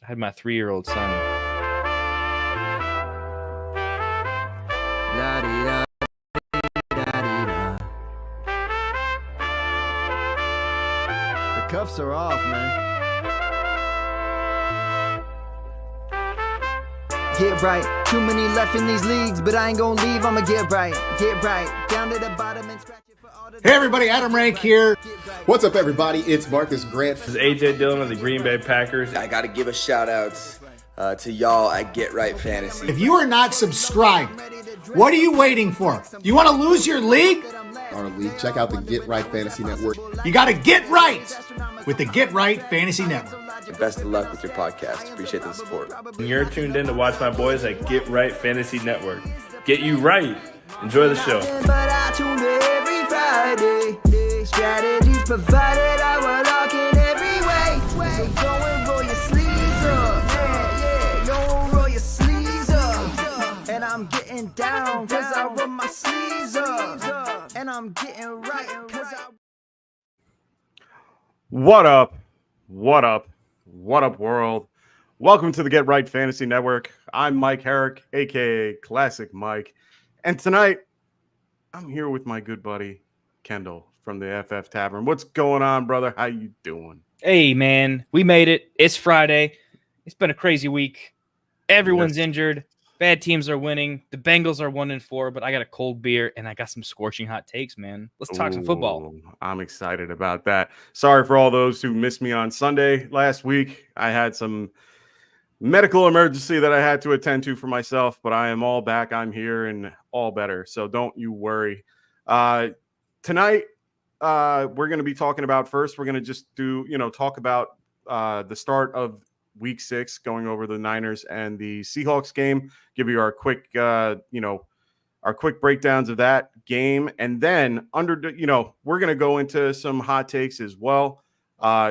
I had my 3-year-old son. The cuffs are off, man. Get right. Too many left in these leagues, but I ain't gonna leave. I'ma get right. Get right. Down to the bottom and scratch it for all the. Hey everybody, Adam Rank here. What's up, everybody? It's Marcus Grant. This is AJ Dillon of the Green Bay Packers. I got to give a shout out to y'all at Get Right Fantasy. If you are not subscribed, what are you waiting for? You want to lose your league? Our league. Check out the Get Right Fantasy Network. You got to get right with the Get Right Fantasy Network. Best of luck with your podcast. Appreciate the support. And you're tuned in to watch my boys at Get Right Fantasy Network. Get you right. Enjoy the show. But I tune in every Friday. Strategies provided, I will lock in every way. So go and roll your sleeves up. Yeah, go roll your sleeves up. And I'm getting down, cause I roll my sleeves up. And I'm getting right, cause I... What up? What up? What up, world? Welcome to the Get Right Fantasy Network. I'm Mike Herrick, aka Classic Mike. And tonight, I'm here with my good buddy, Kendall from the FF Tavern. What's going on, brother? How you doing? Hey, man, we made it. It's Friday. It's been a crazy week. Everyone's injured. Bad teams are winning. The Bengals are 1-4, but I got a cold beer and I got some scorching hot takes, man. Let's talk some football. I'm excited about that. Sorry for all those who missed me on Sunday last week. I had some medical emergency that I had to attend to for myself, but I am all back. I'm here and all better. So don't you worry. Tonight, we're going to be talking about first. We're going to just talk about the start of Week 6, going over the Niners and the Seahawks game. Give you our quick, our quick breakdowns of that game, and then we're going to go into some hot takes as well.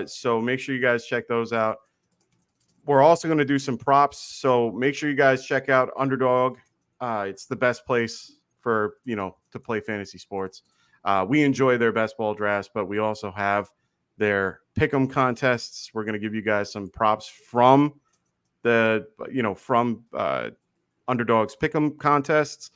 So make sure you guys check those out. We're also going to do some props, so make sure you guys check out Underdog. It's the best place for to play fantasy sports. We enjoy their best ball drafts, but we also have their pick'em contests. We're going to give you guys some props from the Underdog's pick'em contests.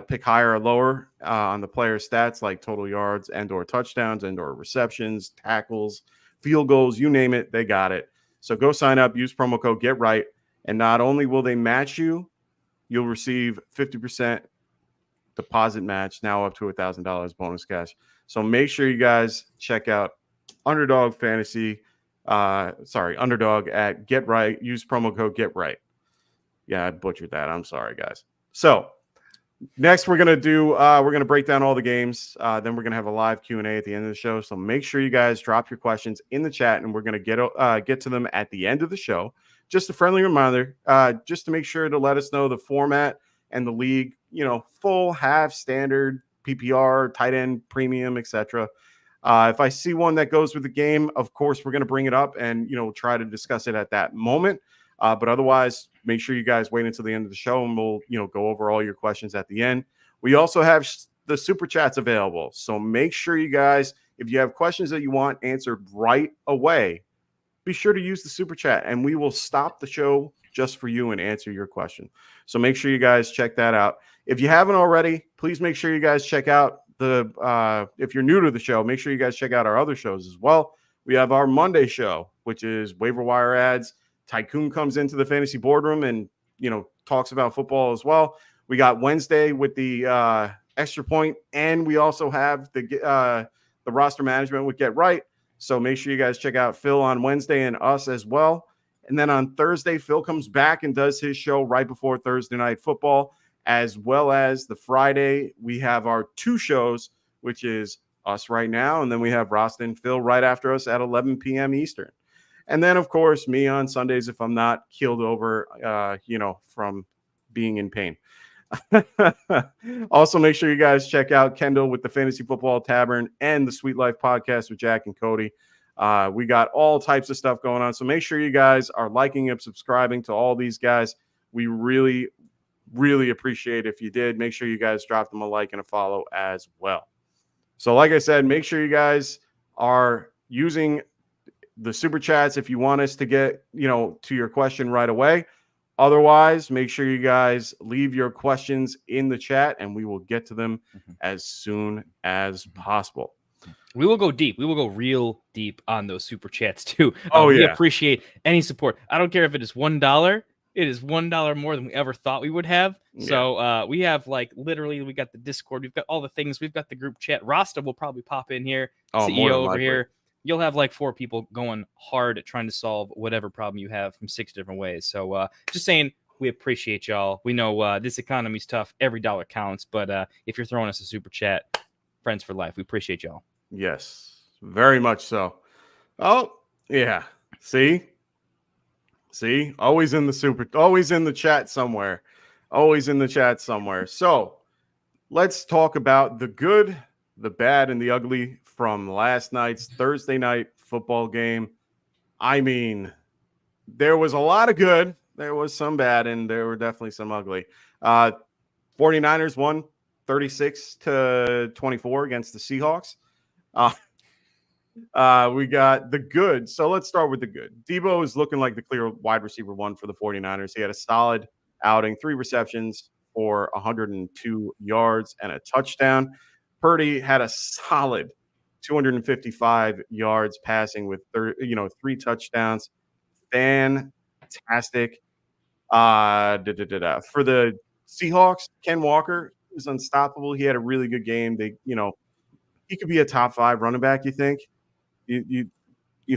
Pick higher or lower on the player stats like total yards and or touchdowns and or receptions, tackles, field goals, you name it, they got it. So go sign up, use promo code Get Right, and not only will they match you, you'll receive 50% deposit match, now up to $1,000 bonus cash. So make sure you guys check out Underdog at Get Right. Use promo code Get Right. Yeah, I butchered that. I'm sorry, guys. So next, we're gonna break down all the games. Then we're gonna have a live Q&A at the end of the show. So make sure you guys drop your questions in the chat, and we're gonna get to them at the end of the show. Just a friendly reminder, just to make sure to let us know the format and the league. Full, half, standard, PPR, tight end, premium, etc. If I see one that goes with the game, of course, we're going to bring it up and, try to discuss it at that moment. But otherwise, make sure you guys wait until the end of the show and we'll, go over all your questions at the end. We also have the super chats available. So make sure you guys, if you have questions that you want answered right away, be sure to use the super chat and we will stop the show just for you and answer your question. So make sure you guys check that out. If you haven't already, please make sure you guys check out if you're new to the show, make sure you guys check out our other shows as well. We have our Monday show, which is Waiver Wire ads. Tycoon comes into the fantasy boardroom and, talks about football as well. We got Wednesday with the extra point, and we also have the roster management with Get Right. So make sure you guys check out Phil on Wednesday and us as well. And then on Thursday, Phil comes back and does his show right before Thursday Night Football. As well as the Friday, we have our two shows, which is us right now, and then we have Ruskin and Phil right after us at 11 p.m. Eastern. And then, of course, me on Sundays if I'm not keeled over, from being in pain. Also, make sure you guys check out Kendall with the Fantasy Football Tavern and the Sweet Life Podcast with Jack and Cody. We got all types of stuff going on, so make sure you guys are liking and subscribing to all these guys. We really appreciate if you did. Make sure you guys drop them a like and a follow as well. So like I said, make sure you guys are using the super chats if you want us to get, to your question right away. Otherwise, make sure you guys leave your questions in the chat and we will get to them as soon as possible. We will go deep. We will go real deep on those super chats too. We appreciate any support. I don't care if it is $1. It is $1 more than we ever thought we would have. Yeah. So we have literally, we got the Discord. We've got all the things. We've got the group chat. Rasta will probably pop in here. CEO over likely. here. You'll have 4 people going hard at trying to solve whatever problem you have from 6 different ways. So just saying, we appreciate y'all. We know this economy's tough. Every dollar counts. But if you're throwing us a super chat, friends for life, we appreciate y'all. Yes, very much so. Oh, yeah. See, always in the chat somewhere. Always in the chat somewhere. So let's talk about the good, the bad, and the ugly from last night's Thursday night football game. I mean, there was a lot of good, there was some bad, and there were definitely some ugly. 49ers won 36-24 against the Seahawks. We got the good. So let's start with the good. Debo is looking like the clear wide receiver 1 for the 49ers. He had a solid outing, 3 receptions for 102 yards and a touchdown. Purdy had a solid 255 yards passing with 3 touchdowns. Fantastic. For the Seahawks, Ken Walker was unstoppable. He had a really good game. He could be a top 5 running back, you think? You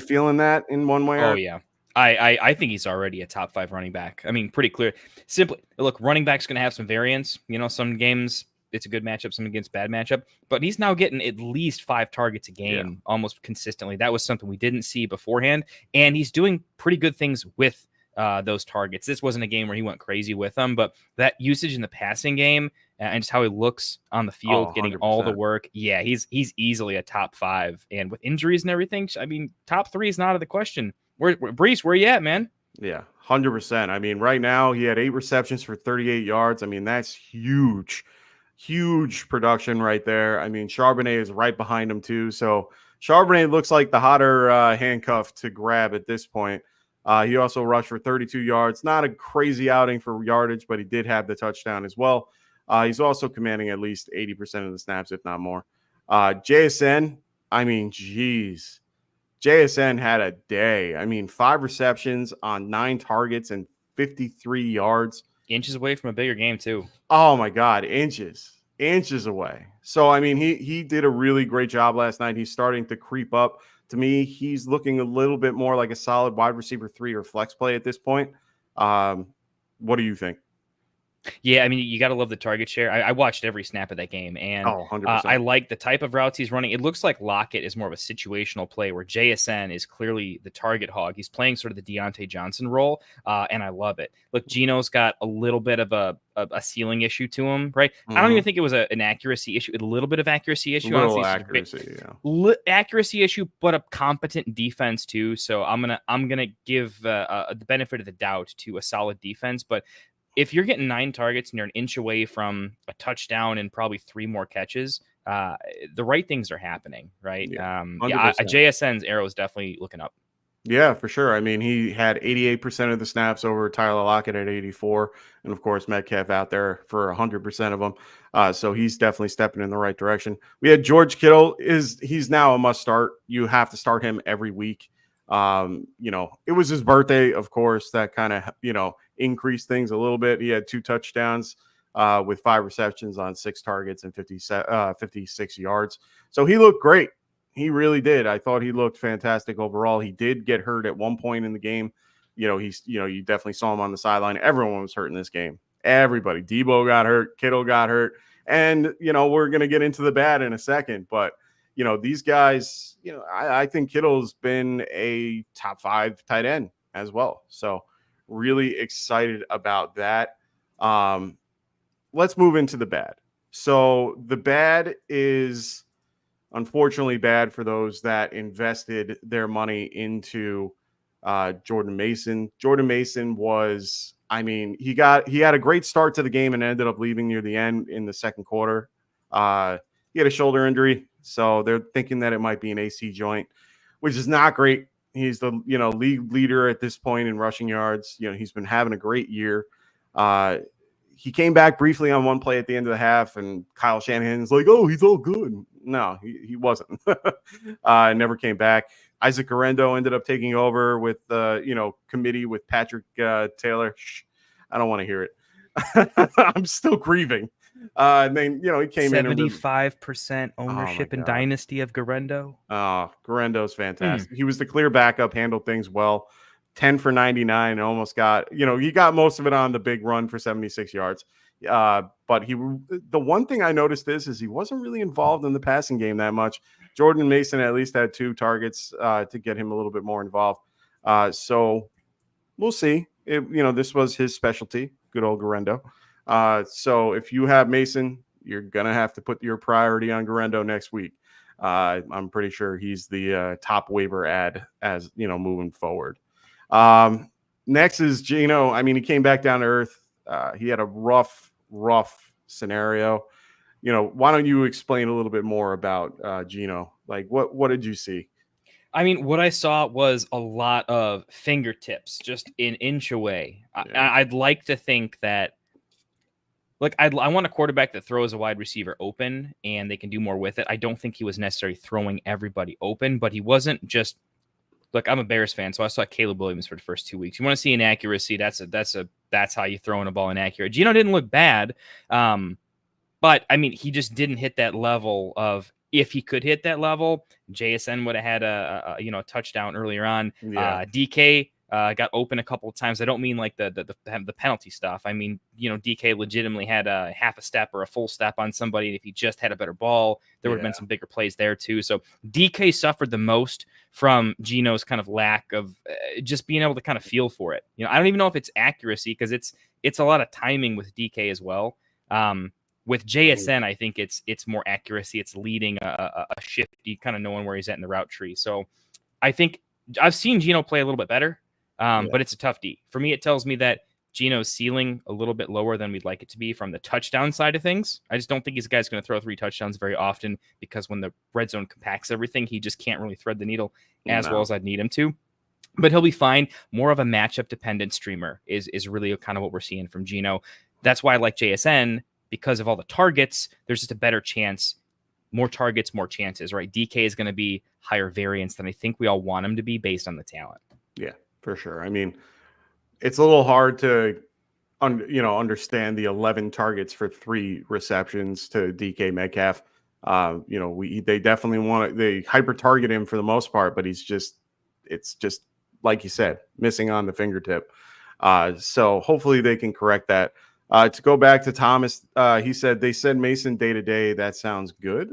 feeling that in one way? Oh, yeah. I think he's already a top 5 running back. I mean, pretty clear. Simply, look, running back's going to have some variance. Some games it's a good matchup, some against bad matchup. But he's now getting at least 5 targets a game almost consistently. That was something we didn't see beforehand. And he's doing pretty good things with those targets. This wasn't a game where he went crazy with them, but that usage in the passing game and just how he looks on the field, getting all the work. Yeah, he's easily a top 5. And with injuries and everything, I mean, top 3 is not out of the question. Brees, where you at, man? Yeah, 100%. I mean, right now he had 8 receptions for 38 yards. I mean, that's huge production right there. I mean, Charbonnet is right behind him too. So Charbonnet looks like the hotter handcuff to grab at this point. He also rushed for 32 yards. Not a crazy outing for yardage, but he did have the touchdown as well. He's also commanding at least 80% of the snaps, if not more. JSN, I mean, geez. JSN had a day. I mean, 5 receptions on 9 targets and 53 yards. Inches away from a bigger game, too. Oh, my God. Inches away. So, I mean, he did a really great job last night. He's starting to creep up. To me, he's looking a little bit more like a solid wide receiver 3 or flex play at this point. What do you think? Yeah, I mean, you got to love the target share. I watched every snap of that game, and 100%. I like the type of routes he's running. It looks like Lockett is more of a situational play where JSN is clearly the target hog. He's playing sort of the Deontay Johnson role, and I love it. Look, Geno's got a little bit of a ceiling issue to him, right? Mm-hmm. I don't even think it was an accuracy issue. A little bit of accuracy issue. Accuracy issue, but a competent defense too. So I'm gonna give the benefit of the doubt to a solid defense, but if you're getting 9 targets and you're an inch away from a touchdown and probably 3 more catches, the right things are happening, right? JSN's arrow is definitely looking up. Yeah, for sure. I mean, he had 88% of the snaps over Tyler Lockett at 84, and of course Metcalf out there for 100% of them. So he's definitely stepping in the right direction. We had George Kittle. He's now a must start. You have to start him every week. It was his birthday, of course, that kind of, increased things a little bit. He had 2 touchdowns with 5 receptions on 6 targets and 56 yards. So he looked great. He really did. I thought he looked fantastic overall. He did get hurt at one point in the game. You definitely saw him on the sideline. Everyone was hurt in this game. Everybody. Debo got hurt. Kittle got hurt. And, we're going to get into the bad in a second, but these guys, I think Kittle's been a top 5 tight end as well. So really excited about that. Let's move into the bad. So the bad is unfortunately bad for those that invested their money into Jordan Mason. Jordan Mason was, he had a great start to the game and ended up leaving near the end in the second quarter. He had a shoulder injury. So they're thinking that it might be an AC joint, which is not great He's the league leader at this point in rushing yards. He's been having a great year. He came back briefly on one play at the end of the half, and Kyle Shanahan's like, "Oh, he's all good." No, he wasn't. Never came back. Isaac Garendo ended up taking over with committee with Patrick Taylor. Shh, I don't want to hear it. I'm still grieving. And then he came in 75% ownership in Dynasty of Garendo. Oh, Garendo's fantastic. He was the clear backup, handled things well. 10 for 99, and almost got, he got most of it on the big run for 76 yards. But the one thing I noticed is he wasn't really involved in the passing game that much. Jordan Mason at least had 2 targets to get him a little bit more involved. So we'll see. This was his specialty, good old Garendo. So if you have Mason, you're going to have to put your priority on Garendo next week. I'm pretty sure he's the top waiver ad as, moving forward. Next is Gino. I mean, he came back down to earth. He had a rough scenario. Why don't you explain a little bit more about Gino? Like, what did you see? I mean, what I saw was a lot of fingertips, just an inch away. Yeah. I'd like to think that, look, I want a quarterback that throws a wide receiver open and they can do more with it. I don't think he was necessarily throwing everybody open, but he wasn't just. Look, I'm a Bears fan, so I saw Caleb Williams for the first 2 weeks. You want to see inaccuracy? That's how you throw in a ball inaccurate. Gino didn't look bad, but I mean, he just didn't hit that level of. If he could hit that level, JSN would have had a touchdown earlier on. Yeah. DK got open a couple of times. I don't mean like the penalty stuff. I mean, DK legitimately had a half a step or a full step on somebody. And if he just had a better ball, there would have been some bigger plays there too. So DK suffered the most from Gino's kind of lack of just being able to kind of feel for it. I don't even know if it's accuracy because it's a lot of timing with DK as well. With JSN, I think it's more accuracy. It's leading a shifty, kind of knowing where he's at in the route tree. So I think I've seen Gino play a little bit better, but it's a tough D. For me, it tells me that Gino's ceiling a little bit lower than we'd like it to be from the touchdown side of things. I just don't think he's a guy's going to throw 3 touchdowns very often because when the red zone compacts everything, he just can't really thread the needle as well as I'd need him to. But he'll be fine. More of a matchup dependent streamer is really kind of what we're seeing from Gino. That's why I like JSN. Because of all the targets, there's just a better chance, more targets, more chances, right? DK is going to be higher variance than I think we all want him to be based on the talent. Yeah, for sure. I mean, it's a little hard to, understand the 11 targets for 3 receptions to DK Metcalf. They definitely they hyper target him for the most part, but it's just like you said, missing on the fingertip. So hopefully they can correct that. To go back to Thomas, he said they said Mason day to day. That sounds good.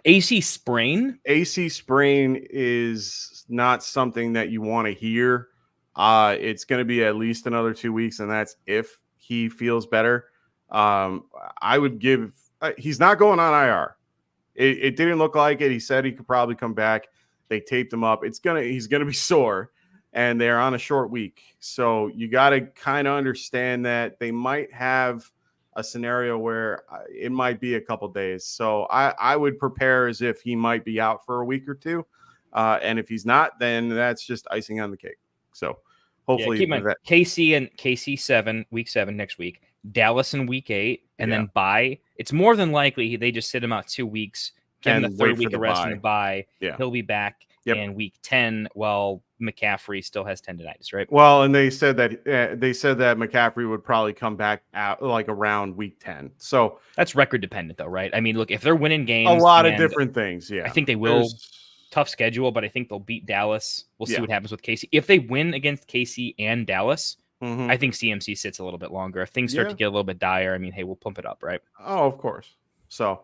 AC sprain? AC sprain is not something that you want to hear. It's going to be at least another 2 weeks, and that's if he feels better. I would give. He's not going on IR. It didn't look like it. He said he could probably come back. They taped him up. He's gonna be sore. And they're on a short week. So you got to kind of understand that they might have a scenario where it might be a couple days. So I would prepare as if he might be out for a week or 2. And if he's not, then that's just icing on the cake. So hopefully keep in mind, KC and KC week 7 next week, Dallas in week 8, and then bye. It's more than likely they just sit him out 2 weeks, give him the third week of rest in the bye. Yeah. He'll be back in week 10 while McCaffrey still has tendinitis, right? Well, and they said that McCaffrey would probably come back out like around week 10. So that's record dependent, though, right? I mean, look, if they're winning games, a lot of different things. Yeah, I think they will. Tough schedule, but I think they'll beat Dallas. We'll see what happens with KC. If they win against KC and Dallas, I think CMC sits a little bit longer. If things start to get a little bit dire, I mean, hey, we'll pump it up, right? Oh, of course. So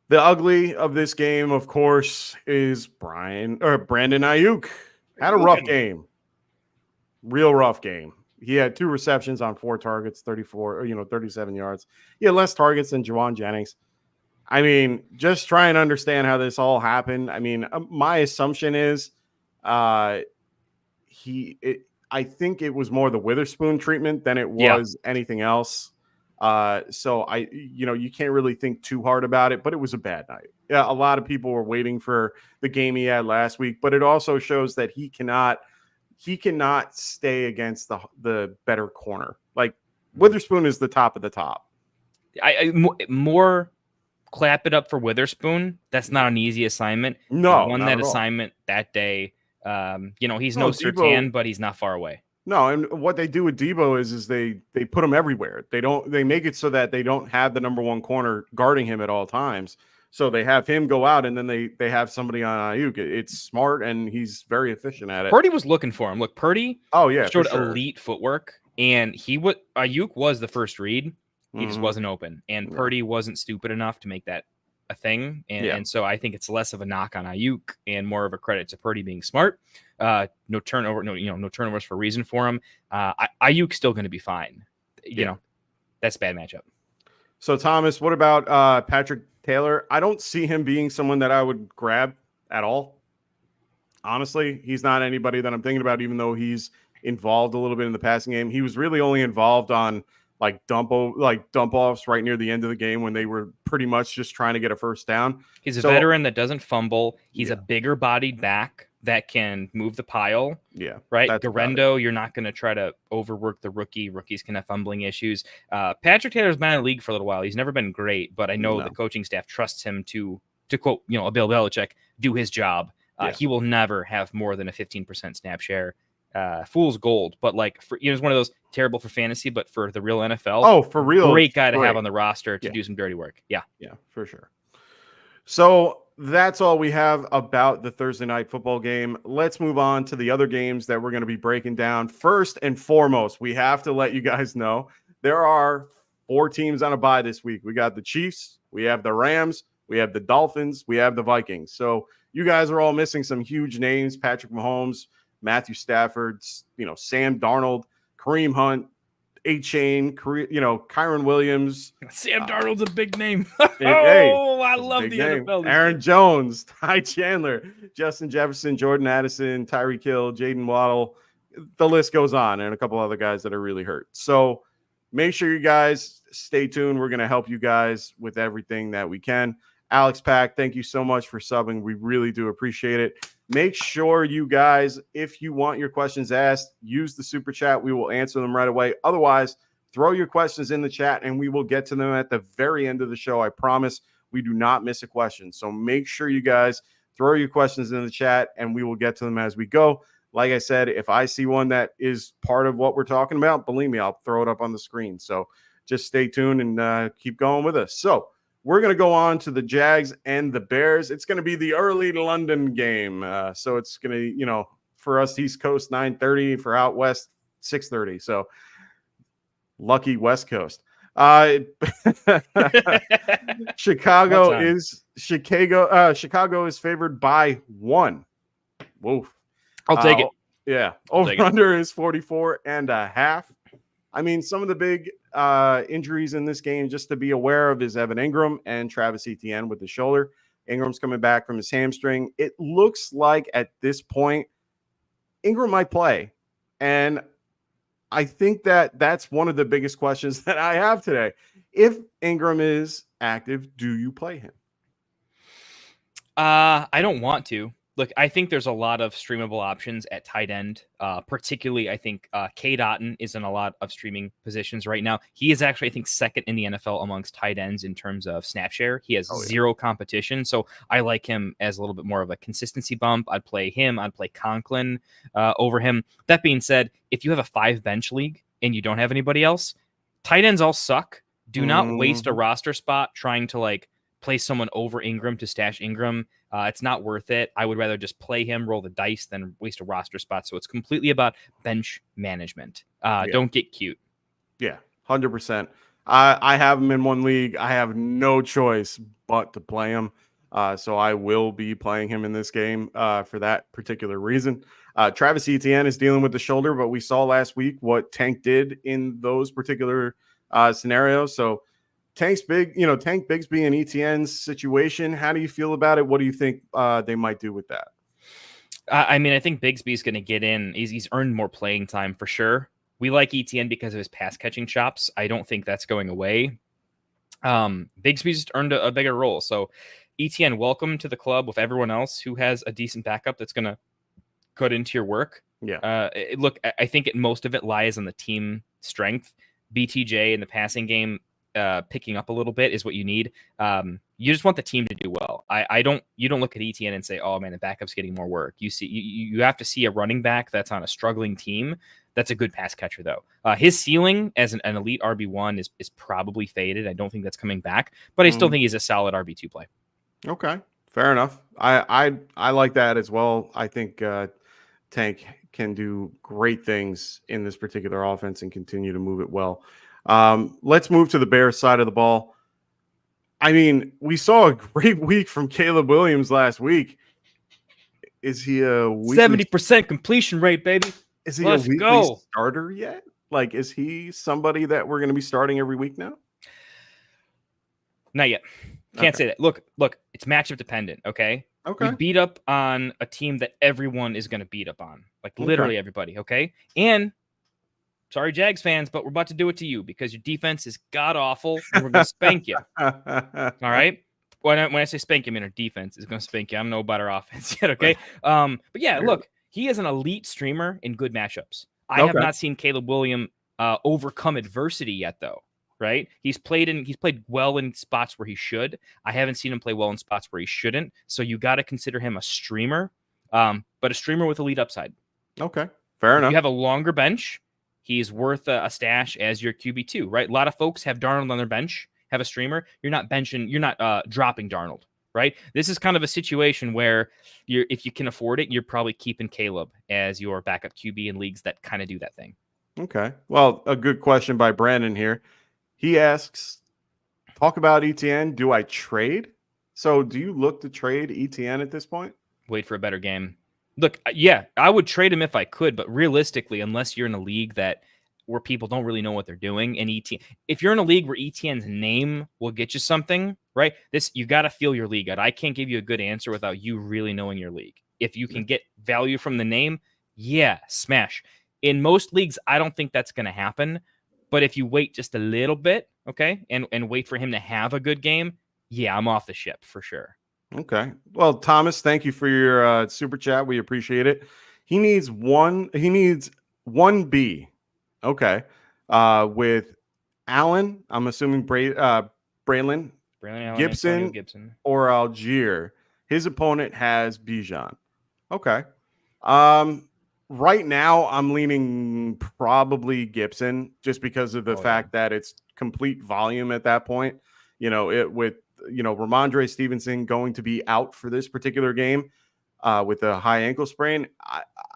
the ugly of this game, of course, is Brandon Ayuk. Had a rough game. Real rough game. He had 2 receptions on 4 targets, 37 yards. He had less targets than Juwan Jennings. I mean, just try and understand how this all happened. I mean, my assumption is I think it was more the Witherspoon treatment than it was anything else. So you can't really think too hard about it, but it was a bad night. Yeah, a lot of people were waiting for the game he had last week, but it also shows that he cannot stay against the better corner. Like Witherspoon is the top of the top. More clap it up for Witherspoon. That's not an easy assignment. No, he won not that at all. assignment that day. He's no Debo, Surtain, but he's not far away. No, and what they do with Debo is they put him everywhere. They make it so that they don't have the number one corner guarding him at all times. So they have him go out, and then they have somebody on Ayuk. It's smart, and he's very efficient at it. Purdy was looking for him. Look, Purdy showed elite footwork, and Ayuk was the first read. He just wasn't open, and Purdy wasn't stupid enough to make that a thing. And so I think it's less of a knock on Ayuk and more of a credit to Purdy being smart. No turnovers for a reason for him. Ayuk's still going to be fine. That's a bad matchup. So Thomas, what about Patrick Taylor? I don't see him being someone that I would grab at all. Honestly, he's not anybody that I'm thinking about, even though he's involved a little bit in the passing game. He was really only involved on dump offs right near the end of the game when they were pretty much just trying to get a first down. He's a veteran that doesn't fumble. He's a bigger bodied back that can move the pile. Yeah. Right. Garendo, you're not going to try to overwork the rookie. Rookies can have fumbling issues. Patrick Taylor's been in the league for a little while. He's never been great, but I know the coaching staff trusts him to quote, a Bill Belichick, do his job. He will never have more than a 15% snap share. Fool's gold, but it's one of those terrible for fantasy, but for the real NFL. Oh, for real. Great guy to have on the roster to do some dirty work. Yeah. Yeah, for sure. So that's all we have about the Thursday night football game. Let's move on to the other games that we're going to be breaking down. First and foremost, we have to let you guys know there are 4 teams on a bye this week. We got the Chiefs, we have the Rams, we have the Dolphins, we have the Vikings. So you guys are all missing some huge names: Patrick Mahomes, Matthew Stafford, Sam Darnold, Kareem Hunt, A-Chain, Kyron Williams. Sam Darnold's a big name. I love the NFL. Aaron Jones, Ty Chandler, Justin Jefferson, Jordan Addison, Tyreek Hill, Jaden Waddle. The list goes on, and a couple other guys that are really hurt. So make sure you guys stay tuned. We're going to help you guys with everything that we can. Alex Pack, thank you so much for subbing. We really do appreciate it. Make sure you guys, if you want your questions asked, use the super chat. We will answer them right away. Otherwise, throw your questions in the chat and we will get to them at the very end of the show. I promise we do not miss a question. So make sure you guys throw your questions in the chat and we will get to them as we go. Like I said, if I see one that is part of what we're talking about, believe me, I'll throw it up on the screen. So just stay tuned and keep going with us. So we're going to go on to the Jags and the Bears. It's going to be the early London game. So it's going to, for us East Coast, 9:30, for out West, 6:30. So lucky West Coast. Chicago is favored by 1. Whoa. I'll take it. Yeah. Over-under is 44.5. I mean, some of the big injuries in this game just to be aware of is Evan Ingram and Travis Etienne with the shoulder. Ingram's coming back from his hamstring. It looks like at this point, Ingram might play. And I think that's one of the biggest questions that I have today. If Ingram is active, do you play him? I don't want to. Look, I think there's a lot of streamable options at tight end. Particularly, I think Cade Otton is in a lot of streaming positions right now. He is actually, I think, second in the NFL amongst tight ends in terms of snap share. He has zero competition. So I like him as a little bit more of a consistency bump. I'd play him. I'd play Conklin over him. That being said, if you have a 5-bench league and you don't have anybody else, tight ends all suck. Do not waste a roster spot trying to play someone over Ingram to stash Ingram. It's not worth it. I would rather just play him, roll the dice, than waste a roster spot. So it's completely about bench management. Don't get cute. Yeah, 100%. I have him in one league. I have no choice but to play him. So I will be playing him in this game for that particular reason. Travis Etienne is dealing with the shoulder, but we saw last week what Tank did in those particular scenarios. So Tank Bigsby and Etienne's situation. How do you feel about it? What do you think they might do with that? I mean, I think Bigsby's going to get in. He's earned more playing time for sure. We like ETN because of his pass catching chops. I don't think that's going away. Bigsby's just earned a bigger role. So ETN, welcome to the club with everyone else who has a decent backup that's going to cut into your work. Yeah. Look, I think most of it lies on the team strength. BTJ in the passing game picking up a little bit is what you need. You just want the team to do well. You don't look at ETN and say, oh man, the backup's getting more work. You have to see a running back that's on a struggling team that's a good pass catcher though. His ceiling as an elite RB1 is probably faded. I don't think that's coming back, but I still think he's a solid RB2 play. Okay, fair enough. I like that as well. I think Tank can do great things in this particular offense and continue to move it well. Let's move to the Bears side of the ball. I mean, we saw a great week from Caleb Williams last week. Is he a 70% completion rate, baby? Is he Let's a weekly go. starter yet? Like, is he somebody that we're going to be starting every week now? Not yet. Can't say that. Look, it's matchup dependent, okay? Okay. We beat up on a team that everyone is going to beat up on. Like literally everybody, okay? And sorry, Jags fans, but we're about to do it to you because your defense is god-awful and we're going to spank you. All right? When I say spank you, I mean our defense is going to spank you. I don't know about our offense yet, okay? But yeah, look, he is an elite streamer in good matchups. I have not seen Caleb Williams overcome adversity yet, though. Right? He's played well in spots where he should. I haven't seen him play well in spots where he shouldn't. So you got to consider him a streamer, but a streamer with elite upside. Okay, fair enough. If you have a longer bench, he's worth a stash as your QB2, right? A lot of folks have Darnold on their bench, have a streamer. You're not dropping Darnold, right? This is kind of a situation where if you can afford it, you're probably keeping Caleb as your backup QB in leagues that kind of do that thing. Okay. Well, a good question by Brandon here. He asks, talk about ETN. Do I trade? So do you look to trade ETN at this point? Wait for a better game. Look, yeah, I would trade him if I could, but realistically, unless you're in a league where people don't really know what they're doing, and if you're in a league where ETN's name will get you something, right? You got to feel your league out. I can't give you a good answer without you really knowing your league. If you can get value from the name, yeah, smash. In most leagues, I don't think that's going to happen. But if you wait just a little bit, okay, and wait for him to have a good game, yeah, I'm off the ship for sure. Okay. Well, Thomas, thank you for your super chat. We appreciate it. He needs one B. Okay. With Allen, I'm assuming Braylon Gibson, or Algier. His opponent has Bijan. Okay. Right now, I'm leaning probably Gibson just because of the fact that it's complete volume at that point. With Ramondre Stevenson going to be out for this particular game with a high ankle sprain.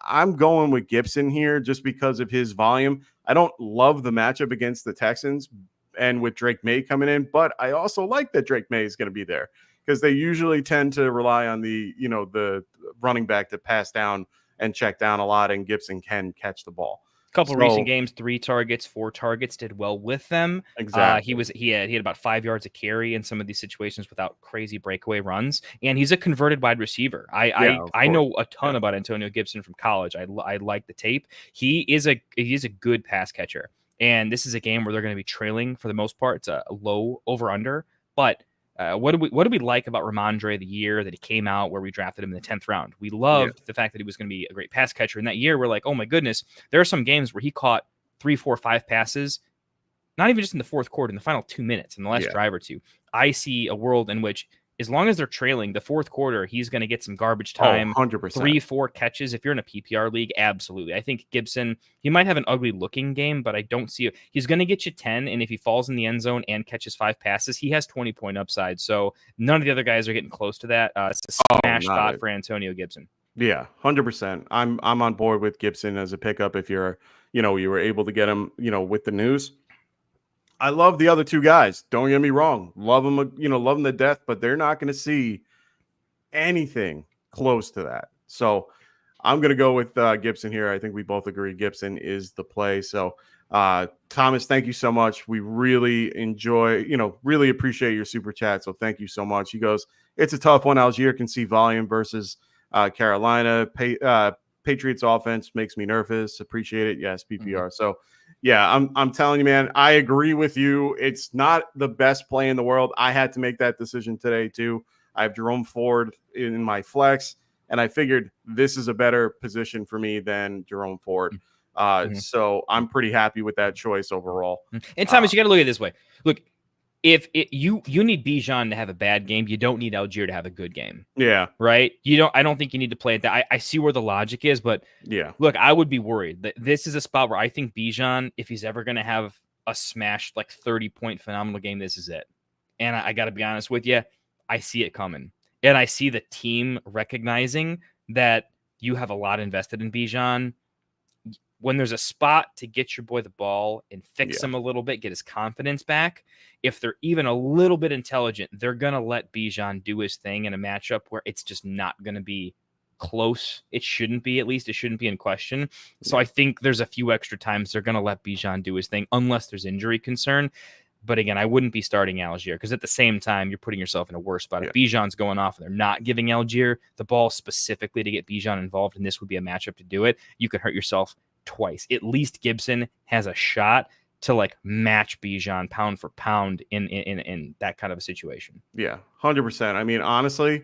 I'm going with Gibson here just because of his volume. I don't love the matchup against the Texans and with Drake May coming in, but I also like that Drake May is going to be there because they usually tend to rely on the running back to pass down and check down a lot, and Gibson can catch the ball. A couple recent games, 3 targets, 4 targets, did well with them. Exactly. He had about 5 yards a carry in some of these situations without crazy breakaway runs, and he's a converted wide receiver. I know a ton about Antonio Gibson from college. I like the tape. He is a good pass catcher, and this is a game where they're going to be trailing for the most part. It's a low over under, but. What do we like about Ramondre the year that he came out where we drafted him in the 10th round? We loved the fact that he was going to be a great pass catcher. In that year, we're like, oh my goodness, there are some games where he caught 3, 4, 5 passes, not even just in the fourth quarter, in the final 2 minutes, in the last drive or two. I see a world in which, as long as they're trailing, the fourth quarter, he's going to get some garbage time. 100%. 3, 4 catches. If you're in a PPR league, absolutely. I think Gibson, he might have an ugly looking game, but I don't see it. He's going to get you 10, and if he falls in the end zone and catches 5 passes, he has 20-point upside. So none of the other guys are getting close to that. It's a smash spot for Antonio Gibson. Yeah, 100%. I'm on board with Gibson as a pickup if you were able to get him, with the news. I love the other 2 guys. Don't get me wrong. Love them, love them to death, but they're not going to see anything close to that. So I'm going to go with Gibson here. I think we both agree Gibson is the play. So Thomas, thank you so much. We really enjoy, really appreciate your super chat. So thank you so much. He goes, it's a tough one. Algier can see volume versus Carolina. Patriots offense makes me nervous. Appreciate it. Yes, PPR. So Yeah, I'm telling you, man, I agree with you. It's not the best play in the world. I had to make that decision today, too. I have Jerome Ford in my flex, and I figured this is a better position for me than Jerome Ford. So I'm pretty happy with that choice overall. And Thomas, you got to look at it this way. Look, if you need Bijan to have a bad game, you don't need Algier to have a good game. Yeah. Right? I don't think you need to play it that. I see where the logic is, but yeah. Look, I would be worried that this is a spot where I think Bijan, if he's ever going to have a smashed 30-point phenomenal game, this is it. And I got to be honest with you, I see it coming. And I see the team recognizing that you have a lot invested in Bijan. When there's a spot to get your boy the ball and fix him a little bit, get his confidence back, if they're even a little bit intelligent, they're going to let Bijan do his thing in a matchup where it's just not going to be close. It shouldn't be, at least it shouldn't be in question. So I think there's a few extra times they're going to let Bijan do his thing unless there's injury concern. But again, I wouldn't be starting Algier because at the same time, you're putting yourself in a worse spot. If Bijan's going off and they're not giving Algier the ball specifically to get Bijan involved, and this would be a matchup to do it, you could hurt yourself twice. At least Gibson has a shot to match Bijan pound for pound in that kind of a situation. Yeah, 100%. I mean, honestly,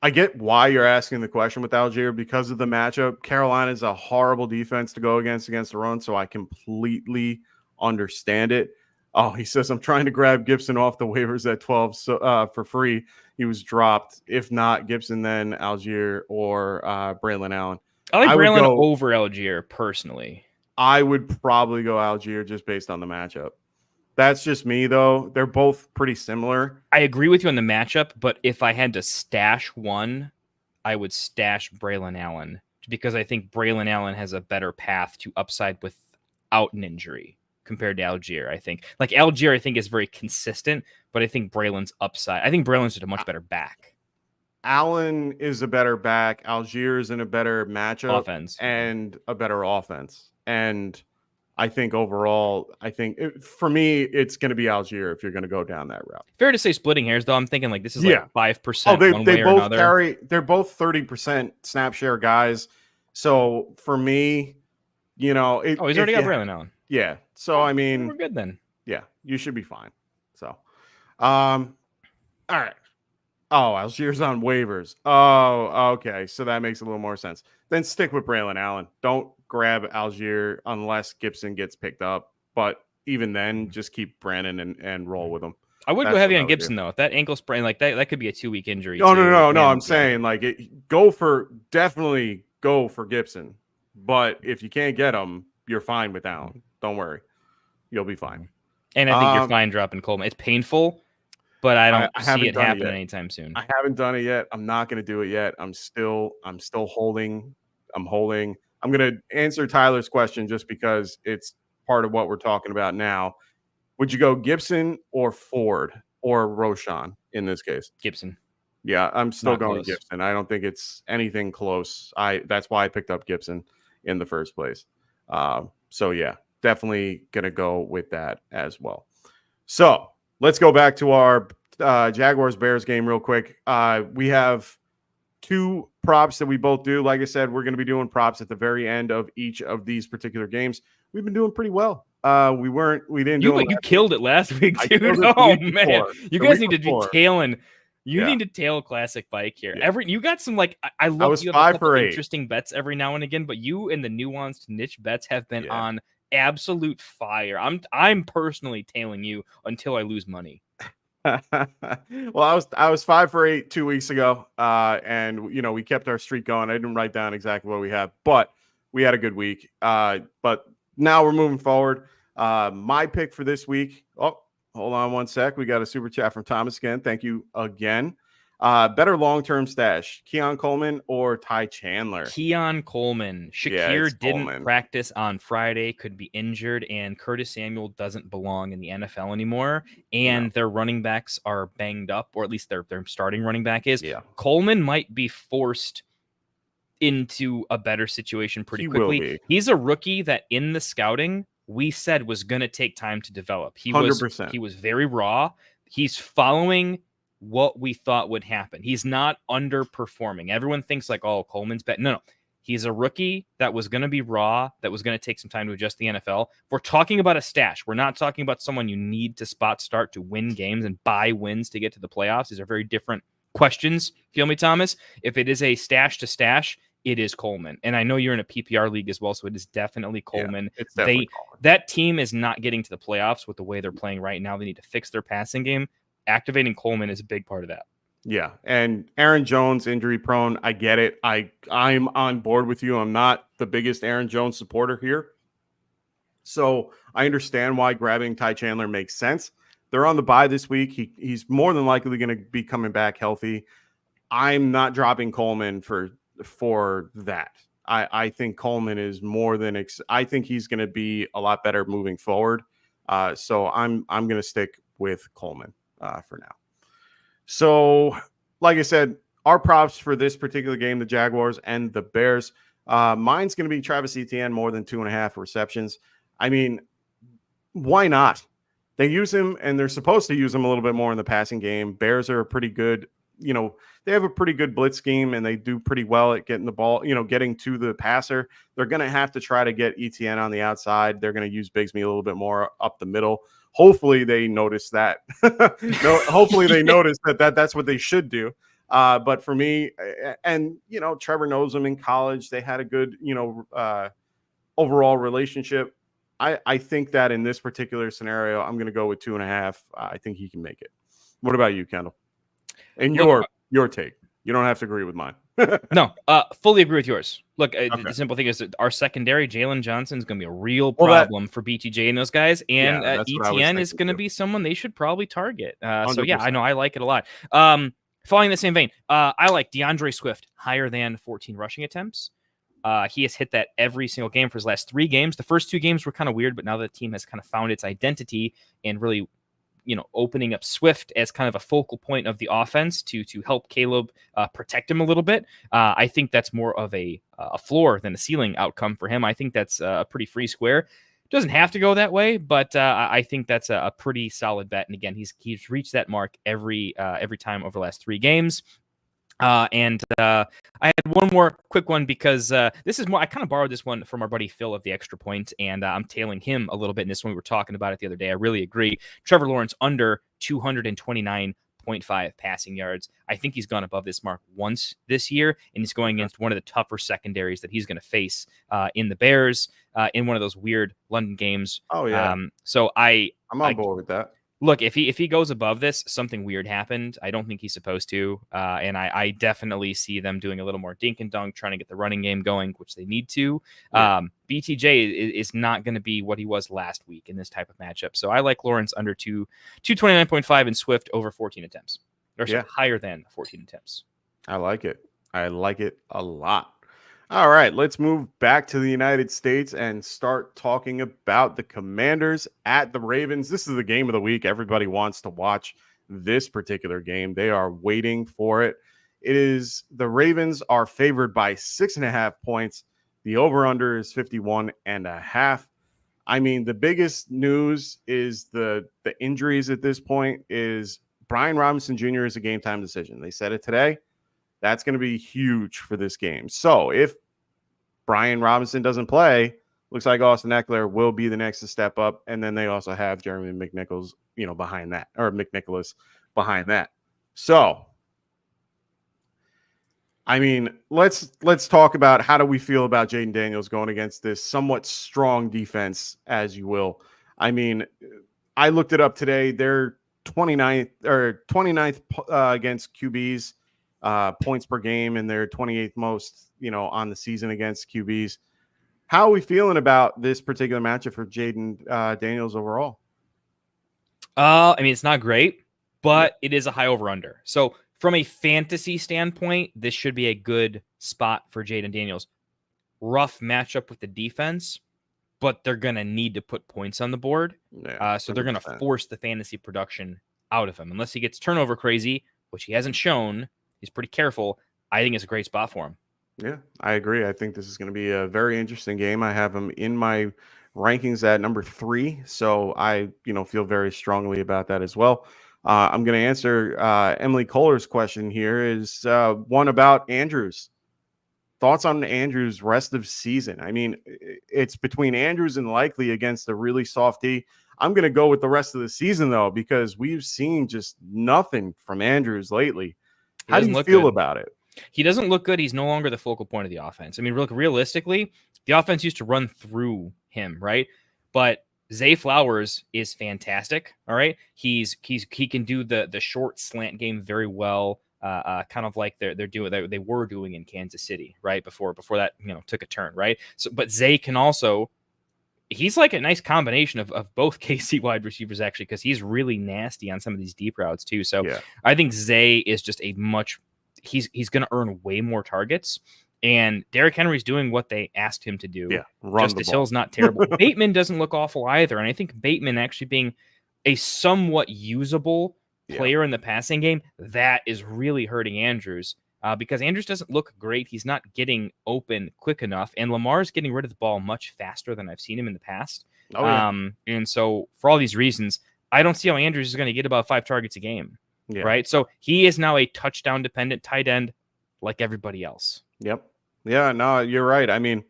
I get why you're asking the question with Algier because of the matchup. Carolina is a horrible defense to go against the run, so I completely understand it. Oh, he says, I'm trying to grab Gibson off the waivers at 12 for free. He was dropped. If not Gibson, then Algier or Braylon Allen. I like Braylon over Algier personally. I would probably go Algier just based on the matchup. That's just me, though. They're both pretty similar. I agree with you on the matchup, but if I had to stash one, I would stash Braylon Allen because I think Braylon Allen has a better path to upside without an injury compared to Algier. I think Algier, I think is very consistent, but I think Braylon's upside. I think Braylon's just a much better back. Allen is a better back. Algier is in a better matchup offense and a better offense. And I think overall, for me, it's going to be Algier if you're going to go down that route. Fair to say splitting hairs, though. I'm thinking this is 5%. Oh, one way they or both another. carry. They're both 30% snap share guys. So for me, he's already got Braylon Allen. Yeah. So I mean, we're good then. Yeah, you should be fine. So, all right. Oh, Algier's on waivers. Oh, okay. So that makes a little more sense. Then stick with Braylon Allen. Don't grab Algier unless Gibson gets picked up. But even then, just keep Brandon and roll with him. I would go heavy on Gibson, though. If that ankle sprain, that could be a 2-week injury. No. I'm saying definitely go for Gibson. But if you can't get him, you're fine with Allen. Don't worry. You'll be fine. And I think you're fine dropping Coleman. It's painful, but I don't see it happening anytime soon. I haven't done it yet. I'm not going to do it yet. I'm still holding. I'm holding. I'm going to answer Tyler's question just because it's part of what we're talking about now. Would you go Gibson or Ford or Roshan in this case? Gibson. Yeah, I'm still going close. Gibson. I don't think it's anything close. That's why I picked up Gibson in the first place. So yeah, definitely going to go with that as well. So let's go back to our Jaguars-Bears game real quick. We have 2 props that we both do. Like I said, we're going to be doing props at the very end of each of these particular games. We've been doing pretty well. We didn't do it. You killed it last week, dude. Oh man, you guys need to be tailing. You need to tail Classic Bike here. Yeah. You got some I love you have 5 a couple for 8 interesting bets every now and again, but you and the nuanced niche bets have been on absolute fire. I'm personally tailing you until I lose money. Well, I was 5 for 8 2 weeks ago, and we kept our streak going. I didn't write down exactly what we had, but we had a good week. But now we're moving forward. My pick for this week. Oh, hold on one sec. We got a super chat from Thomas again. Thank you again. Better long-term stash, Keon Coleman or Ty Chandler? Keon Coleman. Shakir didn't practice on Friday, could be injured, and Curtis Samuel doesn't belong in the NFL anymore. And their running backs are banged up, or at least their starting running back is. Yeah. Coleman might be forced into a better situation pretty quickly. He's a rookie that in the scouting we said was going to take time to develop. He 100%. He was very raw. He's following what we thought would happen. He's not underperforming. Everyone thinks Coleman's bad. No. He's a rookie that was going to be raw, that was going to take some time to adjust the NFL. If we're talking about a stash, we're not talking about someone you need to spot start to win games and buy wins to get to the playoffs. These are very different questions. Feel me, Thomas? If it is a stash to stash, it is Coleman. And I know you're in a PPR league as well, so it is definitely Coleman. Yeah, it's definitely Coleman. That team is not getting to the playoffs with the way they're playing right now. They need to fix their passing game. Activating Coleman is a big part of that. Yeah, and Aaron Jones injury prone. I get it. I'm on board with you. I'm not the biggest Aaron Jones supporter here, so I understand why grabbing Ty Chandler makes sense. They're on the bye this week. He's more than likely going to be coming back healthy. I'm not dropping Coleman for that. I think Coleman is more than I think he's going to be a lot better moving forward. So I'm going to stick with Coleman for now. So, like I said, our props for this particular game, the Jaguars and the Bears, mine's going to be Travis Etienne more than 2.5 receptions. I mean, why not? They use him, and they're supposed to use him a little bit more in the passing game. Bears are a pretty good, they have a pretty good blitz scheme, and they do pretty well at getting the ball, getting to the passer. They're going to have to try to get Etienne on the outside. They're going to use Bigsby a little bit more up the middle. Hopefully they notice that. Hopefully they notice that's what they should do. But for me, and Trevor knows him in college. They had a good, overall relationship. I think that in this particular scenario, I'm going to go with 2.5. I think he can make it. What about you, Kendall? And your take. You don't have to agree with mine. No, fully agree with yours. Look, the simple thing is that our secondary, Jalen Johnson, is going to be a real problem for BTJ and those guys. And ETN is going to be someone they should probably target. So, yeah, I know I like it a lot. Following the same vein, I like DeAndre Swift higher than 14 rushing attempts. He has hit that every single game for his last 3 games. The first 2 games were kind of weird, but now the team has kind of found its identity and really opening up Swift as kind of a focal point of the offense to help Caleb protect him a little bit. I think that's more of a floor than a ceiling outcome for him. I think that's a pretty free square. Doesn't have to go that way, but I think that's a pretty solid bet. And again, he's reached that mark every time over the last 3 games. And I had one more quick one because this is more, I kind of borrowed this one from our buddy Phil of the Extra Point, and I'm tailing him a little bit in this one. We were talking about it the other day. I really agree. Trevor Lawrence under 229.5 passing yards. I think he's gone above this mark once this year, and he's going against one of the tougher secondaries that he's going to face in the Bears in one of those weird London games. Oh, yeah. So I'm on board with that. Look, if he goes above this, something weird happened. I don't think he's supposed to. And I definitely see them doing a little more dink and dunk, trying to get the running game going, which they need to. Yeah. BTJ is not going to be what he was last week in this type of matchup. So I like Lawrence under 229.5 and Swift over 14 attempts. Or higher than 14 attempts. I like it. I like it a lot. All right, let's move back to the United States and start talking about the Commanders at the Ravens. This is the game of the week. Everybody wants to watch this particular game. They are waiting for it. The Ravens are favored by 6.5 points. The over-under is 51.5. I mean, the biggest news is the injuries at this point is Brian Robinson Jr. is a game-time decision. They said it today. That's going to be huge for this game. So if Brian Robinson doesn't play, looks like Austin Eckler will be the next to step up. And then they also have Jeremy McNichols, behind that, or McNicholas behind that. So, I mean, let's talk about how do we feel about Jaden Daniels going against this somewhat strong defense, as you will. I mean, I looked it up today. They're 29th against QBs. Points per game, and they're 28th most, on the season against QBs. How are we feeling about this particular matchup for Jaden Daniels overall? I mean, it's not great, but it is a high over-under. So from a fantasy standpoint, this should be a good spot for Jaden Daniels. Rough matchup with the defense, but they're going to need to put points on the board. Yeah, so they're going to force the fantasy production out of him. Unless he gets turnover crazy, which he hasn't shown. He's pretty careful. I think it's a great spot for him. Yeah, I agree. I think this is going to be a very interesting game. I have him in my rankings at number 3, so I, feel very strongly about that as well. I'm going to answer Emily Kohler's question here. Is one about Andrews. thoughts on Andrews rest of season. I mean, it's between Andrews and Likely against a really soft D. I'm going to go with the rest of the season, though, because we've seen just nothing from Andrews lately. How do you feel about it? He doesn't look good. He's no longer the focal point of the offense. I mean, realistically, the offense used to run through him, right? But Zay Flowers is fantastic. All right, he can do the short slant game very well. Kind of like they were doing in Kansas City, right? Before that, took a turn, right? So, but Zay can also. He's like a nice combination of both KC wide receivers, actually, because he's really nasty on some of these deep routes too. So I think Zay is just he's going to earn way more targets. And Derrick Henry's doing what they asked him to do. Yeah, Justice Hill's not terrible. Bateman doesn't look awful either. And I think Bateman actually being a somewhat usable player in the passing game, that is really hurting Andrews. Because Andrews doesn't look great. He's not getting open quick enough. And Lamar's getting rid of the ball much faster than I've seen him in the past. And so for all these reasons, I don't see how Andrews is going to get about 5 targets a game. Right? So he is now a touchdown-dependent tight end like everybody else. Yep. Yeah, no, you're right. I mean,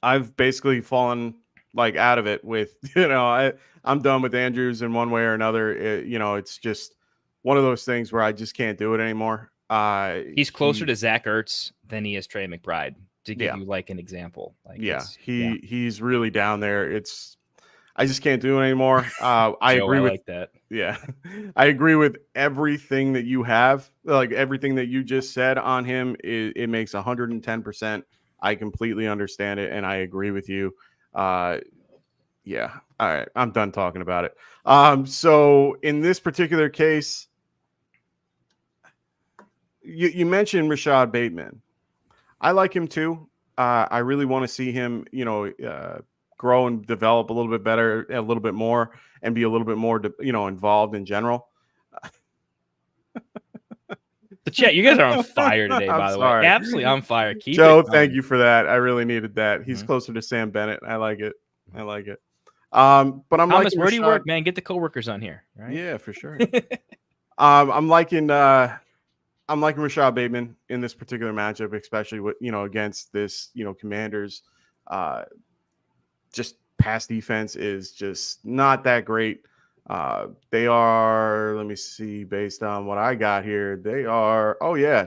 I've basically fallen like out of it with, I'm done with Andrews in one way or another. It's just one of those things where I just can't do it anymore. He's closer to Zach Ertz than he is Trey McBride, to give you like an example. He's really down there. I just can't do it anymore. I agree with that. Yeah, I agree with everything that you have. Like everything that you just said on him, it makes 110%. I completely understand it, and I agree with you. Yeah. All right, I'm done talking about it. So in this particular case. You mentioned Rashad Bateman. I like him too. I really want to see him, grow and develop a little bit better, a little bit more, and be a little bit more, involved in general. The chat, you guys are on fire today, by the way. Absolutely on fire. Keep Joe, it thank you for that. I really needed that. He's closer to Sam Bennett. I like it. But I'm Thomas, where do you work, man? Get the coworkers on here. Right? Yeah, for sure. I'm liking Rashad Bateman in this particular matchup, especially with, against this, Commanders. Just pass defense is just not that great. They are, let me see, based on what I got here, they are,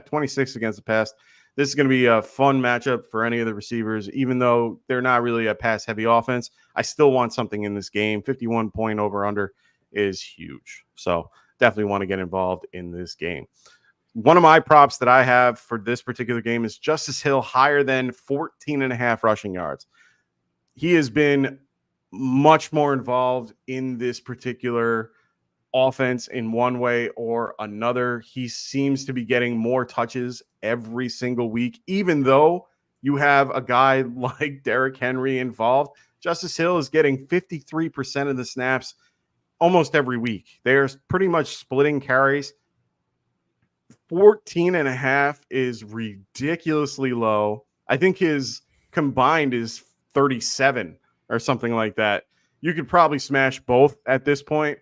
26 against the pass. This is going to be a fun matchup for any of the receivers, even though they're not really a pass-heavy offense. I still want something in this game. 51 point over-under is huge. So definitely want to get involved in this game. One of my props that I have for this particular game is Justice Hill higher than 14.5 rushing yards. He has been much more involved in this particular offense in one way or another. He seems to be getting more touches every single week, even though you have a guy like Derrick Henry involved. Justice Hill is getting 53% of the snaps almost every week. They're pretty much splitting carries. 14.5 is ridiculously low. I think his combined is 37 or something like that. You could probably smash both at this point.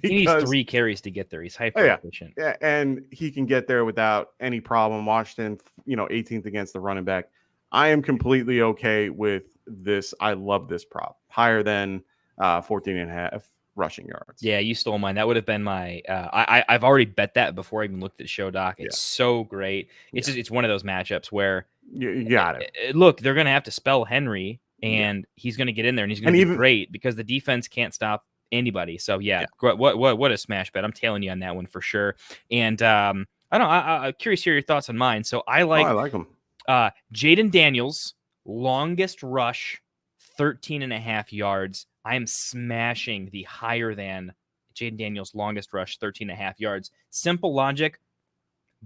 He needs 3 carries to get there. He's hyper efficient. Yeah, and he can get there without any problem. Washington, 18th against the running back. I am completely okay with this. I love this prop. Higher than 14.5 rushing yards. Yeah, you stole mine. That would have been my I've already bet that before I even looked at Show Doc. It's so great. It's just, it's one of those matchups where you got it. Look, they're going to have to spell Henry, and he's going to get in there, and he's going to be great because the defense can't stop anybody. So what a smash bet. I'm tailing you on that one for sure. And I'm curious to hear your thoughts on mine. So I like him. Jaden Daniels, longest rush, 13.5 yards. I am smashing the higher than Jaden Daniels' longest rush, 13.5 yards. Simple logic.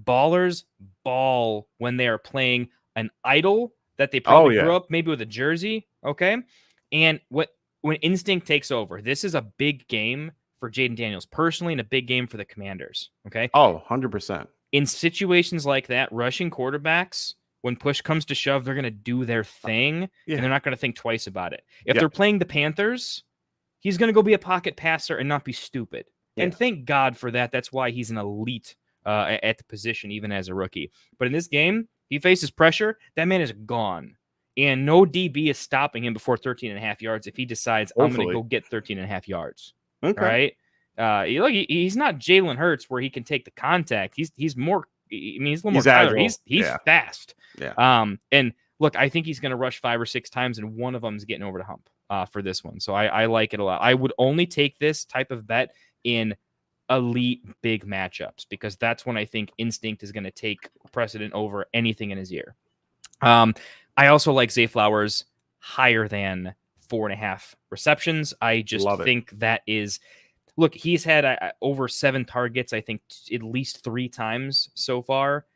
Ballers ball when they are playing an idol that they probably grew up maybe with a jersey. Okay. And when instinct takes over, this is a big game for Jaden Daniels personally and a big game for the Commanders. Okay. 100%. In situations like that, rushing quarterbacks, when push comes to shove, they're going to do their thing, and they're not going to think twice about it. If they're playing the Panthers, he's going to go be a pocket passer and not be stupid. Yeah. And thank God for that. That's why he's an elite at the position, even as a rookie. But in this game, He faces pressure, that man is gone. And no DB is stopping him before 13.5 yards if he decides I'm going to go get 13.5 yards. Okay. Right? Look, he's not Jalen Hurts where he can take the contact. He's more. I mean, he's a little more Tyler. He's fast. Yeah. And look, I think he's going to rush 5 or 6 times, and one of them is getting over the hump for this one. So I like it a lot. I would only take this type of bet in elite big matchups because that's when I think instinct is going to take precedent over anything in his ear. I also like Zay Flowers higher than 4.5 receptions. I just think that is. Look, he's had over 7 targets, I think, at least 3 times so far.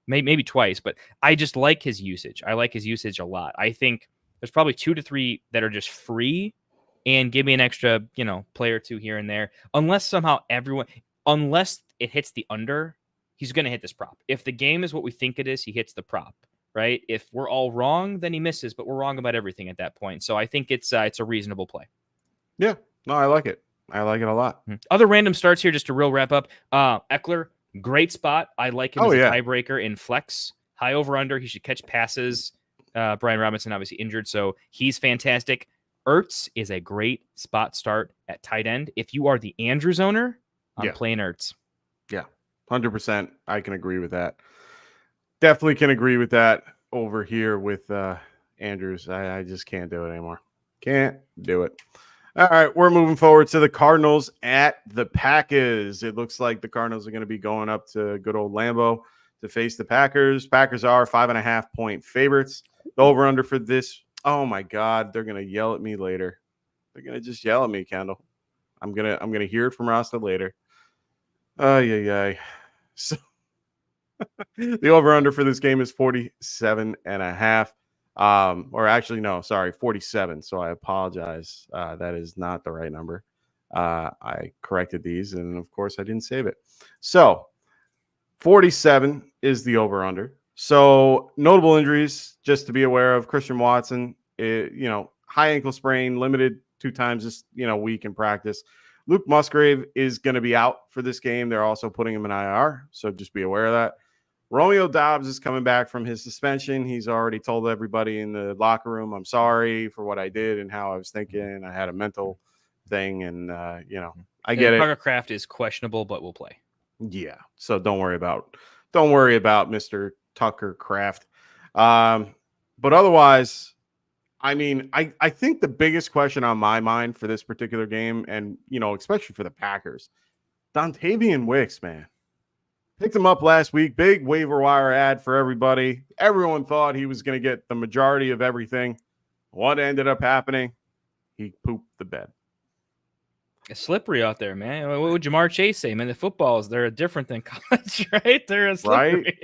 Maybe twice, but I just like his usage. I like his usage a lot. I think there's probably 2 to 3 that are just free and give me an extra, play or 2 here and there. Unless it hits the under, he's going to hit this prop. If the game is what we think it is, he hits the prop, right? If we're all wrong, then he misses, but we're wrong about everything at that point. So I think it's a reasonable play. Yeah, no, I like it. I like it a lot. Other random starts here, just to real wrap up. Eckler, great spot. I like him as a tiebreaker in flex. High over under. He should catch passes. Brian Robinson obviously injured, so he's fantastic. Ertz is a great spot start at tight end. If you are the Andrews owner, I'm playing Ertz. Yeah, 100%. I can agree with that. Definitely can agree with that over here with Andrews. I just can't do it anymore. Can't do it. All right, we're moving forward to the Cardinals at the Packers. It looks like the Cardinals are going to be going up to good old Lambeau to face the Packers. Packers are 5.5-point favorites. The over-under for this, oh my God, they're going to yell at me later. They're going to just yell at me, Kendall. I'm gonna hear it from Rasta later. So the over-under for this game is 47.5. Or actually, no, sorry, 47. So I apologize. That is not the right number. I corrected these, and of course, I didn't save it. So 47 is the over-under. So notable injuries, just to be aware of: Christian Watson, high ankle sprain, limited 2 times this week in practice. Luke Musgrave is going to be out for this game. They're also putting him in IR, so just be aware of that. Romeo Doubs is coming back from his suspension. He's already told everybody in the locker room, I'm sorry for what I did and how I was thinking. I had a mental thing, and I get it. Tucker Kraft is questionable, but will play. Yeah, so don't worry about Mr. Tucker Kraft. But otherwise, I mean, I think the biggest question on my mind for this particular game, and especially for the Packers, Dontavian Wicks, man. Picked him up last week. Big waiver wire ad for everybody. Everyone thought he was going to get the majority of everything. What ended up happening? He pooped the bed. It's slippery out there, man. What would Jamar Chase say, man? The footballs, they're different than college, right? They're slippery.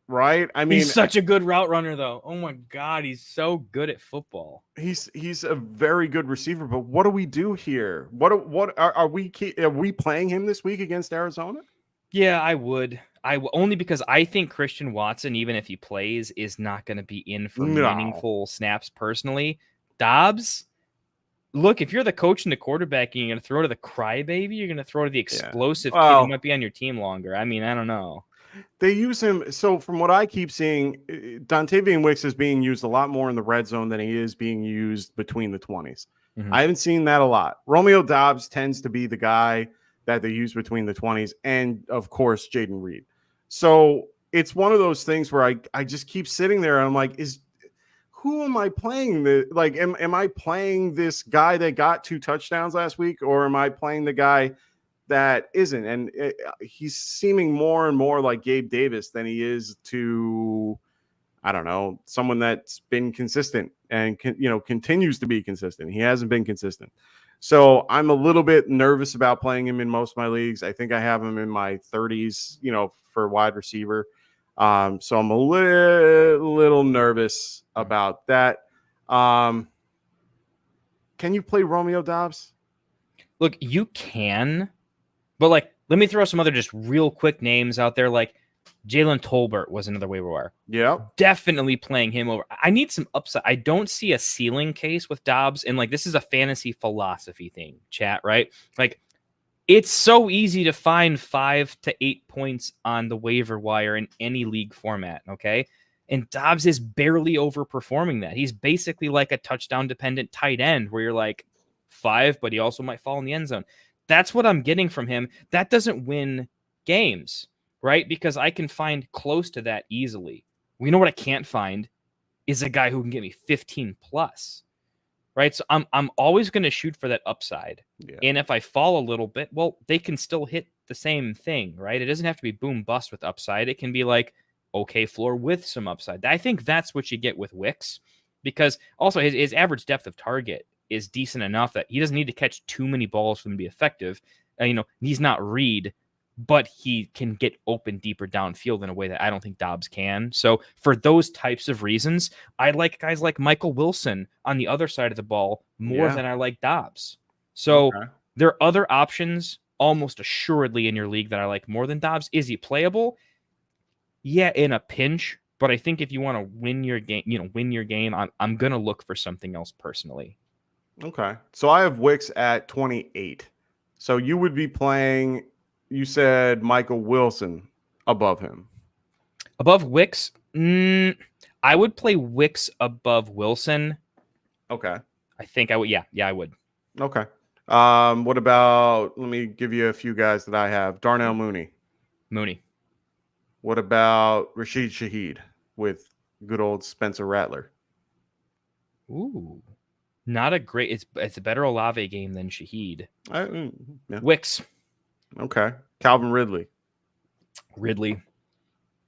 Right. I mean, he's such a good route runner, though. Oh my God, he's so good at football. He's a very good receiver. But what do we do here? What are we playing him this week against Arizona? Yeah, I would. Only because I think Christian Watson, even if he plays, is not going to be in for meaningful snaps personally. Dobbs, look, if you're the coach and the quarterback and you're going to throw to the crybaby, you're going to throw to the explosive kid who might be on your team longer. I mean, I don't know. They use him. So from what I keep seeing, Dontavian Wicks is being used a lot more in the red zone than he is being used between the 20s. Mm-hmm. I haven't seen that a lot. Romeo Doubs tends to be the guy that they use between the 20s, and of course, Jaden Reed. So it's one of those things where I just keep sitting there and I'm like, who am I playing? Am I playing this guy that got 2 touchdowns last week, or am I playing the guy that isn't? And he's seeming more and more like Gabe Davis than he is to, I don't know, someone that's been consistent and continues to be consistent. He hasn't been consistent. So I'm a little bit nervous about playing him in most of my leagues. I think I have him in my 30s, for wide receiver. So I'm a little nervous about that. Can you play Romeo Doubs? Look, you can, but let me throw some other just real quick names out there. Like Jalen Tolbert was another waiver wire. Yeah. Definitely playing him over. I need some upside. I don't see a ceiling case with Dobbs. And this is a fantasy philosophy thing, chat, right? It's so easy to find 5 to 8 points on the waiver wire in any league format, okay? And Dobbs is barely overperforming that. He's basically like a touchdown-dependent tight end where you're like 5, but he also might fall in the end zone. That's what I'm getting from him. That doesn't win games, right? Because I can find close to that easily. You know what I can't find is a guy who can get me 15 plus. Right. So I'm always going to shoot for that upside. Yeah. And if I fall a little bit, well, they can still hit the same thing, right? It doesn't have to be boom bust with upside. It can be like okay floor with some upside. I think that's what you get with Wicks, because also his average depth of target is decent enough that he doesn't need to catch too many balls for him to be effective. He's not Reed, but he can get open deeper downfield in a way that I don't think Dobbs can. So for those types of reasons, I like guys like Michael Wilson on the other side of the ball more than I like Dobbs. So there are other options almost assuredly in your league that I like more than Dobbs. Is he playable? Yeah, in a pinch. But I think if you want to win your game, I'm going to look for something else personally. Okay. So I have Wicks at 28. So you would be playing, you said Michael Wilson above him. Above Wicks? I would play Wicks above Wilson. Okay. I think I would. Yeah, I would. Okay. What about, let me give you a few guys that I have. Darnell Mooney. What about Rashid Shaheed with good old Spencer Rattler? Ooh. Not a great, it's a better Olave game than Shaheed. Yeah. Wicks. Okay. Calvin Ridley.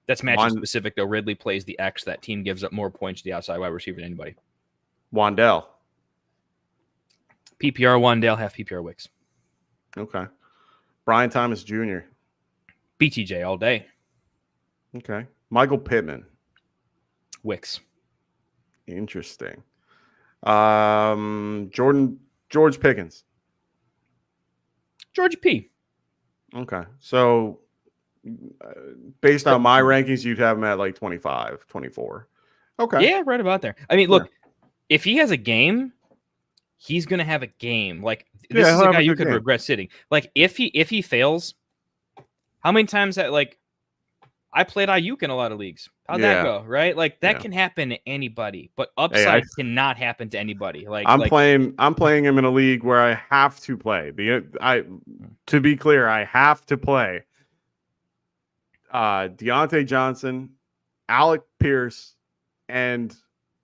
That's matchup specific, though. Ridley plays the X. That team gives up more points to the outside wide receiver than anybody. Wandell. PPR Wandell, half PPR Wicks. Okay. Brian Thomas Jr. BTJ all day. Okay. Michael Pittman. Wicks. Interesting. George Pickens. George P. Okay. So based on my rankings, you'd have him at like 25, 24. Okay. Yeah, right about there. I mean, look, if he has a game, he's going to have a game. Like, this is a guy you could regret sitting. Like, if he fails, how many times that, like, I played Ayuk in a lot of leagues. How'd that go, right? Like, that can happen to anybody, but upside cannot happen to anybody. Like, I'm playing him in a league where I have to play. To be clear, I have to play Deontay Johnson, Alec Pierce, and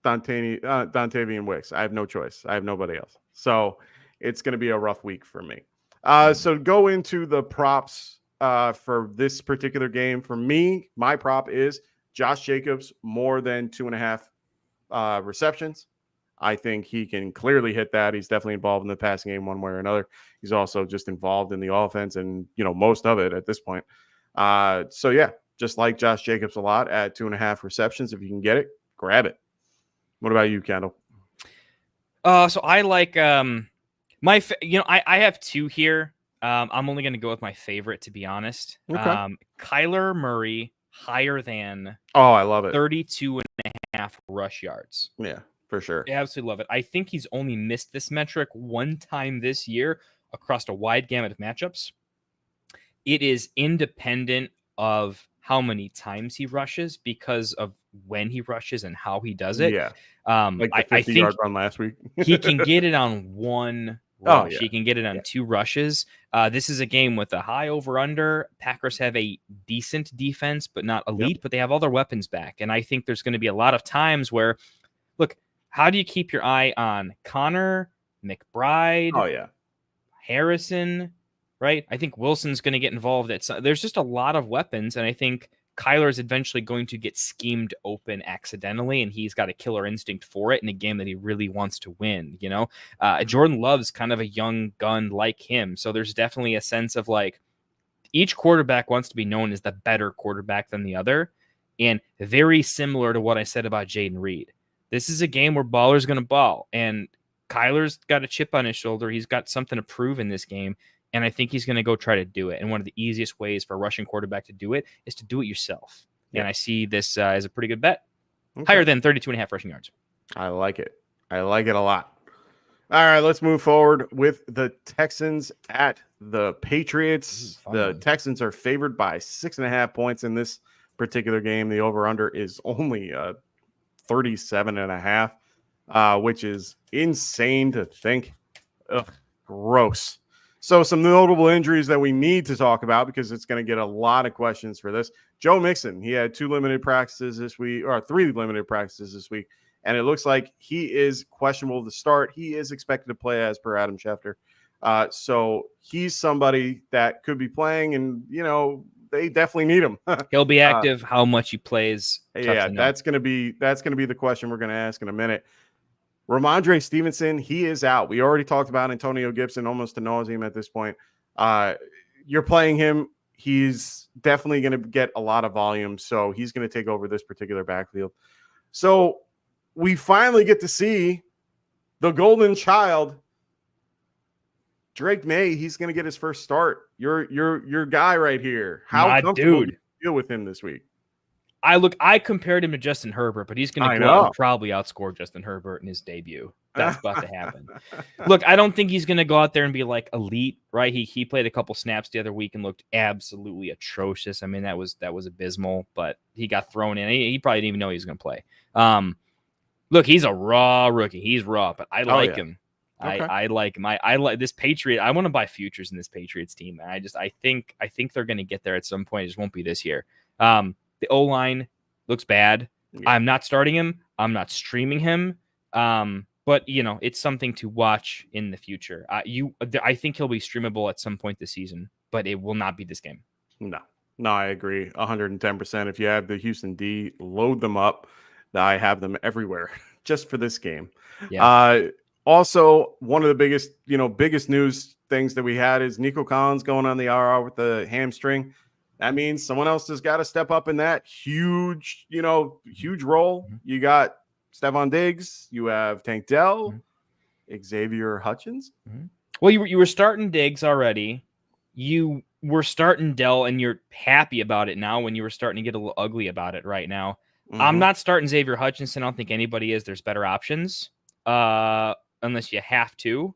Dontavian Wicks. I have no choice. I have nobody else. So it's going to be a rough week for me. So go into the props for this particular game. For me, my prop is Josh Jacobs more than 2.5 receptions. I think he can clearly hit that. He's definitely involved in the passing game one way or another. He's also just involved in the offense and, most of it at this point. So yeah, just like Josh Jacobs a lot at 2.5 receptions. If you can get it, grab it. What about you, Kendall? So I like I have two here. I'm only going to go with my favorite, to be honest. Okay. Kyler Murray higher than I love it. 32.5 rush yards. Yeah, for sure. I absolutely love it. I think he's only missed this metric one time this year across a wide gamut of matchups. It is independent of how many times he rushes because of when he rushes and how he does it. Yeah. Like the 50-yard run last week. He can get it on one rush. He can get it on 2 rushes. This is a game with a high over-under. Packers have a decent defense, but not elite, but they have all their weapons back. And I think there's going to be a lot of times where, look, how do you keep your eye on Connor, McBride, Harrison, right? I think Wilson's going to get involved. There's just a lot of weapons, and I think Kyler is eventually going to get schemed open accidentally, and he's got a killer instinct for it in a game that he really wants to win. Jordan Love's kind of a young gun like him, so there's definitely a sense of like each quarterback wants to be known as the better quarterback than the other, and very similar to what I said about Jaden Reed. This is a game where baller's going to ball, and Kyler's got a chip on his shoulder. He's got something to prove in this game. And I think he's going to go try to do it. And one of the easiest ways for a rushing quarterback to do it is to do it yourself. Yeah. And I see this as a pretty good bet. Okay. Higher than 32.5 rushing yards. I like it. I like it a lot. All right, let's move forward with the Texans at the Patriots. The Texans are favored by 6.5 points in this particular game. The over-under is only 37.5, which is insane to think. Ugh, gross. So some notable injuries that we need to talk about because it's going to get a lot of questions for this. Joe Mixon, he had 2 limited practices this week, or 3 limited practices this week. And it looks like he is questionable to start. He is expected to play as per Adam Schefter. So he's somebody that could be playing, and, they definitely need him. He'll be active. How much he plays. Yeah, that's going to be the question we're going to ask in a minute. Ramondre Stevenson, he is out. We already talked about Antonio Gibson almost to nauseam at this point. You're playing him. He's definitely going to get a lot of volume, so he's going to take over this particular backfield. So we finally get to see the golden child, Drake May. He's going to get his first start. Your guy right here. How comfortable do you feel with him this week? I compared him to Justin Herbert, but he's going to go out and probably outscore Justin Herbert in his debut. That's about to happen. Look, I don't think he's going to go out there and be like elite, right? He played a couple snaps the other week and looked absolutely atrocious. I mean, that was abysmal, but he got thrown in. He probably didn't even know he was going to play. Look, he's a raw rookie. He's raw, but I like him. Okay. I like him. I like this Patriot. I want to buy futures in this Patriots team. And I think they're going to get there at some point. It just won't be this year. The O-line looks bad. Yeah. I'm not starting him. I'm not streaming him. But it's something to watch in the future. I think he'll be streamable at some point this season, but it will not be this game. No, I agree 110%. If you have the Houston D, load them up. I have them everywhere just for this game. Yeah. Also, one of the biggest news things that we had is Nico Collins going on the IR with the hamstring. That means someone else has got to step up in that huge role. Mm-hmm. You got Stephon Diggs, you have Tank Dell, Xavier Hutchins. Mm-hmm. Well, you were starting Diggs already. You were starting Dell, and you're happy about it now when you were starting to get a little ugly about it right now. Mm-hmm. I'm not starting Xavier Hutchinson. I don't think anybody is. There's better options unless you have to.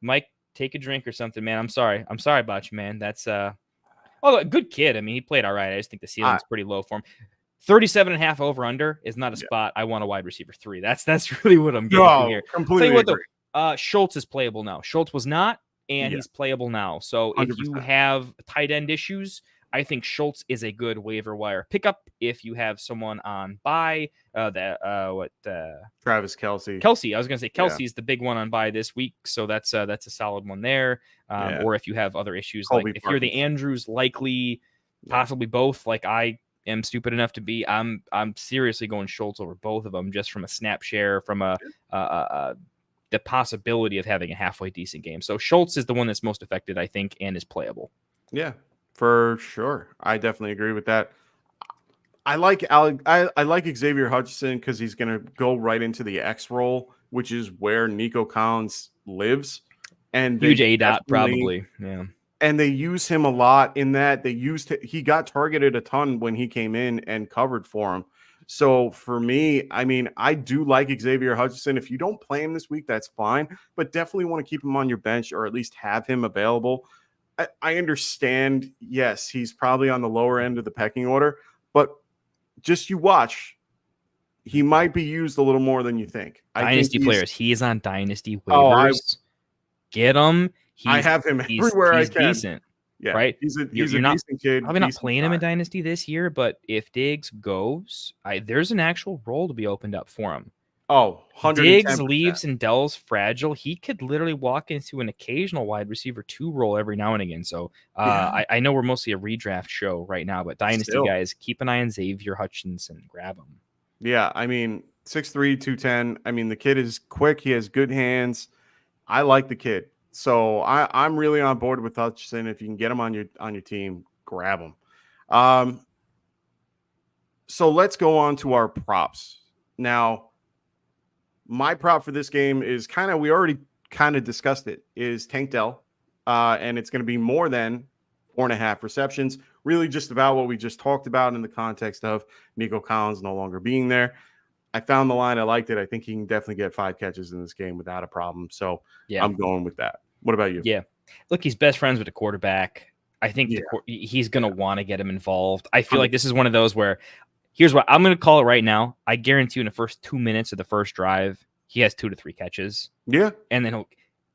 Mike, take a drink or something, man. I'm sorry about you, man. That's a good kid. I mean, he played all right. I just think the ceiling's pretty low for him. 37.5 over under is not a spot. I want a wide receiver 3. That's really what I'm getting here. Completely agree. Schultz is playable now. Schultz was not, and he's playable now. So 100%. If you have tight end issues, I think Schultz is a good waiver wire pickup. If you have someone on bye, Travis Kelce. I was going to say Kelsey's the big one on bye this week, so that's a solid one there. Or if you have other issues, Colby like if Parkins. You're the Andrews, likely, possibly both. Like I am stupid enough to be, I'm seriously going Schultz over both of them just from a snap share, from the possibility of having a halfway decent game. So Schultz is the one that's most affected, I think, and is playable. Yeah. For sure. I definitely agree with that. I like Xavier Hutchinson because he's going to go right into the X role, which is where Nico Collins lives. And huge A-dot probably. Yeah. And they use him a lot in that he got targeted a ton when he came in and covered for him. So for me, I mean, I do like Xavier Hutchinson. If you don't play him this week, that's fine, but definitely want to keep him on your bench or at least have him available. I understand, yes, he's probably on the lower end of the pecking order, but just you watch. He might be used a little more than you think. Dynasty players. He is on Dynasty waivers. Get him. I have him everywhere I can. Decent, yeah, right? He's a decent kid. Probably not playing him in Dynasty this year, but if Diggs goes, there's an actual role to be opened up for him. Oh, 110%. Diggs leaves and Dell's fragile. He could literally walk into an occasional wide receiver 2 role every now and again. So I know we're mostly a redraft show right now, but Dynasty guys, keep an eye on Xavier Hutchinson. Grab him. Yeah, I mean, 6'3", 210. I mean, the kid is quick. He has good hands. I like the kid. So I'm really on board with Hutchinson. If you can get him on your team, grab him. So let's go on to our props. Now, my prop for this game is we already discussed it, is Tank Dell. And it's going to be more than 4.5 receptions. Really just about what we just talked about in the context of Nico Collins no longer being there. I found the line. I liked it. I think he can definitely get 5 catches in this game without a problem. So Yeah. I'm going with that. What about you? Yeah. Look, he's best friends with the quarterback. I think he's going to want to get him involved. I feel like this is one of those where here's what I'm going to call it right now. I guarantee you in the first 2 minutes of the first drive, he has 2 to 3 catches. Yeah. And then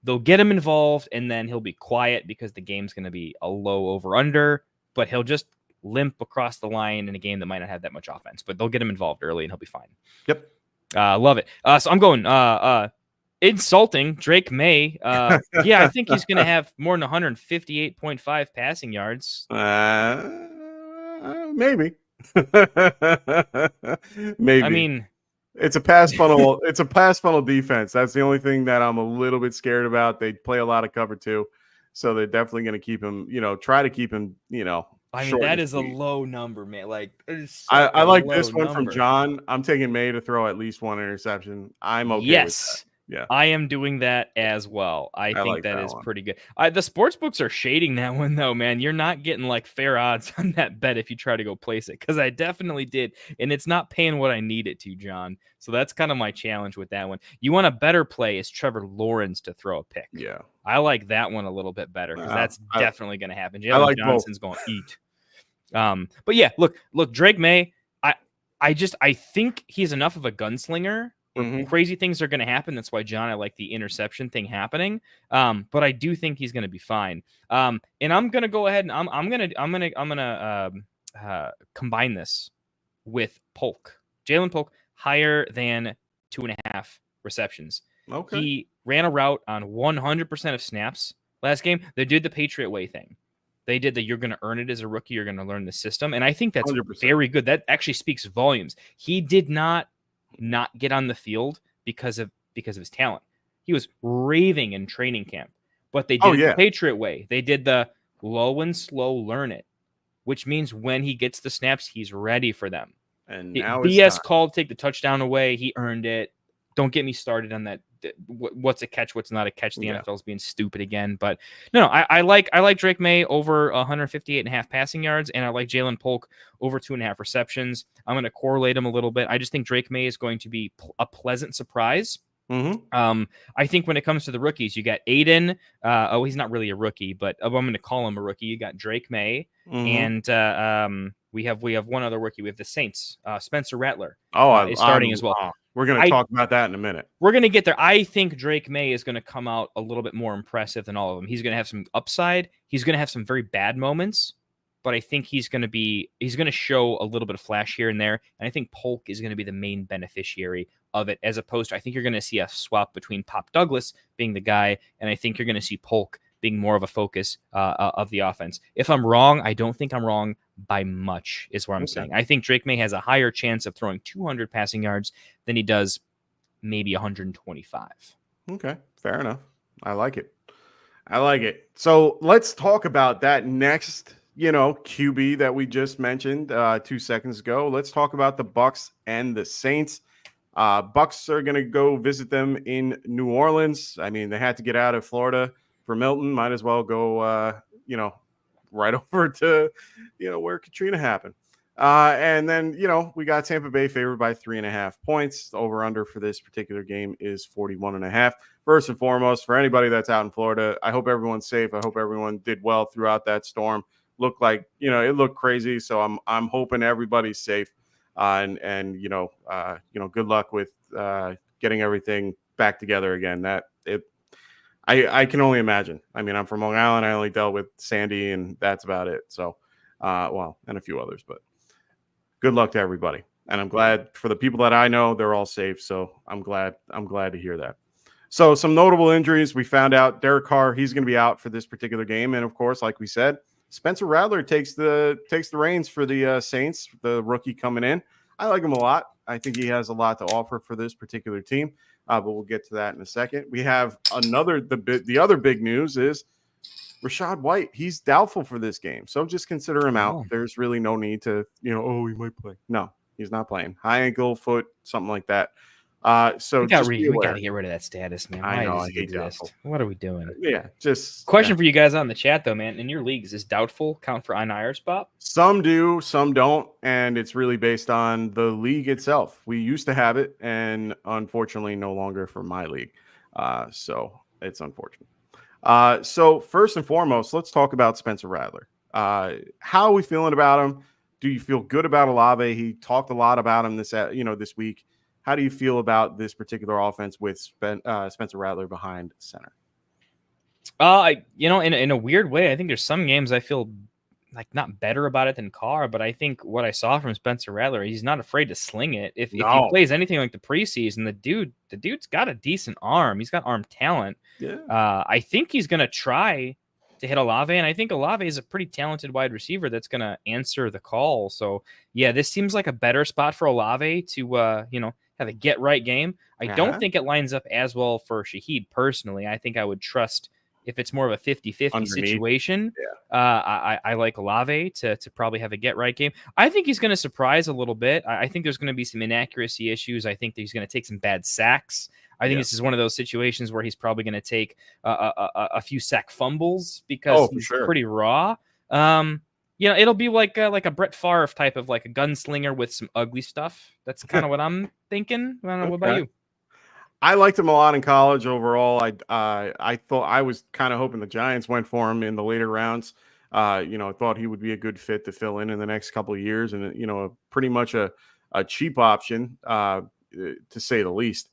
they'll get him involved, and then he'll be quiet because the game's going to be a low over-under, but he'll just limp across the line in a game that might not have that much offense. But they'll get him involved early, and he'll be fine. Yep. Love it. So I'm going insulting Drake May. Yeah, I think he's going to have more than 158.5 passing yards. Maybe. Maybe. I mean, it's a pass funnel. It's a pass funnel defense. That's the only thing that I'm a little bit scared about. They play a lot of cover 2, so they're definitely going to keep him. Try to keep him. I mean, that is a low number, man. Like, I like this one number. from John. I'm taking May to throw at least 1 interception. I'm okay. Yes. With that. Yeah, I am doing that as well. I think like that that is one. pretty good. The sports books are shading that one though, man. You're not getting like fair odds on that bet if you try to go place it, because I definitely did, and it's not paying what I need it to, John. So that's kind of my challenge with that one. You want a better play is Trevor Lawrence to throw a pick. Yeah, I like that one a little bit better because that's definitely going to happen. Jalen like Johnson's going to eat. But yeah, look, Drake May. I think he's enough of a gunslinger. Crazy things are going to happen. That's why, John, I like the interception thing happening. But I do think he's going to be fine. And I'm going to go ahead and I'm going to combine this with Polk. Jalen Polk higher than 2.5 receptions. Okay. He ran a route on 100% of snaps last game. They did the Patriot way thing. They did that. You're going to earn it as a rookie. You're going to learn the system. And I think that's 100%. very good. That actually speaks volumes. He did not get on the field because of his talent. He was raving in training camp, but they did the Patriot way. They did the low and slow learn it, which means when he gets the snaps, he's ready for them. And now BS called, take the touchdown away. He earned it. Don't get me started on that. What's a catch? What's not a catch? The NFL's being stupid again. But no, I like Drake May over 158.5 passing yards, and I like Jalen Polk over 2.5 receptions. I'm going to correlate them a little bit. I just think Drake May is going to be a pleasant surprise. I think when it comes to the rookies, you got Aiden. He's not really a rookie, but I'm going to call him a rookie. You got Drake May, and we have one other rookie. We have the Saints. Spencer Rattler. Is starting as well. We're going to talk about that in a minute. We're going to get there. I think Drake May is going to come out a little bit more impressive than all of them. He's going to have some upside. He's going to have some very bad moments, but I think he's going to show a little bit of flash here and there. And I think Polk is going to be the main beneficiary of it, as opposed to, I think you're going to see a swap between Pop Douglas being the guy, and I think you're going to see Polk being more of a focus of the offense. If I'm wrong, I don't think I'm wrong by much, is what I'm saying. I think Drake May has a higher chance of throwing 200 passing yards than he does maybe 125. Okay, fair enough. I like it. So let's talk about that next, QB that we just mentioned 2 seconds ago. Let's talk about the Bucs and the Saints. Bucs are going to go visit them in New Orleans. I mean, they had to get out of Florida for Milton. Might as well go, right over to, where Katrina happened. And then, we got Tampa Bay favored by 3.5 points. The over-under for this particular game is 41.5. First and foremost, for anybody that's out in Florida, I hope everyone's safe. I hope everyone did well throughout that storm. Looked like, it looked crazy. So I'm hoping everybody's safe. And good luck with getting everything back together again. I can only imagine. I mean, I'm from Long Island. I only dealt with Sandy, and that's about it. So, and a few others, but good luck to everybody. And I'm glad for the people that I know, they're all safe. So I'm glad to hear that. So some notable injuries. We found out Derek Carr, he's going to be out for this particular game. And of course, like we said, Spencer Rattler takes the reins for the Saints, the rookie coming in. I like him a lot. I think he has a lot to offer for this particular team. But we'll get to that in a second. We have the other big news is Rachaad White. He's doubtful for this game. So just consider him out. There's really no need to, he might play. No, he's not playing. High ankle, foot, something like that. So We just be got aware. to get rid of that status, man. I Why know, does I it hate exist? doubtful. What are we doing? Yeah, just Question for you guys on the chat though, man. In your leagues, is doubtful count for on IR spot? some do, some don't, and it's really based on the league itself. We used to have it, and unfortunately, no longer for my league. So it's unfortunate. So first and foremost, let's talk about Spencer Rattler. How are we feeling about him? Do you feel good about Olave? He talked a lot about him this week. How do you feel about this particular offense with Spencer Rattler behind center? In a weird way, I think there's some games I feel like not better about it than Carr, but I think what I saw from Spencer Rattler, he's not afraid to sling it. If he plays anything like the preseason, the dude's got a decent arm. He's got arm talent. Yeah. I think he's gonna try to hit Olave, and I think Olave is a pretty talented wide receiver that's gonna answer the call. So yeah, this seems like a better spot for Olave to have a get right game. I don't think it lines up as well for Shaheed personally. I think I would trust if it's more of a 50-50 situation. I like Olave to probably have a get right game. I think he's going to surprise a little bit. I think there's going to be some inaccuracy issues. I think that he's going to take some bad sacks. I think this is one of those situations where he's probably going to take a few sack fumbles because he's pretty raw. It'll be like a Brett Favre type of like a gunslinger with some ugly stuff. That's kind of what I'm thinking. I don't know. What about you? I liked him a lot in college overall. I thought I was kind of hoping the Giants went for him in the later rounds. I thought he would be a good fit to fill in the next couple of years, and pretty much a cheap option to say the least.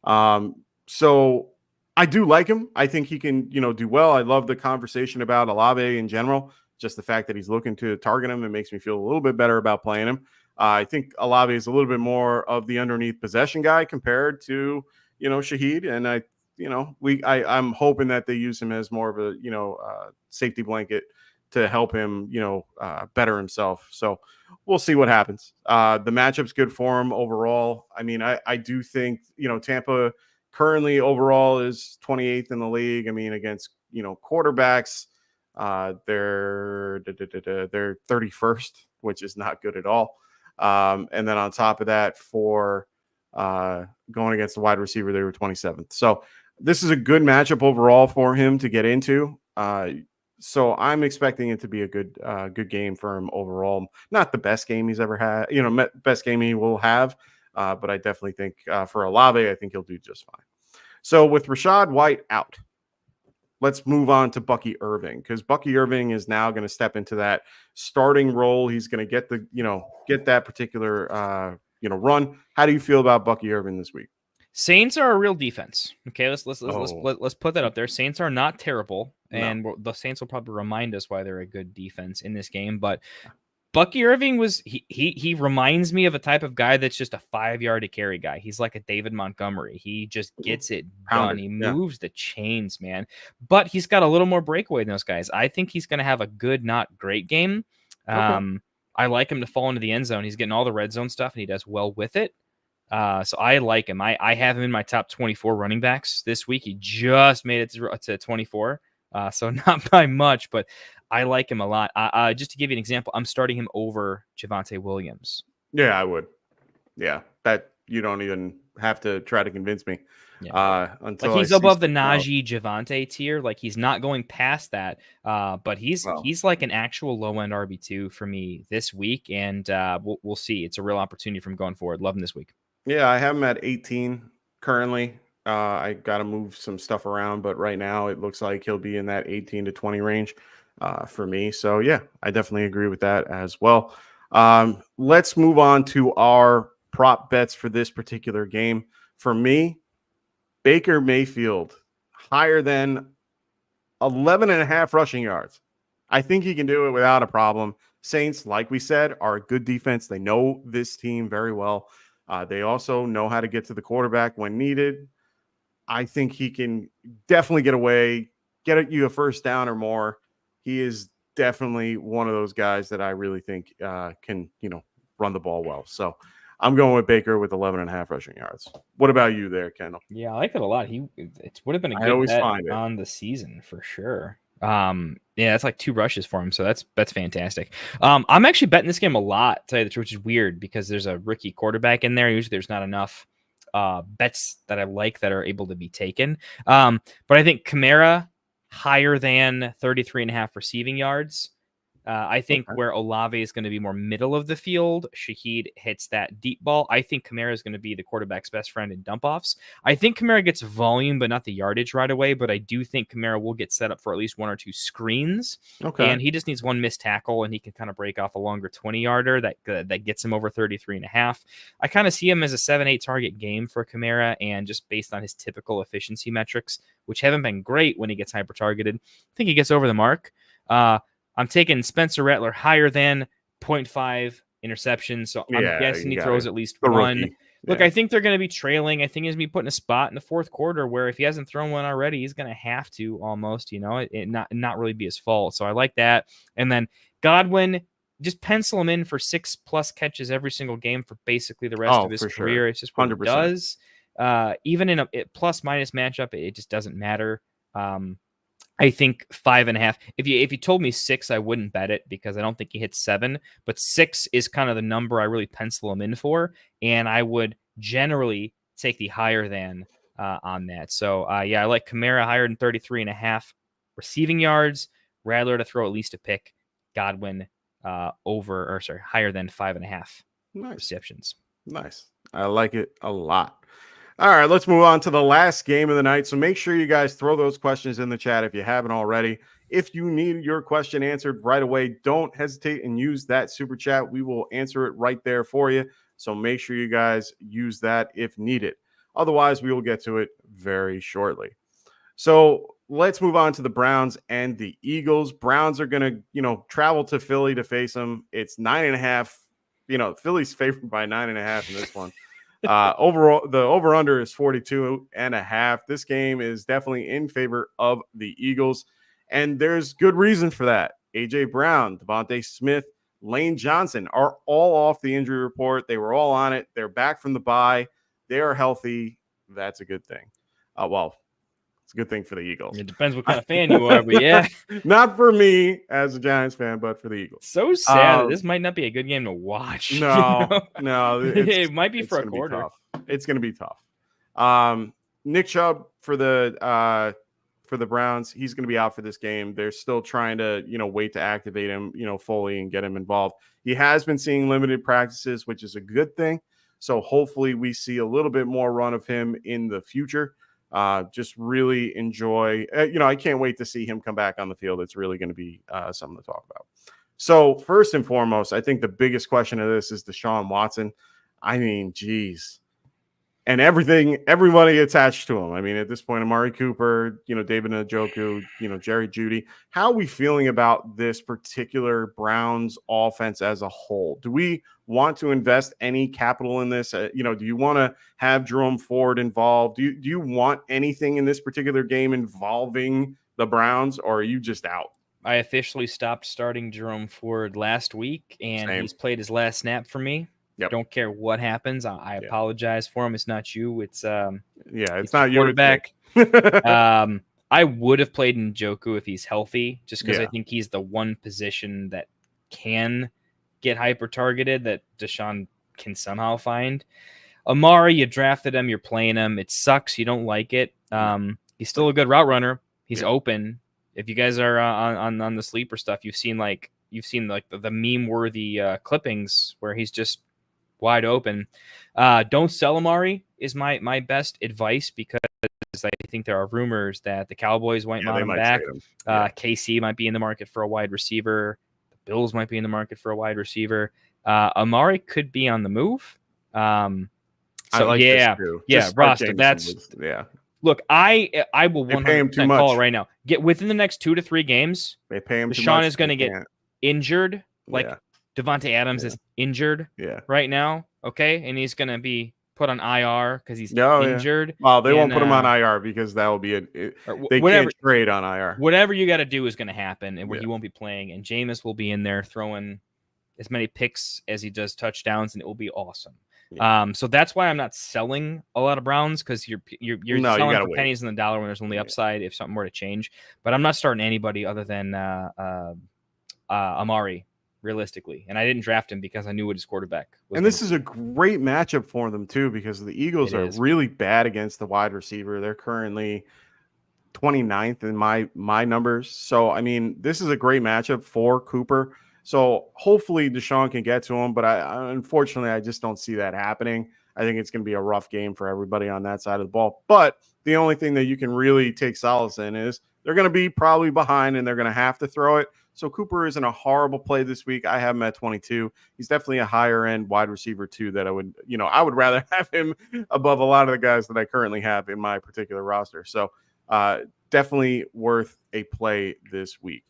So I do like him. I think he can do well. I love the conversation about Olave in general. Just the fact that he's looking to target him, it makes me feel a little bit better about playing him. I think Olave is a little bit more of the underneath possession guy compared to Shaheed, and I'm hoping that they use him as more of a safety blanket to help him better himself. So we'll see what happens. The matchup's good for him overall. I mean, I do think Tampa currently overall is 28th in the league. I mean, against quarterbacks, they're 31st, which is not good at all. And then on top of that, for going against the wide receiver, they were 27th. So this is a good matchup overall for him to get into. So I'm expecting it to be a good game for him overall. Not the best game he's ever had, best game he will have. But I definitely think for Olave, I think he'll do just fine. So with Rachaad White out, let's move on to Bucky Irving, because Bucky Irving is now going to step into that starting role. He's going to get that particular run. How do you feel about Bucky Irving this week? Saints are a real defense. Okay, let's put that up there. Saints are not terrible, and the Saints will probably remind us why they're a good defense in this game. But Bucky Irving he reminds me of a type of guy that's just a 5-yard to carry guy. He's like a David Montgomery. He just gets it done. He moves the chains, man. But he's got a little more breakaway than those guys. I think he's going to have a good, not great game. I like him to fall into the end zone. He's getting all the red zone stuff, and he does well with it. So I like him. I have him in my top 24 running backs this week. He just made it to 24. So not by much, but I like him a lot. Just to give you an example, I'm starting him over Javonte Williams. Yeah, I would. Yeah, that you don't even have to try to convince me. Yeah. Until he's above the Najee Javonte tier. Like he's not going past that. But he's like an actual low end RB2 for me this week, and we'll see. It's a real opportunity from going forward. Love him this week. Yeah, I have him at 18 currently. I got to move some stuff around, but right now it looks like he'll be in that 18 to 20 range for me. So yeah, I definitely agree with that as well. Let's move on to our prop bets for this particular game. For me, Baker Mayfield higher than 11.5 rushing yards. I think he can do it without a problem. Saints, like we said, are a good defense. They know this team very well. They also know how to get to the quarterback when needed. I think he can definitely get away, get you a first down or more. He is definitely one of those guys that I really think can, run the ball well. So I'm going with Baker with 11.5 rushing yards. What about you there, Kendall? Yeah, I like it a lot. It would have been a good bet on the season for sure. Yeah, that's like 2 rushes for him, so that's fantastic. I'm actually betting this game a lot, to tell you the truth, which is weird because there's a rookie quarterback in there. Usually there's not enough bets that I like that are able to be taken. But I think Kamara higher than 33.5 receiving yards. I think where Olave is going to be more middle of the field, Shaheed hits that deep ball. I think Kamara is going to be the quarterback's best friend in dump offs. I think Kamara gets volume, but not the yardage right away. But I do think Kamara will get set up for at least 1 or 2 screens. Okay. And he just needs 1 missed tackle, and he can kind of break off a longer 20-yarder that gets him over 33.5. I kind of see him as a 7-8 target game for Kamara, and just based on his typical efficiency metrics, which haven't been great when he gets hyper targeted, I think he gets over the mark. I'm taking Spencer Rattler higher than 0.5 interceptions, so I'm guessing he throws at least 1. Look, I think they're going to be trailing. I think he's going to be put in a spot in the fourth quarter where if he hasn't thrown one already, he's going to have to almost, it not really be his fault. So I like that. And then Godwin, just pencil him in for 6+ catches every single game for basically the rest of his career. Sure. It's just what 100%. He does. Even in a plus-minus matchup, it just doesn't matter. I think 5.5. If you told me 6, I wouldn't bet it because I don't think he hits 7. But 6 is kind of the number I really pencil him in for, and I would generally take the higher than on that. So I like Kamara higher than 33.5 receiving yards, Rattler to throw at least a pick, Godwin higher than 5.5 receptions. Nice. I like it a lot. All right, let's move on to the last game of the night. So make sure you guys throw those questions in the chat if you haven't already. If you need your question answered right away, don't hesitate and use that super chat. We will answer it right there for you. So make sure you guys use that if needed. Otherwise, we will get to it very shortly. So let's move on to the Browns and the Eagles. Browns are going to, travel to Philly to face them. It's 9.5. Philly's favored by 9.5 in this one. Overall, the over-under is 42.5. This game is definitely in favor of the Eagles, and there's good reason for that. A.J. Brown, Devontae Smith, Lane Johnson are all off the injury report. They were all on it. They're back from the bye. They are healthy. That's a good thing. It's a good thing for the Eagles. It depends what kind of fan you are, but yeah. Not for me as a Giants fan, but for the Eagles. So sad. This might not be a good game to watch. No. It might be for a quarter. It's going to be tough. Nick Chubb for the Browns, he's going to be out for this game. They're still trying to, wait to activate him, fully and get him involved. He has been seeing limited practices, which is a good thing. So hopefully we see a little bit more run of him in the future. Just really enjoy, I can't wait to see him come back on the field. It's really going to be something to talk about. So first and foremost, I think the biggest question of this is Deshaun Watson. I mean, geez. And everybody attached to him. I mean, at this point, Amari Cooper, David Njoku, Jerry Jeudy. How are we feeling about this particular Browns offense as a whole? Do we want to invest any capital in this? Do you want to have Jerome Ford involved? Do you want anything in this particular game involving the Browns, or are you just out? I officially stopped starting Jerome Ford last week, and he's played his last snap for me. Yep. Don't care what happens. I apologize for him. It's not you. It's not your quarterback. I would have played Njoku if he's healthy, just because I think he's the one position that can get hyper targeted that Deshaun can somehow find. Amari, you drafted him, you're playing him. It sucks. You don't like it. He's still a good route runner. He's open. If you guys are on the sleeper stuff, you've seen the meme worthy clippings where he's just wide open. Don't sell Amari is my best advice, because I think there are rumors that the Cowboys might want him back. KC might be in the market for a wide receiver. The Bills might be in the market for a wide receiver. Amari could be on the move. I like this too. Rasta, Look, I will 100% call it right now. Get within the next 2 to 3 games. They pay him. Deshaun is going to get injured. Devontae Adams is injured right now, okay? And he's going to be put on IR because he's injured. Well, they won't put him on IR because that will be they can't trade on IR. Whatever you got to do is going to happen, and where he won't be playing. And Jameis will be in there throwing as many picks as he does touchdowns, and it will be awesome. So that's why I'm not selling a lot of Browns, because you're selling for pennies in the dollar when there's only upside if something were to change. But I'm not starting anybody other than Amari realistically. And I didn't draft him because I knew what his quarterback was. And this is a great matchup for them too, because the Eagles are really bad against the wide receiver. They're currently 29th in my numbers. So, I mean, this is a great matchup for Cooper. So hopefully Deshaun can get to him, but unfortunately, I just don't see that happening. I think it's going to be a rough game for everybody on that side of the ball. But the only thing that you can really take solace in is they're going to be probably behind and they're going to have to throw it. So Cooper isn't a horrible play this week. I have him at 22. He's definitely a higher end wide receiver too that I would rather have him above a lot of the guys that I currently have in my particular roster. So definitely worth a play this week.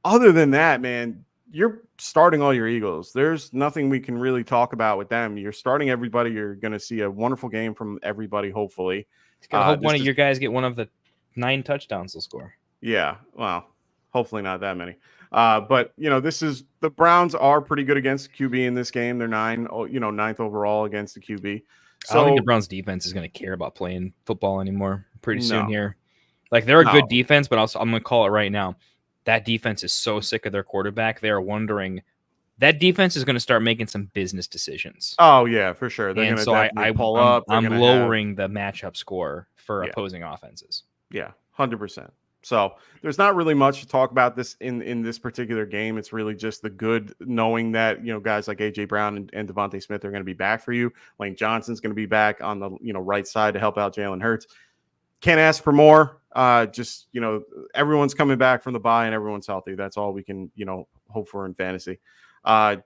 Other than that, man, you're starting all your Eagles. There's nothing we can really talk about with them. You're starting everybody. You're going to see a wonderful game from everybody, hopefully. Hope one of your guys get one of the 9 touchdowns they'll score. Yeah, well, hopefully not that many. But, the Browns are pretty good against QB in this game. They're 9th overall against the QB. So, I don't think the Browns defense is going to care about playing football anymore pretty soon here. Like, they're a good defense, but also I'm going to call it right now. That defense is so sick of their quarterback. They are wondering that defense is going to start making some business decisions. Oh yeah, for sure. They're and going so to pull up. I'm lowering the matchup score for opposing offenses. Yeah, 100%. So there's not really much to talk about this in this particular game. It's really just the good knowing that, guys like AJ Brown and Devontae Smith are going to be back for you. Lane Johnson's going to be back on the, right side to help out Jalen Hurts. Can't ask for more. Everyone's coming back from the bye and everyone's healthy. That's all we can, hope for in fantasy. So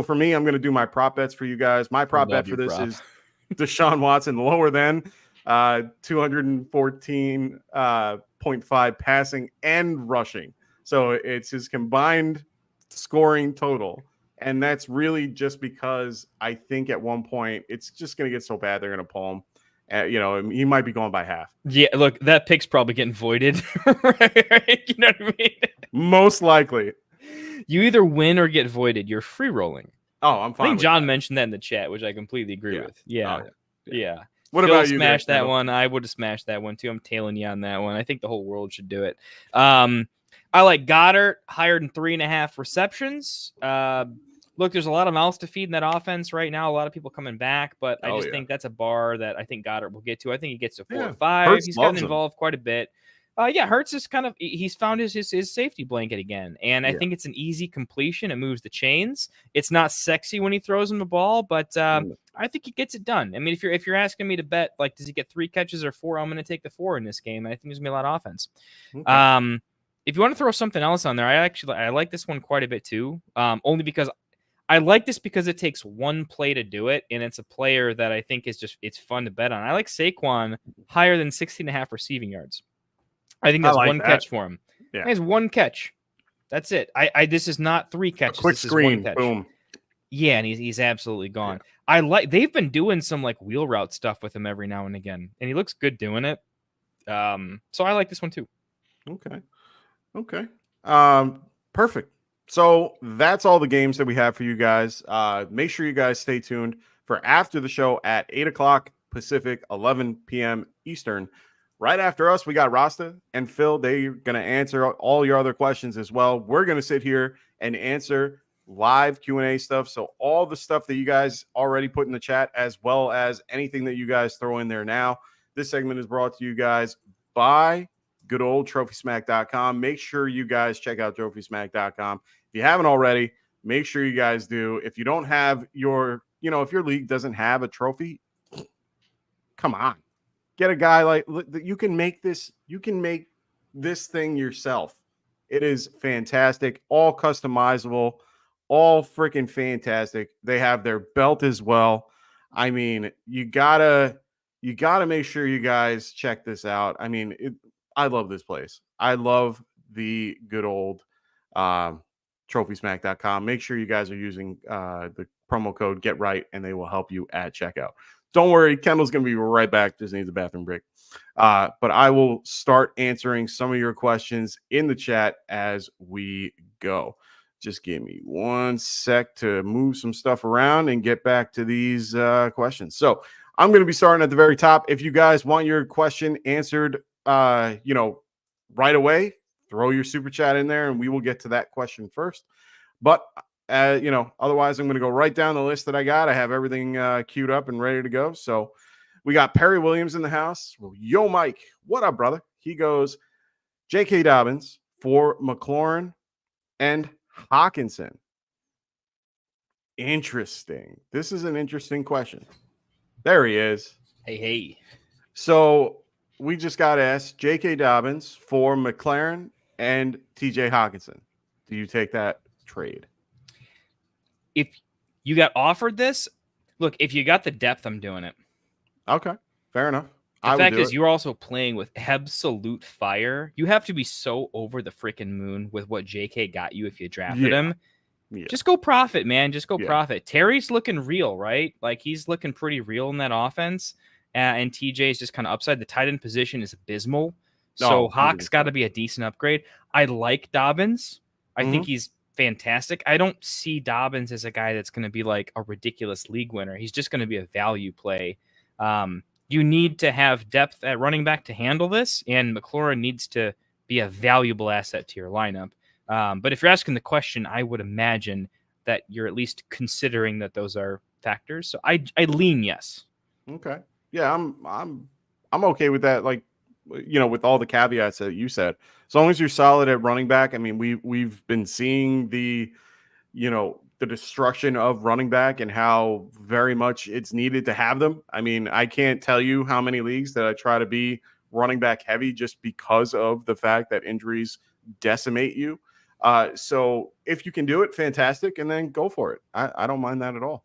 for me, I'm going to do my prop bets for you guys. My prop bet for this is Deshaun Watson lower than 214.5 passing and rushing. So it's his combined scoring total. And that's really just because I think at one point it's just going to get so bad they're going to pull him. He might be going by half. Yeah, look, that pick's probably getting voided. Right? You know what I mean? Most likely. You either win or get voided. You're free rolling. Oh, I'm fine. I think John mentioned that in the chat, which I completely agree with. Yeah. What Phil about you? Smashed that one. I would have smashed that one too. I'm tailing you on that one. I think the whole world should do it. I like Goddard higher than 3.5 receptions. Look, there's a lot of mouths to feed in that offense right now. A lot of people coming back, but I just think that's a bar that I think Goddard will get to. I think he gets to 4 or 5. Hurts He's gotten involved quite a bit. Hurts is he's found his safety blanket again. And I think it's an easy completion. It moves the chains. It's not sexy when he throws him the ball, but I think he gets it done. I mean, if you're asking me to bet, like, does he get 3 catches or 4? I'm going to take the 4 in this game. I think there's going to be a lot of offense. Okay. If you want to throw something else on there, I like this one quite a bit too. Only because I like this because it takes one play to do it, and it's a player that I think it's fun to bet on. I like Saquon higher than 16.5 receiving yards. I think that's one catch for him. Yeah. He has 1 catch. That's it. This is not 3 catches. Quick this screen, is 1 catch. Boom. Yeah, and he's absolutely gone. Yeah. They've been doing some like wheel route stuff with him every now and again, and he looks good doing it. So I like this one too. Okay. Perfect. So that's all the games that we have for you guys. Make sure you guys stay tuned for after the show at 8 o'clock Pacific, 11 p.m. Eastern. Right after us, we got Rasta and Phil. They're going to answer all your other questions as well. We're going to sit here and answer live Q&A stuff. So all the stuff that you guys already put in the chat, as well as anything that you guys throw in there now. This segment is brought to you guys by good old TrophySmack.com. Make sure you guys check out TrophySmack.com. If you haven't already, make sure you guys do. If you don't have if your league doesn't have a trophy, come on. Get a guy like you can make this thing yourself. It is fantastic, all customizable, all freaking fantastic. They have their belt as well. I mean, you gotta make sure you guys check this out. I mean, I love this place. I love the good old TrophySmack.com. Make sure you guys are using the promo code GetRight, and they will help you at checkout. Don't worry, Kendall's going to be right back. Just needs a bathroom break. But I will start answering some of your questions in the chat as we go. Just give me 1 sec to move some stuff around and get back to these questions. So I'm going to be starting at the very top. If you guys want your question answered, right away, throw your super chat in there and we will get to that question first. But, otherwise I'm going to go right down the list that I got. I have everything queued up and ready to go. So we got Perry Williams in the house. Well, yo, Mike, what up, brother? He goes, J.K. Dobbins for McLaurin and Hawkinson. Interesting. This is an interesting question. There he is. Hey. So we just got asked J.K. Dobbins for McLaren and T.J. Hawkinson. Do you take that trade? If you got offered this, look, if you got the depth, I'm doing it. Okay, fair enough. The fact is, you're also playing with absolute fire. You have to be so over the freaking moon with what JK got you if you drafted him. Yeah. Just go profit, man. Just go profit. Terry's looking real, right? Like, he's looking pretty real in that offense. And TJ is just kind of upside. The tight end position is abysmal. So Hawk's got to be a decent upgrade. I like Dobbins. I think he's fantastic. I don't see Dobbins as a guy that's going to be like a ridiculous league winner. He's just going to be a value play. You need to have depth at running back to handle this, and McLaurin needs to be a valuable asset to your lineup. But if you're asking the question, I would imagine that you're at least considering that those are factors. So I lean yes. Okay. Yeah, I'm okay with that. Like, with all the caveats that you said, as long as you're solid at running back. I mean, we've been seeing the destruction of running back and how very much it's needed to have them. I mean, I can't tell you how many leagues that I try to be running back heavy just because of the fact that injuries decimate you. So if you can do it, fantastic, and then go for it. I don't mind that at all.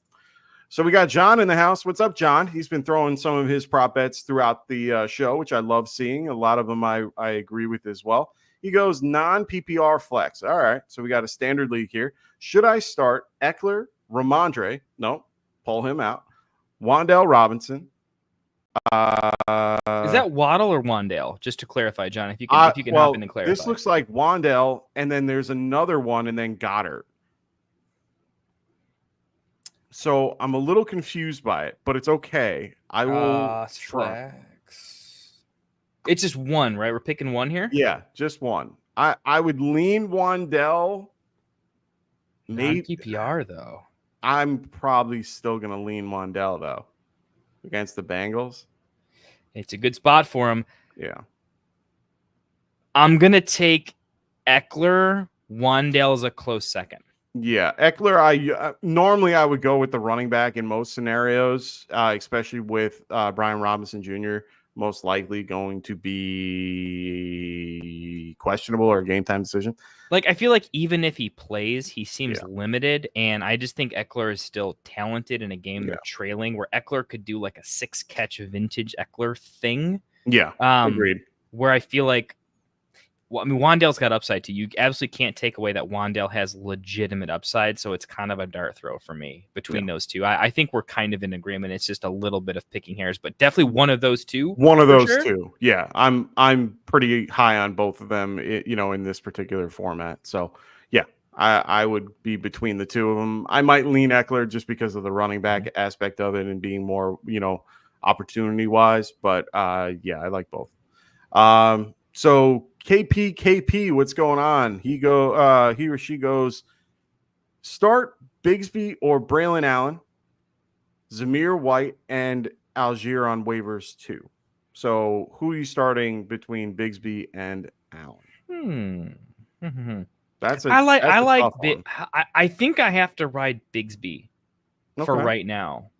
So we got John in the house. What's up, John? He's been throwing some of his prop bets throughout the show, which I love seeing. A lot of them I agree with as well. He goes non-PPR flex. All right, so we got a standard league here. Should I start Eckler, Ramondre? No, pull him out. Wan'Dale Robinson. Is that Waddle or Wandale? Just to clarify, John, if you can hop in and clarify. This looks like Wan'Dale, and then there's another one, and then Goddard. So I'm a little confused by it, but it's okay. I will flex. It's just one, right? We're picking one here? Yeah, just one. I would lean Wan'Dale. Maybe PPR though. I'm probably still gonna lean Wan'Dale though against the Bengals. It's a good spot for him. Yeah. I'm gonna take Eckler. Wan'Dale's a close second. Yeah, Eckler. Normally I would go with the running back in most scenarios, especially with Brian Robinson Jr. most likely going to be questionable or a game time decision. Like, I feel like even if he plays, he seems limited, and I just think Eckler is still talented in a game they're trailing, where Eckler could do like a 6-catch vintage Eckler thing. Yeah, agreed. Where I feel like, Wan'Dale's got upside too. You absolutely can't take away that Wan'Dale has legitimate upside, so it's kind of a dart throw for me between those two. I think we're kind of in agreement. It's just a little bit of picking hairs, but definitely one of those two. One of those two. Yeah, I'm pretty high on both of them, in this particular format. So, yeah, I would be between the two of them. I might lean Eckler just because of the running back aspect of it and being more, opportunity-wise. But, yeah, I like both. So KP, what's going on? He or she goes, start Bigsby or Braylon Allen, Zamir White, and Algier on waivers too. So who are you starting between Bigsby and Allen? I think I have to ride Bigsby for right now.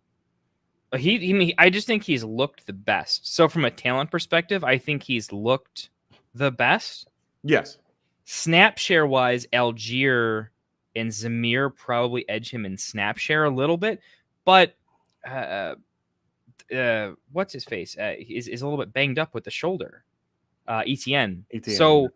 I just think he's looked the best. So from a talent perspective, I think he's looked the best. Yes. Snap share wise, Algier and Zamir probably edge him in snap share a little bit, but what's his face is a little bit banged up with the shoulder. ETN. So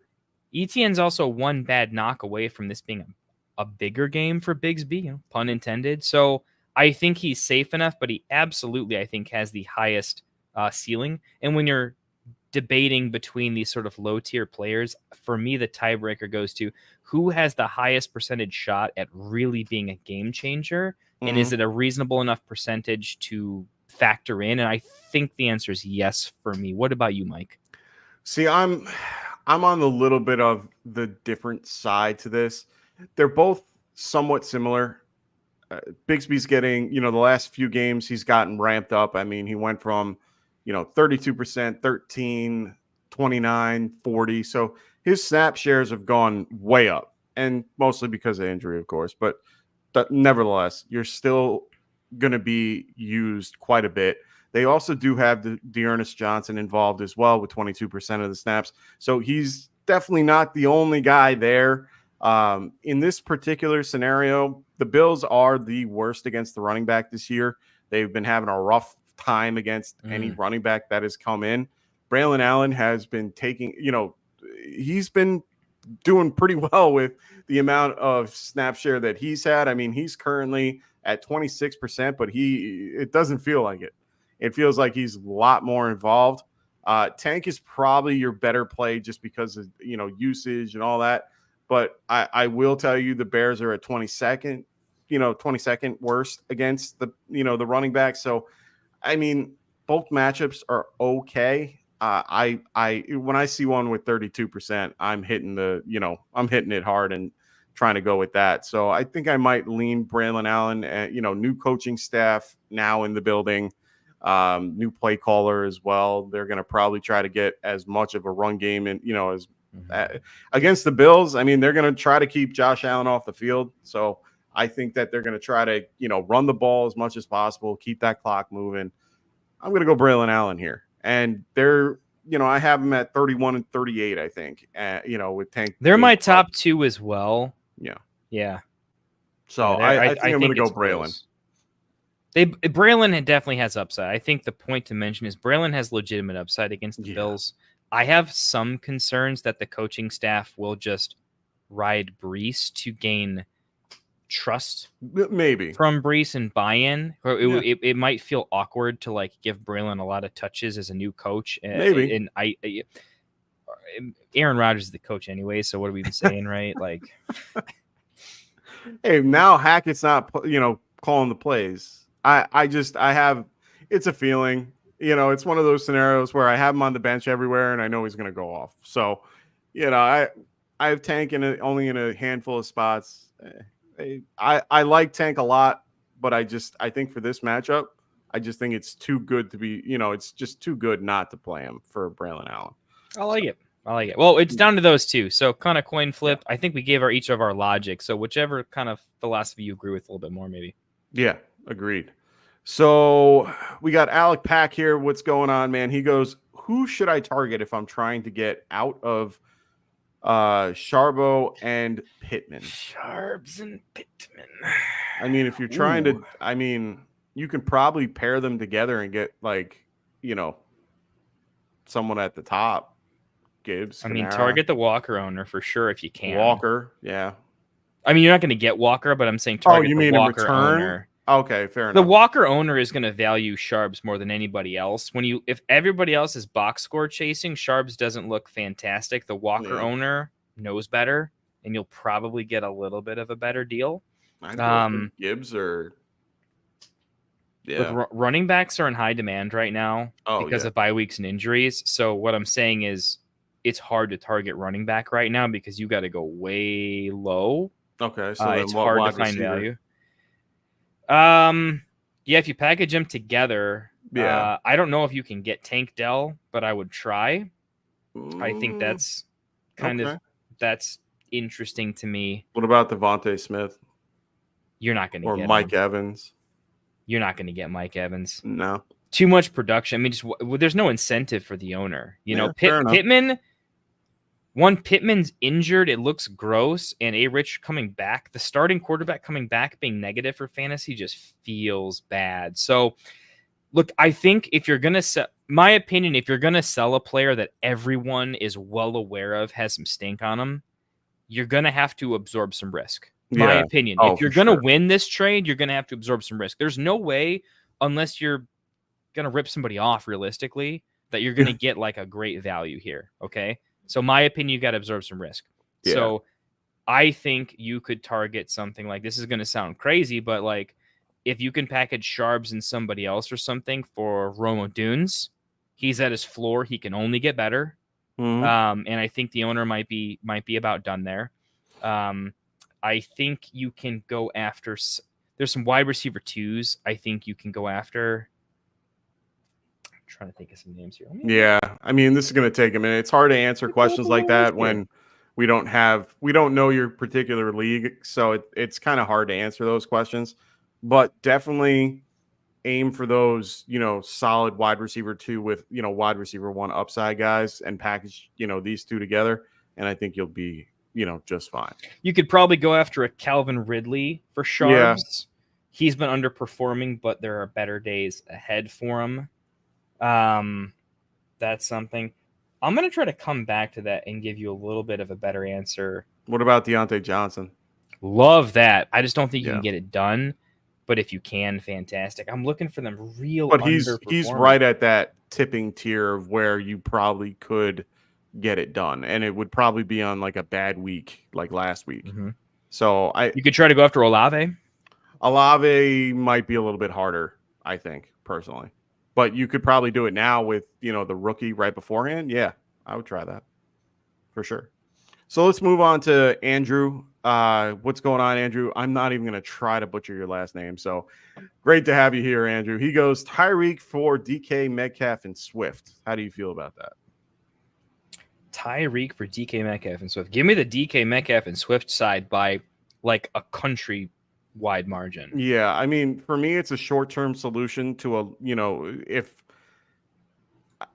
ETN's also one bad knock away from this being a bigger game for Bigsby, pun intended. So I think he's safe enough, but he absolutely, I think, has the highest ceiling. And when you're debating between these sort of low tier players, for me, the tiebreaker goes to who has the highest percentage shot at really being a game changer. And is it a reasonable enough percentage to factor in? And I think the answer is yes for me. What about you, Mike? See, I'm I'm on a little bit of the different side to this. They're both somewhat similar. Bigsby's getting, the last few games he's gotten ramped up. I mean, he went from, 32%, 13, 29, 40. So his snap shares have gone way up, and mostly because of injury, of course. But nevertheless, you're still going to be used quite a bit. They also do have the Dearness Johnson involved as well with 22% of the snaps. So he's definitely not the only guy there. In this particular scenario, the Bills are the worst against the running back this year. They've been having a rough time against any running back that has come in. Braylon Allen has been taking, he's been doing pretty well with the amount of snap share that he's had. I mean, he's currently at 26%, but it doesn't feel like it. It feels like he's a lot more involved. Tank is probably your better play just because of, usage and all that. But I will tell you the Bears are at 22nd, 22nd worst against the running back. So, I mean, both matchups are okay. When I see one with 32%, I'm hitting it hard and trying to go with that. So I think I might lean Braylon Allen and, new coaching staff now in the building, new play caller as well. They're going to probably try to get as much of a run game and, as against the Bills. I mean, they're going to try to keep Josh Allen off the field. So I think that they're going to try to, run the ball as much as possible, keep that clock moving. I'm going to go Braylon Allen here. And they're, I have them at 31 and 38, I think, with Tank. They're my top two as well. Yeah. Yeah. So I think I'm going to go Braylon. Braylon definitely has upside. I think the point to mention is Braylon has legitimate upside against the Bills. I have some concerns that the coaching staff will just ride Brees to gain trust maybe from Brees and buy-in. It might feel awkward to give Braylon a lot of touches as a new coach. Maybe. And Aaron Rodgers is the coach anyway, so what are we even saying, right? Hey, now Hackett's not, calling the plays. It's a feeling, it's one of those scenarios where I have him on the bench everywhere and I know he's going to go off. So, I have Tank only in a handful of spots. I like Tank a lot, but I think for this matchup, I just think it's too good to be, it's just too good not to play him for Braylon Allen. I like it. Well, it's down to those two. So kind of coin flip. I think we gave each of our logic. So whichever kind of philosophy you agree with a little bit more, maybe. Yeah, agreed. So we got Alec Pack here. What's going on, man? He goes, who should I target if I'm trying to get out of Sharbo and Pittman? Sharbs and Pittman. I mean, if you're trying to, you can probably pair them together and get someone at the top. Gibbs. Target the Walker owner for sure if you can. Walker, yeah. You're not going to get Walker, but I'm saying target the Walker owner. Okay, fair enough. The Walker owner is going to value Sharbs more than anybody else. If everybody else is box score chasing, Sharbs doesn't look fantastic. The Walker owner knows better, and you'll probably get a little bit of a better deal. Gibbs or running backs are in high demand right now because of bye weeks and injuries. So what I'm saying is it's hard to target running back right now because you got to go way low. Okay, so it's hard to find value. If you package them together, I don't know if you can get Tank Dell, but I would try. I think that's that's interesting to me. What about Devontae Smith? You're not going to get Mike Evans. You're not going to get Mike Evans. No. Too much production. There's no incentive for the owner. Pittman. Pittman's injured. It looks gross. And A-Rich coming back, the starting quarterback coming back being negative for fantasy just feels bad. So, look, I think if you're going to sell, my opinion, if you're going to sell a player that everyone is well aware of has some stink on him, you're going to have to absorb some risk. My opinion. If you're going to win this trade, you're going to have to absorb some risk. There's no way, unless you're going to rip somebody off realistically, that you're going to get a great value here. Okay. So my opinion, you got to absorb some risk. Yeah. So I think you could target something like, this is going to sound crazy, but if you can package Sharbs and somebody else or something for Romo Dunes, he's at his floor. He can only get better. And I think the owner might be about done there. I think you can go after. There's some wide receiver 2s. I think you can go after. I'm trying to think of some names here. Yeah, I mean, this is going to take a minute. It's hard to answer questions like that when we don't know your particular league, so it's kind of hard to answer those questions. But definitely aim for those, solid wide receiver 2 with, wide receiver 1 upside guys and package, these two together. And I think you'll be, just fine. You could probably go after a Calvin Ridley for Sharps. Yeah. He's been underperforming, but there are better days ahead for him. That's something. I'm going to try to come back to that and give you a little bit of a better answer. What about Deontay Johnson? Love that. I just don't think you can get it done. But if you can, fantastic. I'm looking for them real. But he's right at that tipping tier of where you probably could get it done, and it would probably be on like a bad week, like last week. Mm-hmm. So you could try to go after Olave. Olave might be a little bit harder, I think, personally. But you could probably do it now with the rookie right beforehand. Yeah, I would try that for sure. So let's move on to Andrew. What's going on, Andrew? I'm not even going to try to butcher your last name. So great to have you here, Andrew. He goes Tyreek for DK, Metcalf, and Swift. How do you feel about that? Tyreek for DK, Metcalf, and Swift. Give me the DK, Metcalf, and Swift side by like a country-wide margin. Yeah, I mean, for me, it's a short-term solution to if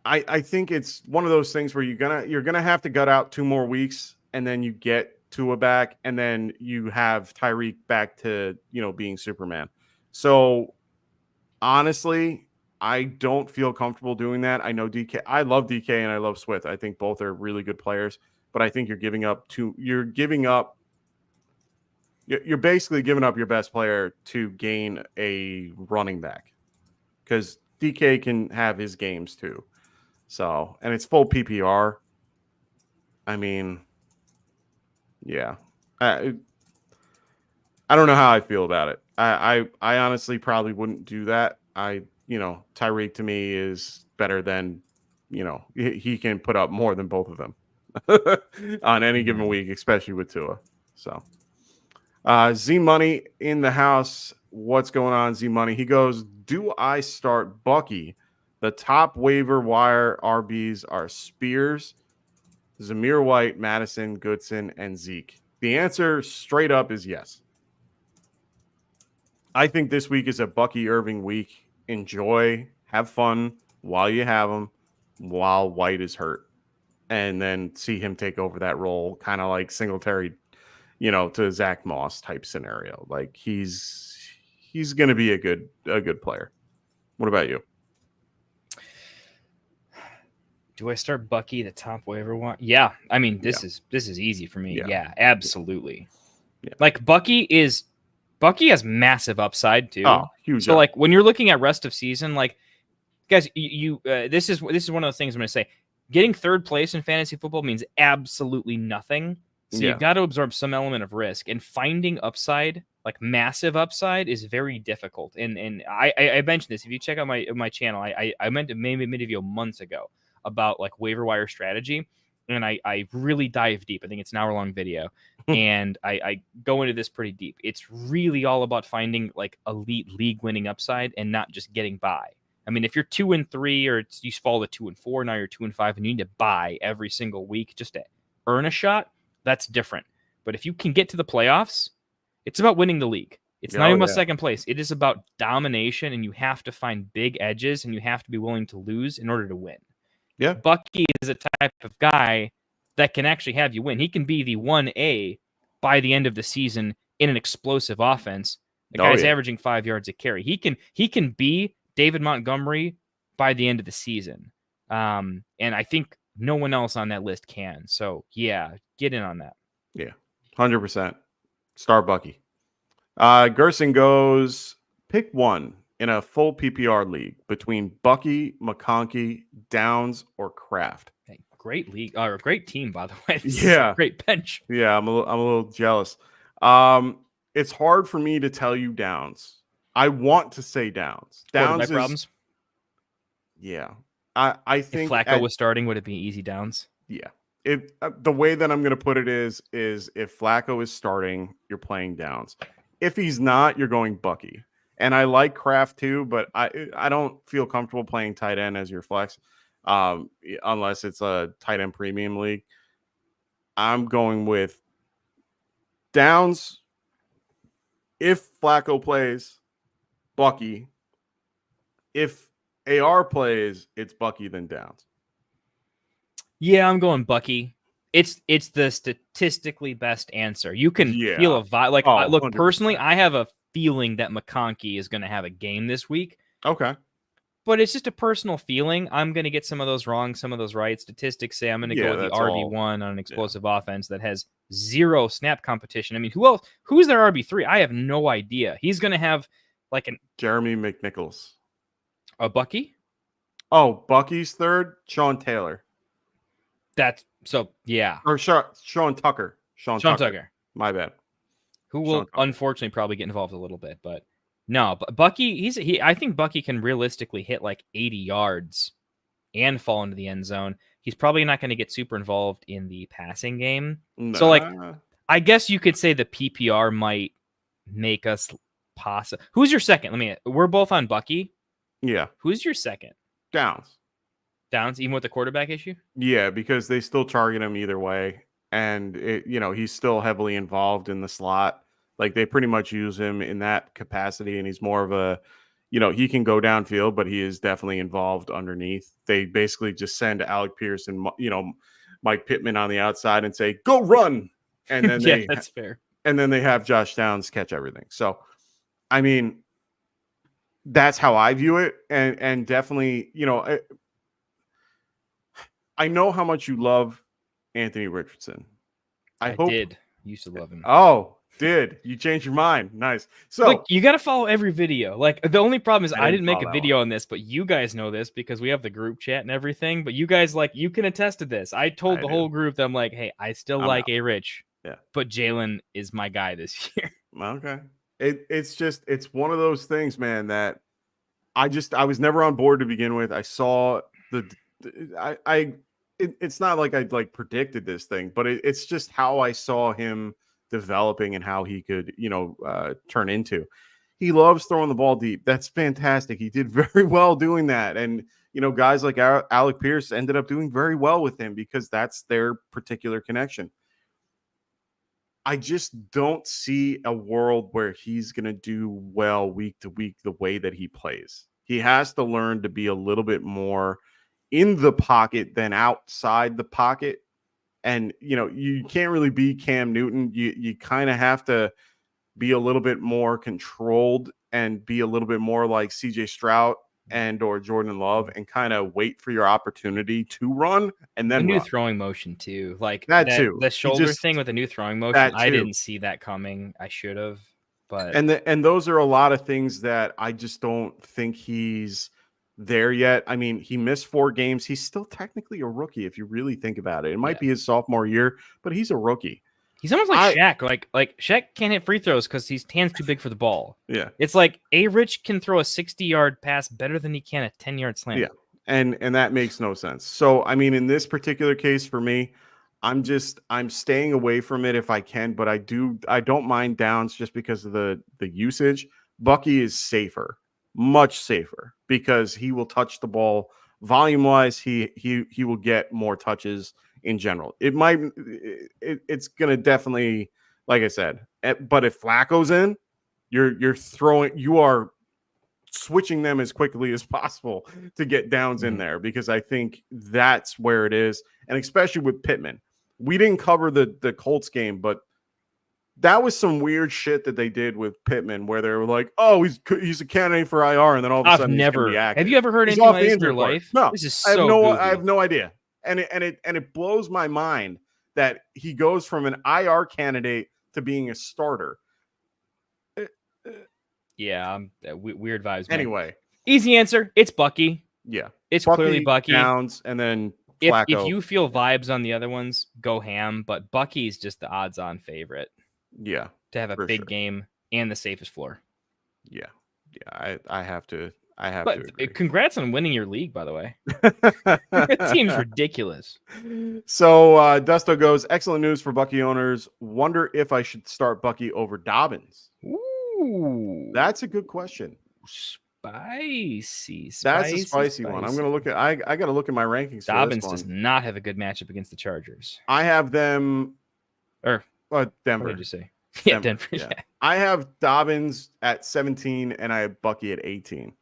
I think it's one of those things where you're gonna have to gut out 2 more weeks, and then you get Tua back, and then you have Tyreek back to being Superman. So honestly, I don't feel comfortable doing that. I know DK. I love DK and I love Swift. I think both are really good players, but I think you're basically giving up your best player to gain a running back, because DK can have his games too. So, and it's full PPR. I mean, yeah, I don't know how I feel about it. I honestly probably wouldn't do that. Tyreek to me is better than, he can put up more than both of them on any given week, especially with Tua. So, Z Money in the house. What's going on, Z Money? He goes, do I start Bucky? The top waiver wire RBs are Spears, Zamir White, Madison, Goodson, and Zeke. The answer straight up is yes. I think this week is a Bucky Irving week. Enjoy, have fun while you have him, while White is hurt, and then see him take over that role, kind of like Singletary, to Zach Moss type scenario. Like he's going to be a good player. What about you? Do I start Bucky the top waiver one? Yeah, I mean this is easy for me. Yeah, absolutely. Yeah. Like Bucky has massive upside too. Oh, huge. So like when you're looking at rest of season, like guys, you this is one of the things I'm going to say. Getting third place in fantasy football means absolutely nothing. So you've got to absorb some element of risk, and finding upside, like massive upside, is very difficult. And I mentioned this. If you check out my channel, I meant to maybe made a video months ago about like waiver wire strategy, and I really dive deep. I think it's an hour-long video, and I go into this pretty deep. It's really all about finding like elite league-winning upside and not just getting by. I mean, if you're 2-3 or you fall to 2-4, now you're 2-5, and you need to buy every single week just to earn a shot, that's different. But if you can get to the playoffs, it's about winning the league. It's not even about second place. It is about domination, and you have to find big edges, and you have to be willing to lose in order to win. Yeah, Bucky is a type of guy that can actually have you win. He can be the 1A by the end of the season in an explosive offense. The guy's averaging 5 yards a carry. He can be David Montgomery by the end of the season. And I think no one else on that list can. So, yeah, get in on that. Yeah, 100%. Star Bucky. Gerson goes, pick one in a full PPR league between Bucky, McConkey, Downs, or Kraft. Hey, great league, or a great team, by the way. Great bench. Yeah, I'm a little jealous. It's hard for me to tell you Downs. I want to say Downs. Downs is problems. Yeah, I think if Flacco was starting, would it be easy Downs? Yeah. The way that I'm going to put it is if Flacco is starting, you're playing Downs. If he's not, you're going Bucky. And I like Kraft too, but I don't feel comfortable playing tight end as your flex, unless it's a tight end premium league. I'm going with Downs. If Flacco plays, Bucky. If AR plays, it's Bucky then Downs. Yeah, I'm going Bucky. It's the statistically best answer. You can feel a vibe. Like, look, 100%. personally, I have a feeling that McConkey is going to have a game this week. Okay. But it's just a personal feeling. I'm going to get some of those wrong, some of those right. Statistics say I'm going to go with the RB1 on an explosive offense that has zero snap competition. I mean, who else? Who's their RB3? I have no idea. He's going to have like Jeremy McNichols. A Bucky? Oh, Bucky's third? Sean Taylor. That's so, yeah. Or Sean Tucker. Sean Tucker. My bad. Who will unfortunately probably get involved a little bit, but no, but Bucky, I think Bucky can realistically hit like 80 yards and fall into the end zone. He's probably not going to get super involved in the passing game. Nah. So, like, I guess you could say the PPR might make us possible. Who's your second? We're both on Bucky. Yeah. Who's your second? Downs, even with the quarterback issue? Yeah, because they still target him either way. And, he's still heavily involved in the slot. Like, they pretty much use him in that capacity, and he's more of a, he can go downfield, but he is definitely involved underneath. They basically just send Alec Pierce and, Mike Pittman on the outside and say, go run. And then that's fair. And then they have Josh Downs catch everything. So, I mean, that's how I view it. And definitely, I know how much you love Anthony Richardson. I did used to love him. Oh, did you change your mind? Nice. So look, you got to follow every video. Like, the only problem is I didn't make a video on this, but you guys know this because we have the group chat and everything. But you guys, like, you can attest to this. I told the whole group that I'm like, hey, I still like A Rich. Yeah. But Jalen is my guy this year. Okay. It's one of those things, man, that I was never on board to begin with. I saw it's not like I predicted this thing, but it's just how I saw him developing and how he could, turn into. He loves throwing the ball deep. That's fantastic. He did very well doing that. And, guys like Alec Pierce ended up doing very well with him because that's their particular connection. I just don't see a world where he's going to do well week to week the way that he plays. He has to learn to be a little bit more in the pocket than outside the pocket. And, you can't really be Cam Newton. You kind of have to be a little bit more controlled and be a little bit more like CJ Stroud and or Jordan Love and kind of wait for your opportunity to run and then the new run. throwing motion too. Like that too. The shoulder thing with the new throwing motion. I didn't see that coming. I should have. But and those are a lot of things that I just don't think he's there yet. I mean, he missed 4 games. He's still technically a rookie if you really think about it. It might be his sophomore year, but he's a rookie. He's almost like Shaq. Like Shaq can't hit free throws because his hand's too big for the ball. Yeah. It's like A Rich can throw a 60-yard pass better than he can a 10-yard slam. Yeah. And that makes no sense. So, I mean, in this particular case for me, I'm staying away from it if I can, but I don't mind Downs just because of the usage. Bucky is safer, much safer, because he will touch the ball volume wise. He will get more touches in general. It's going to definitely, like I said, but if Flacco's in, you are switching them as quickly as possible to get Downs in there, because I think that's where it is. And especially with Pittman, we didn't cover the Colts game, but that was some weird shit that they did with Pittman, where they were like, "Oh, he's a candidate for IR," and then all of a sudden, have you ever heard anything like this in your life? No, this is so I have no idea, and it blows my mind that he goes from an IR candidate to being a starter. Yeah, weird vibes. Man. Anyway, easy answer. It's Bucky. Yeah, it's clearly Bucky. Downs, and then Flacco. If you feel vibes on the other ones, go ham. But Bucky's just the odds-on favorite. Yeah, to have a big game and the safest floor. Yeah, I have to I have to But agree. congrats on winning your league, by the way. That team's ridiculous. So Dusto goes, excellent news for Bucky owners. Wonder if I should start Bucky over Dobbins. Ooh, That's a good question. spicy. That's a spicy one. I'm gonna look at. I got to look at my rankings. Dobbins for this does one. not have a good matchup against the Chargers. I have them. Or Denver. what did you say? Yeah, Denver. Yeah. Yeah. I have Dobbins at 17 and I have Bucky at 18.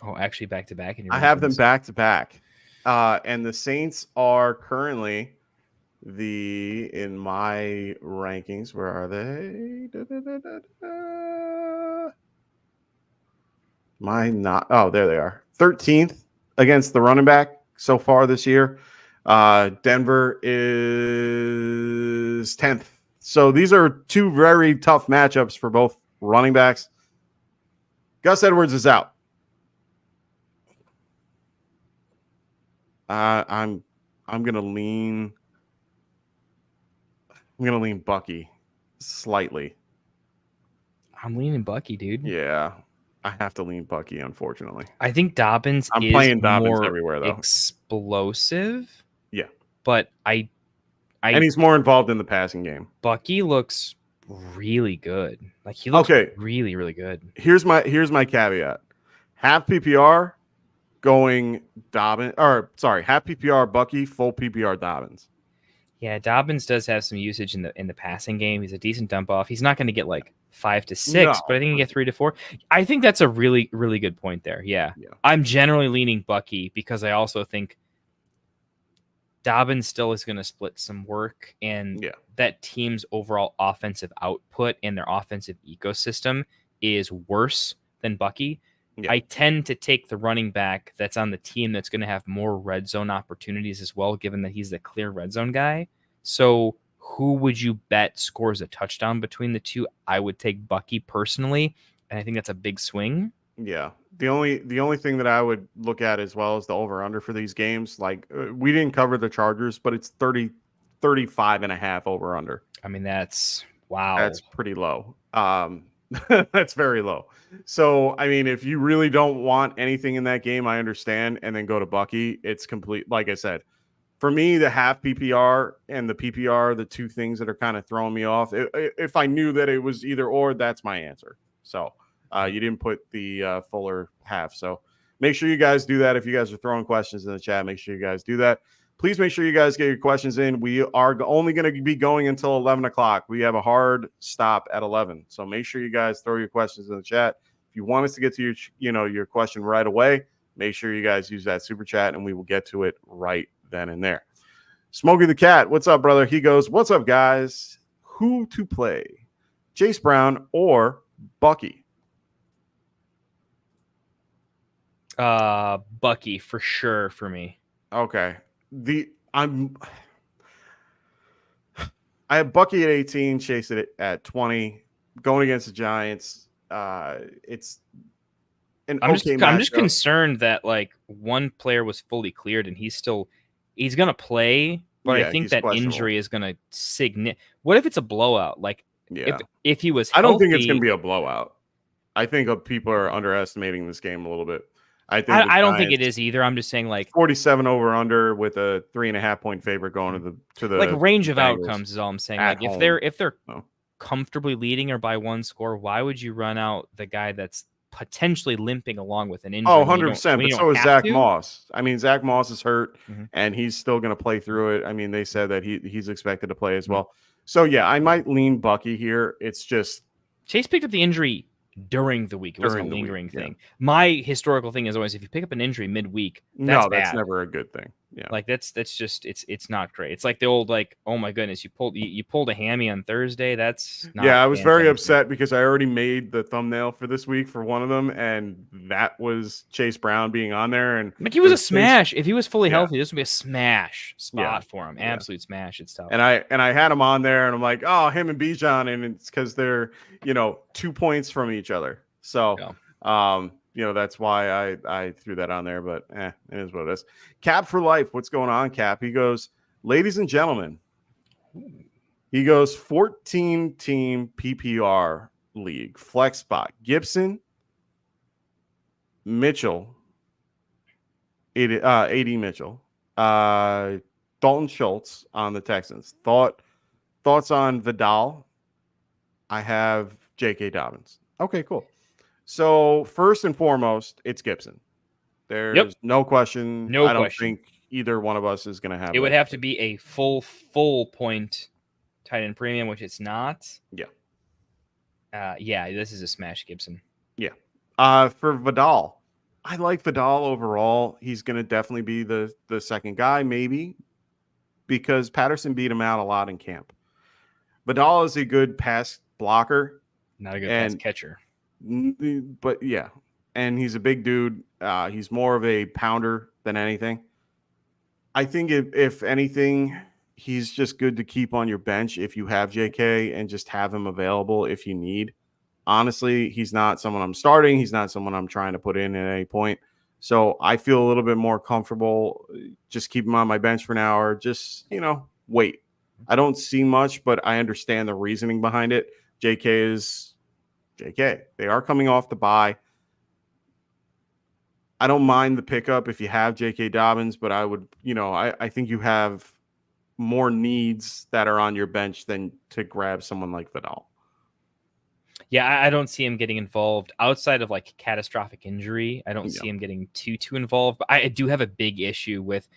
Oh, actually, back to back. I have them back to back. And the Saints are currently in my rankings. Where are they? There they are. 13th against the running back so far this year. Denver is 10th. So these are two very tough matchups for both running backs. Gus Edwards is out. I'm gonna lean Bucky slightly. I'm leaning Bucky, dude. Yeah, I have to lean Bucky, unfortunately. I think Dobbins I'm is playing Dobbins more everywhere, though. explosive. Yeah. But and he's more involved in the passing game. Bucky looks really good. Like he looks really, really good. Here's my caveat. Half PPR going Dobbins, half PPR Bucky, full PPR Dobbins. Yeah, Dobbins does have some usage in the passing game. He's a decent dump off. He's not going to get like 5 to 6, but I think he can get 3 to 4. I think that's a really, really good point there. Yeah. I'm generally leaning Bucky because I also think Dobbins still is going to split some work, and that team's overall offensive output and their offensive ecosystem is worse than Bucky. I tend to take the running back that's on the team that's going to have more red zone opportunities as well, given that he's the clear red zone guy. So who would you bet scores a touchdown between the two? I would take Bucky personally, and I think that's a big swing. Yeah. The only thing that I would look at as well is the over-under for these games. Like we didn't cover the Chargers, but it's 35 and a half over-under. I mean, that's wow. That's pretty low. That's very low. So, I mean, if you really don't want anything in that game, I understand, and then go to Bucky. It's complete. Like I said, for me, the half PPR and the PPR are the two things that are kind of throwing me off. If I knew that it was either or, that's my answer. So, you didn't put the fuller half. So, make sure you guys do that. If you guys are throwing questions in the chat, make sure you guys do that. Please make sure you guys get your questions in. We are only going to be going until 11 o'clock. We have a hard stop at 11. So make sure you guys throw your questions in the chat. If you want us to get to your question right away, make sure you guys use that super chat and we will get to it right then and there. Smokey the Cat, what's up, brother? He goes, what's up, guys? Who to play, Chase Brown or Bucky? Bucky for sure for me. Okay. I have Bucky at 18, Chase it at 20, going against the Giants. It's an I'm just concerned that like one player was fully cleared and he's gonna play, but I think that injury is gonna What if it's a blowout? Like if he was healthy, I don't think it's gonna be a blowout. I think people are underestimating this game a little bit. I don't think it is either. I'm just saying like 47 over under with a 3.5 point favorite going to the like range of Bengals outcomes is all I'm saying. Like if they're comfortably leading or by one score, why would you run out the guy that's potentially limping along with an injury? Oh, 100%. But so is Zach Moss. I mean, Zach Moss is hurt and he's still going to play through it. I mean, they said that he's expected to play as well. So yeah, I might lean Bucky here. It's just Chase picked up the injury during the week. It wasn't a lingering thing. My historical thing is always if you pick up an injury midweek, that's never a good thing. Yeah, like that's just it's not great. It's like the old like, oh my goodness, you pulled a hammy on Thursday. That's not I was very upset because I already made the thumbnail for this week for one of them, and that was Chase Brown being on there. And like he was a smash. If he was fully healthy, this would be a smash spot for him. Absolute smash. It's tough. And I had him on there, and I'm like, oh, him and Bijan, and it's because they're 2 points from each other. So that's why I threw that on there, but it is what it is. Cap for life. What's going on, Cap? He goes, ladies and gentlemen, he goes 14-team PPR league, flex spot, Gibson, Mitchell, AD Mitchell, Dalton Schultz on the Texans. Thoughts on Vidal? I have J.K. Dobbins. Okay, cool. So first and foremost, it's Gibson. There's no question. No I don't question. think either one of us is going to have It would that. have to be a full point tight end premium, which it's not. Yeah. This is a smash, Gibson. Yeah. For Vidal, I like Vidal overall. He's going to definitely be the second guy, maybe, because Patterson beat him out a lot in camp. Vidal is a good pass blocker. Not a good pass catcher. But yeah, and he's a big dude. He's more of a pounder than anything. I think if anything, he's just good to keep on your bench if you have JK and just have him available if you need. Honestly, he's not someone I'm starting. He's not someone I'm trying to put in at any point. So I feel a little bit more comfortable just keep him on my bench for now or just, wait. I don't see much, but I understand the reasoning behind it. JK is JK. They are coming off the bye. I don't mind the pickup if you have J.K. Dobbins, but I would, I think you have more needs that are on your bench than to grab someone like Vidal. Yeah, I don't see him getting involved outside of like catastrophic injury. I don't see him getting too involved, but I do have a big issue with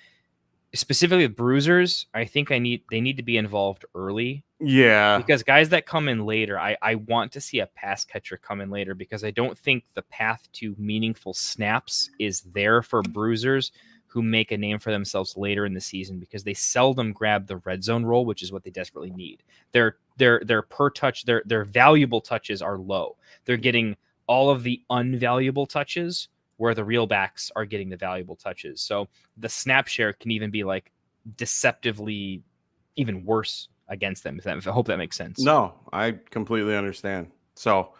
specifically with bruisers. I think they need to be involved early. Yeah. Because guys that come in later, I want to see a pass catcher come in later because I don't think the path to meaningful snaps is there for bruisers who make a name for themselves later in the season because they seldom grab the red zone role, which is what they desperately need. Their per touch, their valuable touches are low. They're getting all of the unvaluable touches where the real backs are getting the valuable touches. So the snap share can even be like deceptively even worse against them. I hope that makes sense. No, I completely understand. So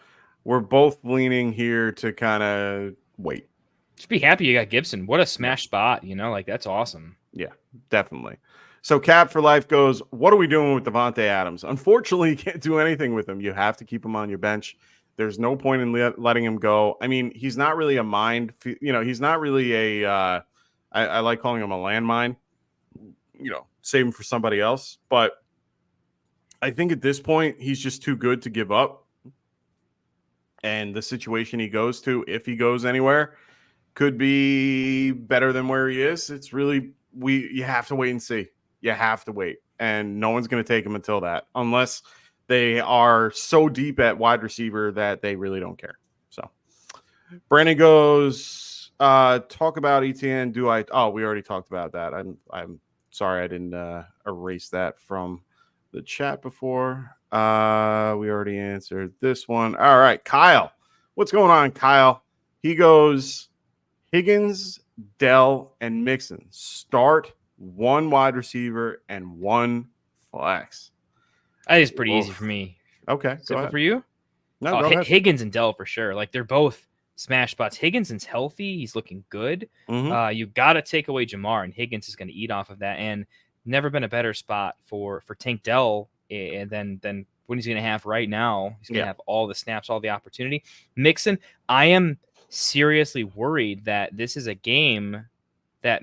we're both leaning here to kind of wait. Just be happy you got Gibson. What a smash spot, that's awesome. Yeah, definitely. So Cap for Life goes, what are we doing with Devontae Adams? Unfortunately, you can't do anything with him. You have to keep him on your bench. There's no point in letting him go. I mean, he's not really a mind. He's not really a I like calling him a landmine. Save him for somebody else. But I think at this point, he's just too good to give up. And the situation he goes to, if he goes anywhere, could be better than where he is. It's really, you have to wait and see. You have to wait. And no one's going to take him until that, unless they are so deep at wide receiver that they really don't care. So Brandon goes, talk about ETN. We already talked about that. I'm sorry. I didn't erase that from the chat before. We already answered this one. All right, Kyle. What's going on, Kyle? He goes, Higgins, Dell, and Mixon. Start one wide receiver and one flex. That is pretty easy for me. Okay. Simple for you? No, go ahead. Higgins and Dell for sure. Like they're both smash spots. Higginson's healthy. He's looking good. Mm-hmm. You got to take away Jamar, and Higgins is going to eat off of that. And never been a better spot for Tank Dell than what he's going to have right now. He's going to have all the snaps, all the opportunity. Mixon, I am seriously worried that this is a game that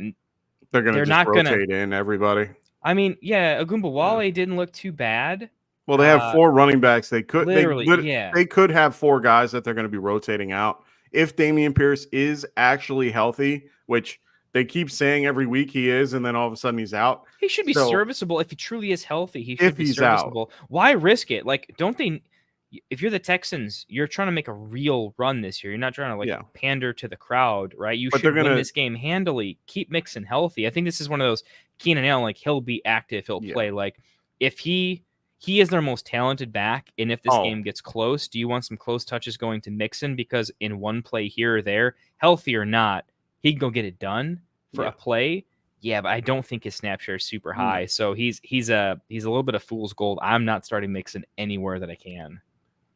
they're not going to rotate in everybody. I mean, Ogunbowale didn't look too bad. Well, they have four running backs. They could they could have four guys that they're going to be rotating out. If Dameon Pierce is actually healthy, which they keep saying every week he is, and then all of a sudden he's out. He should be serviceable. If he truly is healthy, he should if be he's serviceable. Out. Why risk it? Like, don't they – if you're the Texans, you're trying to make a real run this year. You're not trying to, pander to the crowd, right? You should win this game handily. Keep Mixon healthy. I think this is one of those Keenan Allen, like, he'll be active. He'll play. Like, if he is their most talented back, and if this game gets close, do you want some close touches going to Mixon? Because in one play here or there, healthy or not, he can go get it done for a play. Yeah, but I don't think his snap share is super high. So he's a little bit of fool's gold. I'm not starting Mixon anywhere that I can.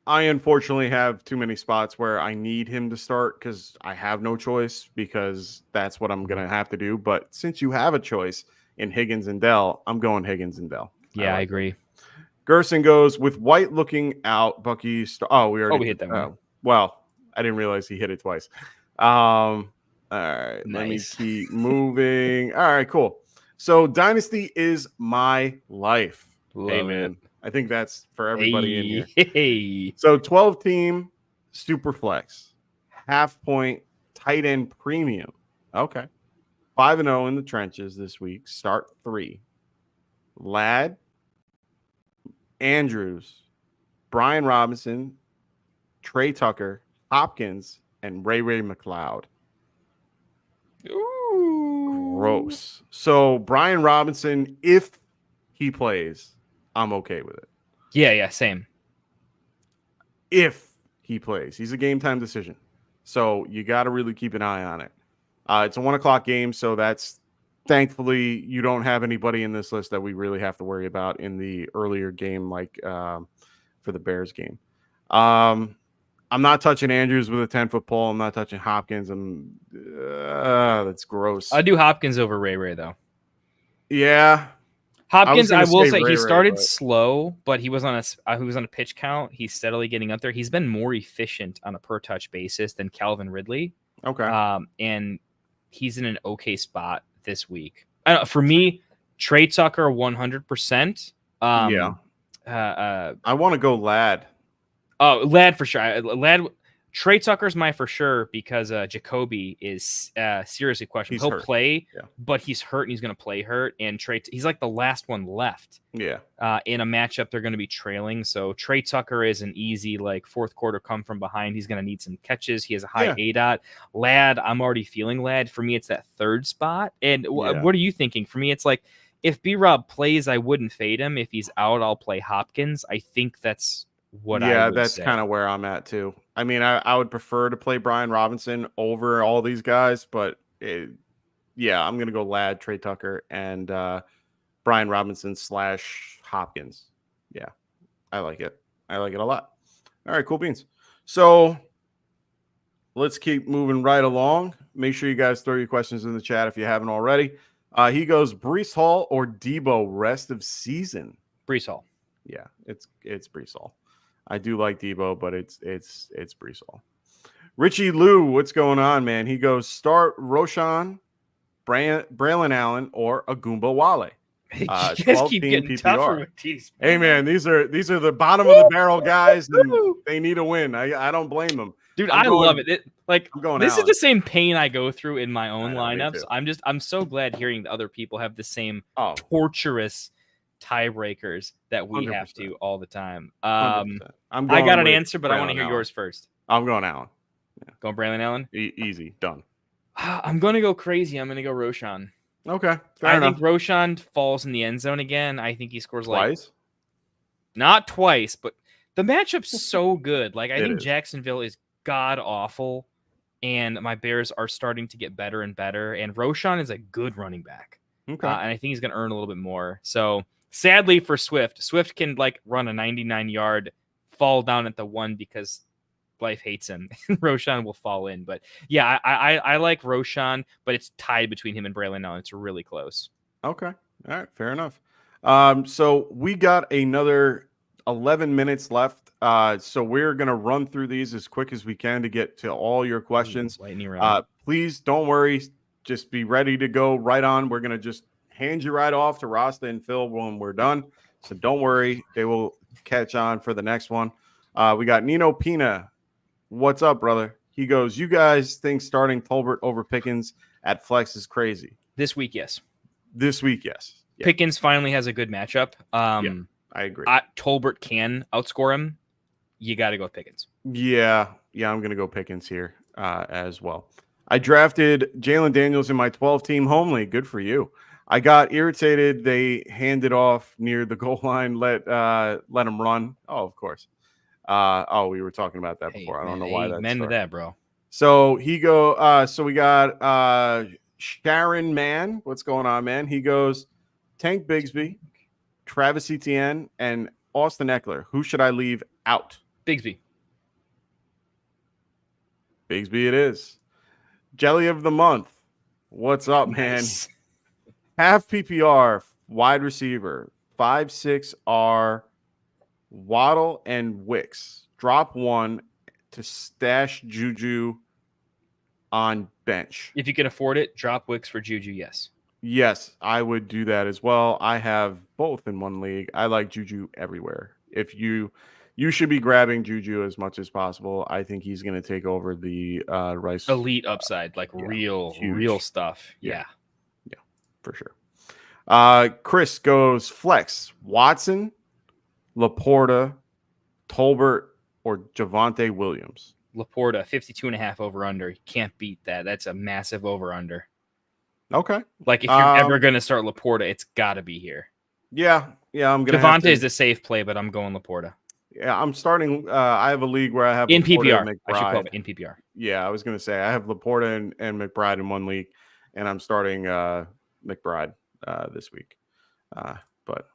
I unfortunately have too many spots where I need him to start because I have no choice because that's what I'm going to have to do. But since you have a choice in Higgins and Dell, I'm going Higgins and Dell. Yeah, I agree. Gerson goes, with White looking out, Bucky. We already hit that one. Well, I didn't realize he hit it twice. All right, let me Nice. keep moving. All right, cool. So Dynasty is my life. Hey, Love man. I think that's for it. everybody in here. Hey. So 12 team super flex, half point, tight end premium. Okay. 5-0 in the trenches this week. Start 3. Ladd, Andrews, Brian Robinson, Trey Tucker, Hopkins, and Ray McLeod. Ooh. Gross. So Brian Robinson, if he plays, I'm okay with it. Yeah, same. If he plays, he's a game time decision. So you got to really keep an eye on it. It's a 1:00 game. So that's thankfully you don't have anybody in this list that we really have to worry about in the earlier game, like for the Bears game. I'm not touching Andrews with a 10-foot pole. I'm not touching Hopkins. That's gross. I do Hopkins over Ray though. Yeah. Hopkins, I will say, Ray, he started but slow, but he was on a pitch count. He's steadily getting up there. He's been more efficient on a per touch basis than Calvin Ridley. Okay. And he's in an okay spot this week. For me, Trey Tucker 100%. Yeah. I want to go Ladd. Oh, Ladd for sure. Trey Tucker's my for sure because Jacoby is seriously questionable. He'll play, but he's hurt and he's going to play hurt. And he's like the last one left. Yeah. In a matchup, they're going to be trailing. So Trey Tucker is an easy like fourth quarter come from behind. He's going to need some catches. He has a high ADOT. Ladd, I'm already feeling Ladd. For me, it's that third spot. And what are you thinking? For me, it's like if B-Rob plays, I wouldn't fade him. If he's out, I'll play Hopkins. I think that's what I would say. Kind of where I'm at too. I mean, I would prefer to play Brian Robinson over all these guys, but I'm going to go Ladd, Trey Tucker, and Brian Robinson / Hopkins. Yeah, I like it. I like it a lot. All right, cool beans. So let's keep moving right along. Make sure you guys throw your questions in the chat if you haven't already. He goes Breece Hall or Debo rest of season. Breece Hall. Yeah, it's Breece Hall. I do like Debo, but it's Breece Hall. Richie Lou, what's going on, man? He goes start Roshan, Braylon Allen, or Agumba Wale. You guys keep getting PPR. tougher with these. Hey, man, these are the bottom of the barrel guys, and they need a win. I don't blame them, dude. I love it. This Allen. is the same pain I go through in my own lineups. I'm so glad hearing that other people have the same torturous tiebreakers that we 100%. have to all the time. I got an answer, but I want to hear yours first. I'm going Allen. Yeah. Going Braylon Allen? Easy. Done. I'm going to go crazy. I'm going to go Roshan. Okay. I think Roshan falls in the end zone again. I think he scores twice. Not twice, but the matchup's so good. Like I think is. Jacksonville is god awful, and my Bears are starting to get better and better. And Roshan is a good running back. Okay. And I think he's going to earn a little bit more. So sadly for Swift can like run a 99-yard, fall down at the 1 because life hates him. Roshan will fall in. But yeah, I like Roshan, but it's tied between him and Braylon now. It's really close. Okay. All right. Fair enough. So we got another 11 minutes left. So we're going to run through these as quick as we can to get to all your questions. Please don't worry. Just be ready to go right on. We're going to just hand you right off to Rasta and Phil when we're done. So don't worry. They will catch on for the next one. We got Nino Pina. What's up, brother? He goes, you guys think starting Tolbert over Pickens at flex is crazy? This week, yes. Yeah. Pickens finally has a good matchup. I agree. Tolbert can outscore him. You got to go with Pickens. Yeah, I'm going to go Pickens here as well. I drafted Jalen Daniels in my 12-team home league. Good for you. I got irritated. They handed off near the goal line. Let him run. Oh, of course. We were talking about that before. I don't know why that's amen to that, bro. So he so we got Sharon Mann. What's going on, man? He goes Tank Bigsby, Travis Etienne, and Austin Eckler. Who should I leave out? Bigsby it is. Jelly of the month. What's up, man? Half PPR wide receiver 5-6 are Waddle and Wicks. Drop one to stash Juju on bench. If you can afford it, drop Wicks for Juju. Yes. Yes, I would do that as well. I have both in one league. I like Juju everywhere. If you should be grabbing Juju as much as possible. I think he's going to take over the Rice Elite upside, like real huge. stuff. Yeah. Yeah, for sure. Chris goes flex Watson, Laporta, Tolbert, or Javonte Williams. Laporta, 52.5 over under. You can't beat that. That's a massive over under. Okay. Like if you're ever going to start Laporta, it's got to be here. Yeah. I'm going to Javonte is the safe play, but I'm going Laporta. Yeah, I'm starting. I have a league where I have in Laporta PPR. and I should McBride. call it in PPR. Yeah, I was going to say I have Laporta and McBride in one league, and I'm starting McBride this week. But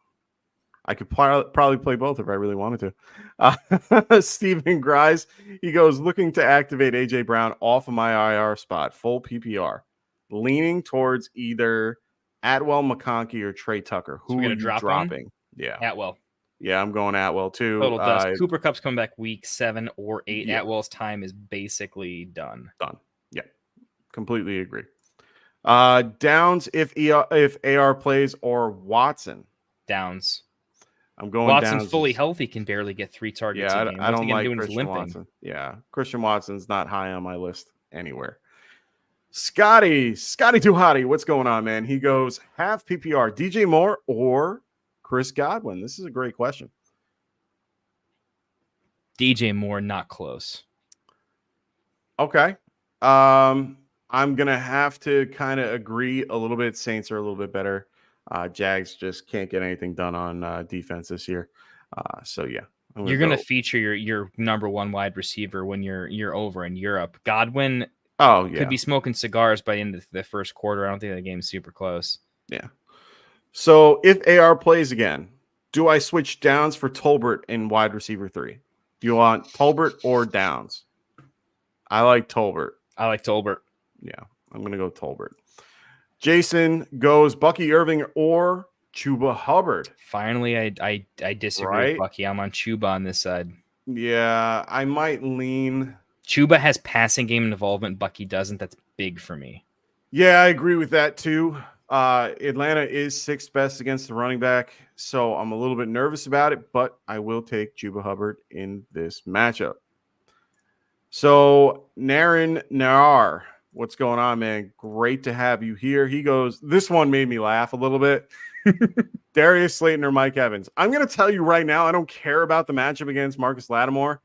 I could probably play both if I really wanted to. Steven Grice, he goes, looking to activate AJ Brown off of my IR spot, full PPR, leaning towards either Atwell, McConkey, or Trey Tucker. Who are you dropping? Yeah, Atwell. Yeah, I'm going Atwell too. Total dust. Cooper Kupp's coming back week 7 or 8. Yeah. Atwell's time is basically done. Yeah, completely agree. Downs if AR plays or Watson. Downs. I'm going Watson's Downs. fully healthy, can barely get 3 targets a game. I don't like Christian Christian Watson. Yeah, Christian Watson's not high on my list anywhere. Scotty Duhati, what's going on, man? He goes half PPR, DJ Moore or Chris Godwin. This is a great question. DJ Moore, not close. Okay. I'm going to have to kind of agree a little bit. Saints are a little bit better. Jags just can't get anything done on defense this year. So, yeah. You're going to feature your number 1 wide receiver when you're over in Europe. Godwin could be smoking cigars by the end of the first quarter. I don't think that game's super close. Yeah. So if AR plays again, do I switch Downs for Tolbert in wide receiver 3? Do you want Tolbert or Downs? I like Tolbert. Yeah, I'm going to go Tolbert. Jason goes Bucky Irving or Chuba Hubbard. Finally, I disagree with Bucky. I'm on Chuba on this side. Yeah, I might lean. Chuba has passing game involvement. Bucky doesn't. That's big for me. Yeah, I agree with that too. Atlanta is 6th best against the running back, so I'm a little bit nervous about it, but I will take Chuba Hubbard in this matchup. So, Naren Nair, what's going on, man? Great to have you here. He goes, this one made me laugh a little bit. Darius Slayton or Mike Evans. I'm going to tell you right now, I don't care about the matchup against Marcus Lattimore.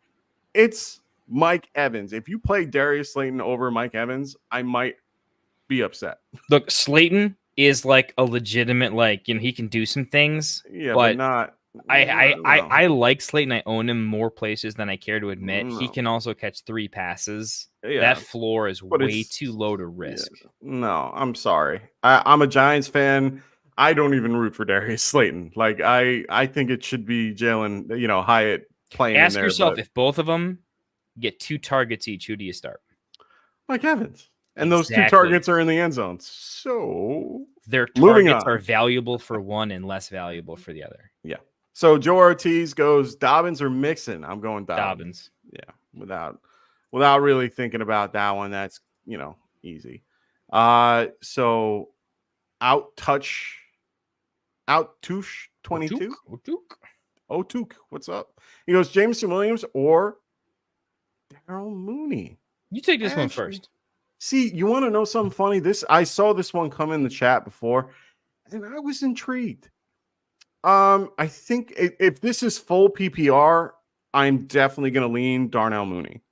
It's Mike Evans. If you play Darius Slayton over Mike Evans, I might be upset. Look, Slayton is like a legitimate, he can do some things. Yeah, but not. I like Slayton. I own him more places than I care to admit. No. He can also catch 3 passes. Yeah. That floor is way too low to risk. Yeah. No, I'm sorry. I'm a Giants fan. I don't even root for Darius Slayton. Like I think it should be Jalen, Hyatt playing. Ask in there, yourself if both of them get 2 targets each, who do you start? Mike Evans. And those 2 targets are in the end zone. So their targets are valuable for one and less valuable for the other. Yeah. So Joe Ortiz goes Dobbins or Mixon. I'm going Dobbins. Yeah. Without really thinking about that one. That's, easy. So Touche 22. Otuk. What's up? He goes Jameson Williams or Darrell Mooney. You take this one first. See, you want to know something funny? I saw this one come in the chat before, and I was intrigued. I think if this is full PPR, I'm definitely going to lean Darnell Mooney.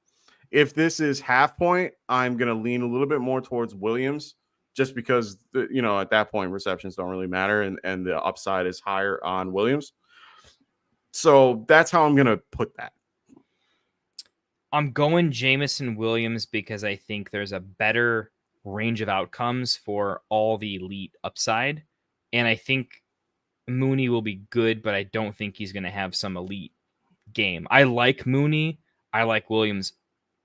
If this is half point, I'm going to lean a little bit more towards Williams, just because at that point receptions don't really matter, and the upside is higher on Williams. So that's how I'm going to put that. I'm going Jameson Williams because I think there's a better range of outcomes for all the elite upside. And I think Mooney will be good, but I don't think he's going to have some elite game. I like Mooney. I like Williams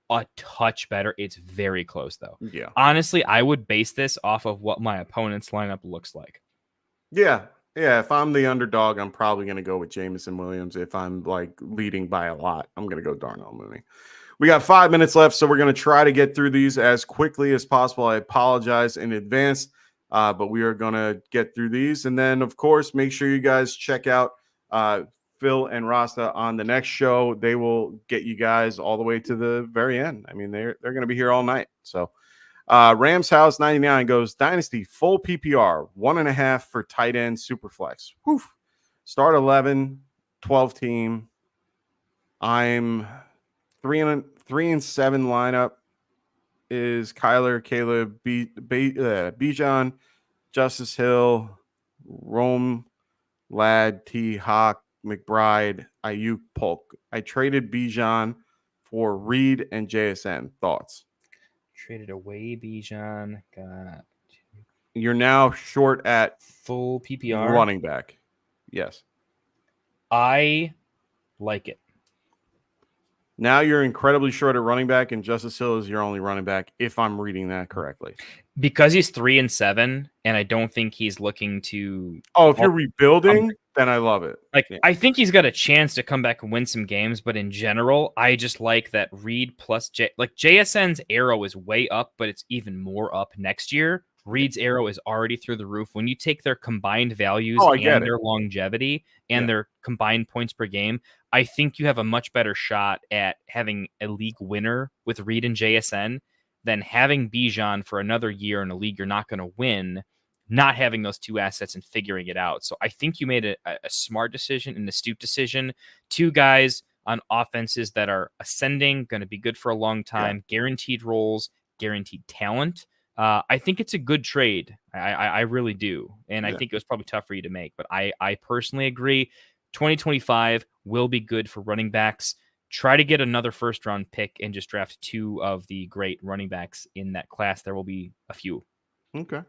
a touch better. It's very close, though. Yeah. Honestly, I would base this off of what my opponent's lineup looks like. Yeah. Yeah, if I'm the underdog, I'm probably going to go with Jameson Williams. If I'm leading by a lot, I'm going to go Darnell Mooney. We got 5 minutes left, so we're going to try to get through these as quickly as possible. I apologize in advance, but we are going to get through these. And then, of course, make sure you guys check out Phil and Rasta on the next show. They will get you guys all the way to the very end. I mean, they're going to be here all night. So Rams House 99 goes Dynasty full PPR 1.5 for tight end Superflex. Whew. Start 11, 12 team. I'm 3-7 lineup is Kyler, Caleb, Bijan, Justice Hill, Rome, Ladd, T. Hawk, McBride, Ayuk, Polk. I traded Bijan for Reed and JSN. Thoughts? Traded away Bijan. You're now short at Full PPR. running back. Yes. I like it. Now you're incredibly short at running back, and Justice Hill is your only running back, if I'm reading that correctly. Because he's 3-7, and I don't think he's looking to. Oh, if you're rebuilding, then I love it. Like, yeah. I think he's got a chance to come back and win some games, but in general, I just like that Reed plus JSN's arrow is way up, but it's even more up next year. Reed's arrow is already through the roof. When you take their combined values and their longevity and their combined points per game, I think you have a much better shot at having a league winner with Reed and JSN than having Bijan for another year in a league you're not going to win, not having those two assets and figuring it out. So I think you made a smart decision, an astute decision. Two guys on offenses that are ascending, going to be good for a long time, guaranteed roles, guaranteed talent. I think it's a good trade. I really do. And I think it was probably tough for you to make, but I personally agree. 2025 will be good for running backs. Try to get another first round pick and just draft two of the great running backs in that class. There will be a few. Okay.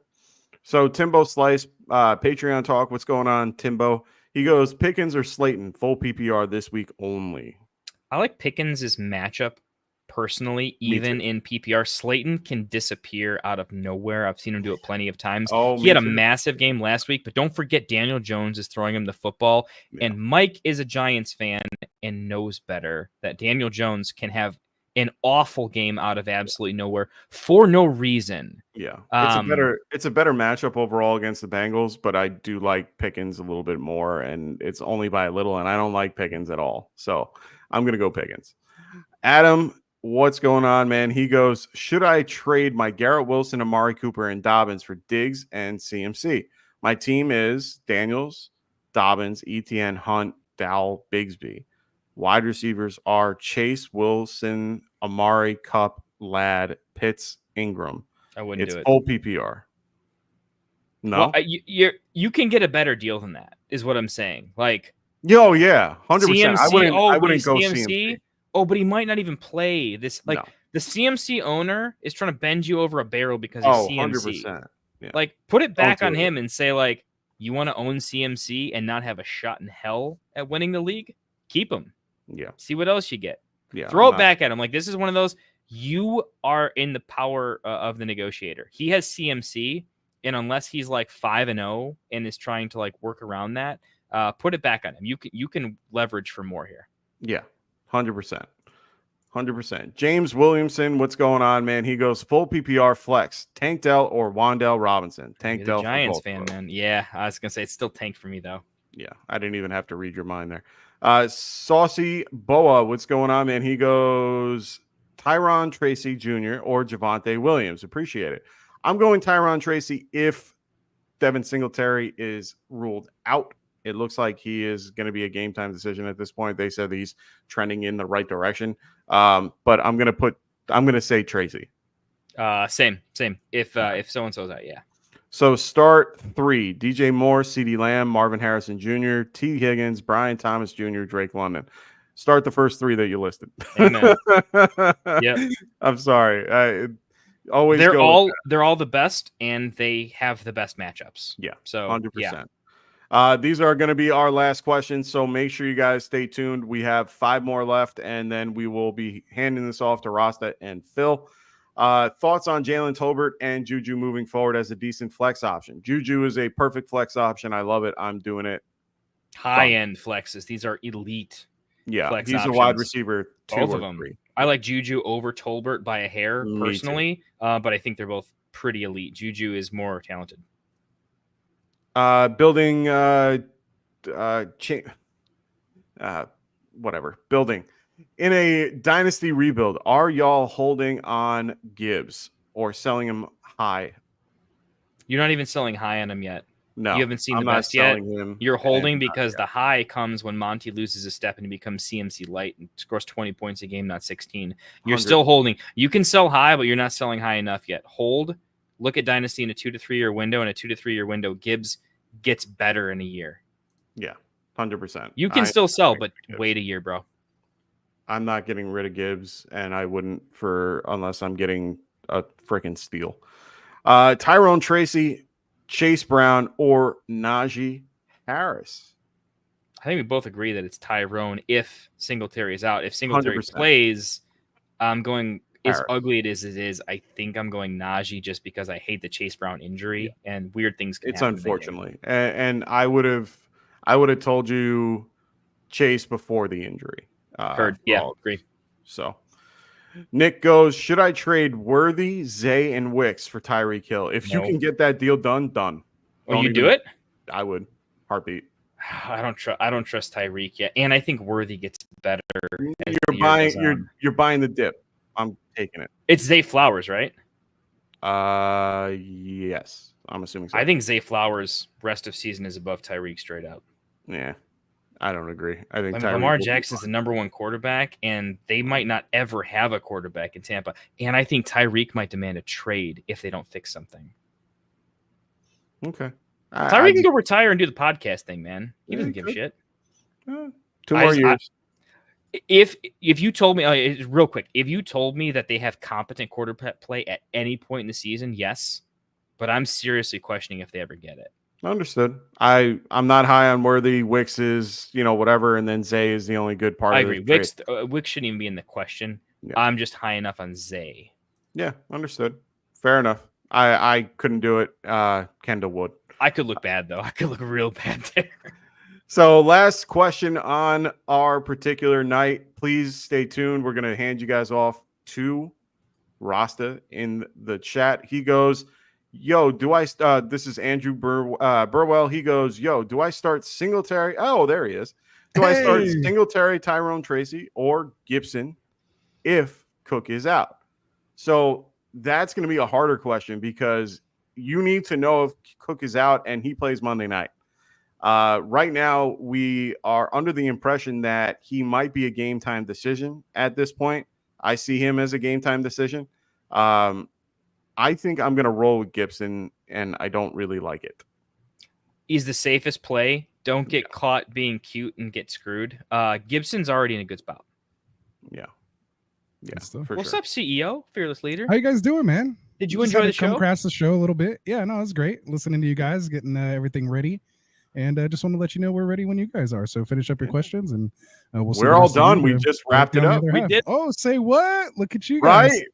So Timbo Slice, Patreon talk. What's going on, Timbo? He goes, Pickens or Slayton, full PPR this week only. I like Pickens' matchup personally, even in PPR. Slayton can disappear out of nowhere. I've seen him do it plenty of times. He had a massive game last week, but don't forget Daniel Jones is throwing him the football. And Mike is a Giants fan and knows better that Daniel Jones can have an awful game out of absolutely nowhere for no reason. Yeah. It's a better matchup overall against the Bengals, but I do like Pickens a little bit more, and it's only by a little, and I don't like Pickens at all. So I'm going to go Pickens. Adam, what's going on, man? He goes, should I trade my Garrett Wilson, Amari Cooper, and Dobbins for Diggs and CMC? My team is Daniels, Dobbins, ETN, Hunt, Dowell, Bigsby. Wide receivers are Chase, Wilson, Amari, Kupp, Ladd, Pitts, Ingram. I wouldn't do it. It's full PPR. No? Well, you can get a better deal than that, is what I'm saying. Like, yo, yeah, 100%. CMC, I wouldn't go CMC. Oh, but he might not even play this. Like, the CMC owner is trying to bend you over a barrel because he's CMC. 100%. Yeah. Like, put it back on him and say, like, you want to own CMC and not have a shot in hell at winning the league? Keep him. Yeah. See what else you get. Yeah. Throw it back at him. Like, this is one of those, you are in the power of the negotiator. He has CMC, and unless he's like 5-0 and is trying to like work around that, put it back on him. You can leverage for more here. Yeah. 100%. 100%. James Williamson, what's going on, man? He goes full PPR flex. Tank Dell or Wan'Dale Robinson? Tank Dell. Giants fan, man. Yeah, I was gonna say it's still tanked for me though. Yeah, I didn't even have to read your mind there. Saucy Boa, what's going on, man? He goes Tyron Tracy Jr. or Javonte Williams. Appreciate it. I'm going Tyron Tracy if Devin Singletary is ruled out. It looks like he is going to be a game time decision at this point. They said he's trending in the right direction. But I'm going to say Tracy. Same. If so-and-so's out, yeah. So start 3, DJ Moore, CeeDee Lamb, Marvin Harrison Jr., T. Higgins, Brian Thomas Jr., Drake London. Start the first 3 that you listed. Amen. Yep. I'm sorry. They're all the best, and they have the best matchups. Yeah. So 100%. Yeah. These are going to be our last questions, so make sure you guys stay tuned. We have 5 more left, and then we will be handing this off to Rasta and Phil. Thoughts on Jalen Tolbert and Juju moving forward as a decent flex option? Juju is a perfect flex option. I love it. I'm doing it. High-end flexes. These are elite. Yeah, flex he's options. a wide receiver. 2 Both or of them. 3. I like Juju over Tolbert by a hair Me too. personally, but I think they're both pretty elite. Juju is more talented. Building whatever. Building. In a dynasty rebuild, are y'all holding on Gibbs or selling him high? You're not even selling high on him yet. No, You haven't seen I'm the not best yet. selling him. You're holding and because the high comes when Monty loses a step and he becomes CMC light and scores 20 points a game, not 16. You're 100. still holding. You can sell high, but you're not selling high enough yet. Hold. Look at dynasty in a 2 to 3 year window. In a 2 to 3 year window, Gibbs gets better in a year. Yeah, 100%. You can still sell, but wait a year, bro. I'm not getting rid of Gibbs, and I wouldn't unless I'm getting a freaking steal. Tyrone Tracy, Chase Brown, or Najee Harris. I think we both agree that it's Tyrone if Singletary is out. If Singletary 100%. plays, I'm going as Harris. ugly as it is. I think I'm going Najee just because I hate the Chase Brown injury and weird things can It's happen. unfortunately, and I would have told you Chase before the injury. Heard. Yeah, agree. So Nick goes, should I trade Worthy, Zay, and Wicks for Tyreek Hill? If you No. can get that deal done. Oh, you do it? I would. Heartbeat. I don't trust Tyreek yet, and I think Worthy gets better. as the You're year buying. goes on. You're buying the dip. I'm taking it. It's Zay Flowers, right? Yes. I'm assuming so. I think Zay Flowers rest of season is above Tyreek straight up. Yeah. I don't agree. I think Lamar Jackson's the number one quarterback, and they might not ever have a quarterback in Tampa. And I think Tyreek might demand a trade if they don't fix something. Okay. Tyreek can go retire and do the podcast thing, man. He doesn't give a shit. 2 more years. If you told me real quick, if you told me that they have competent quarterback play at any point in the season, yes, but I'm seriously questioning if they ever get it. Understood. I'm not high on Worthy. Wicks is, whatever, and then Zay is the only good part. I of agree. Wicks shouldn't even be in the question. Yeah. I'm just high enough on Zay. Yeah, understood. Fair enough. I couldn't do it. Kendall would. I could look bad though. I could look real bad there. So last question on our particular night. Please stay tuned. We're gonna hand you guys off to Rasta in the chat. He goes, yo, this is Andrew Burwell. He goes, yo, do I start Singletary? Oh, there he is. Do I start Singletary, Tyrone Tracy, or Gibson if Cook is out? So that's going to be a harder question because you need to know if Cook is out and he plays Monday night. Right now, we are under the impression that he might be a game time decision at this point. I see him as a game time decision. I think I'm going to roll with Gibson, and I don't really like it. He's the safest play. Don't get caught being cute and get screwed. Gibson's already in a good spot. Yeah. What's up, CEO? Fearless leader. How you guys doing, man? Did you Just enjoy had the to come show? across the show a little bit. Yeah, no, it was great listening to you guys, getting everything ready. And I just want to let you know we're ready when you guys are. So finish up your questions, and we'll see. We're all done. We just wrapped it up. We did. Oh, say what? Look at you guys. Right.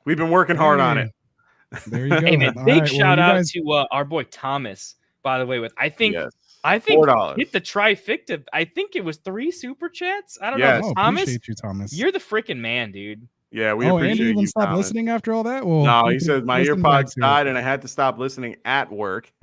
We've been working hard on it. There you go. Hey man, All big right, shout well, you out guys- to our boy Thomas. By the way, I think $4. hit the trifecta. I think it was 3 super chats. I don't Yes. know. Oh, Thomas, appreciate you, Thomas. you're the freaking man, dude. Yeah, we Andy appreciate even you. stopped Thomas. listening after all that. Well, No, you he can says my listen back earpods to it. died and I had to stop listening at work.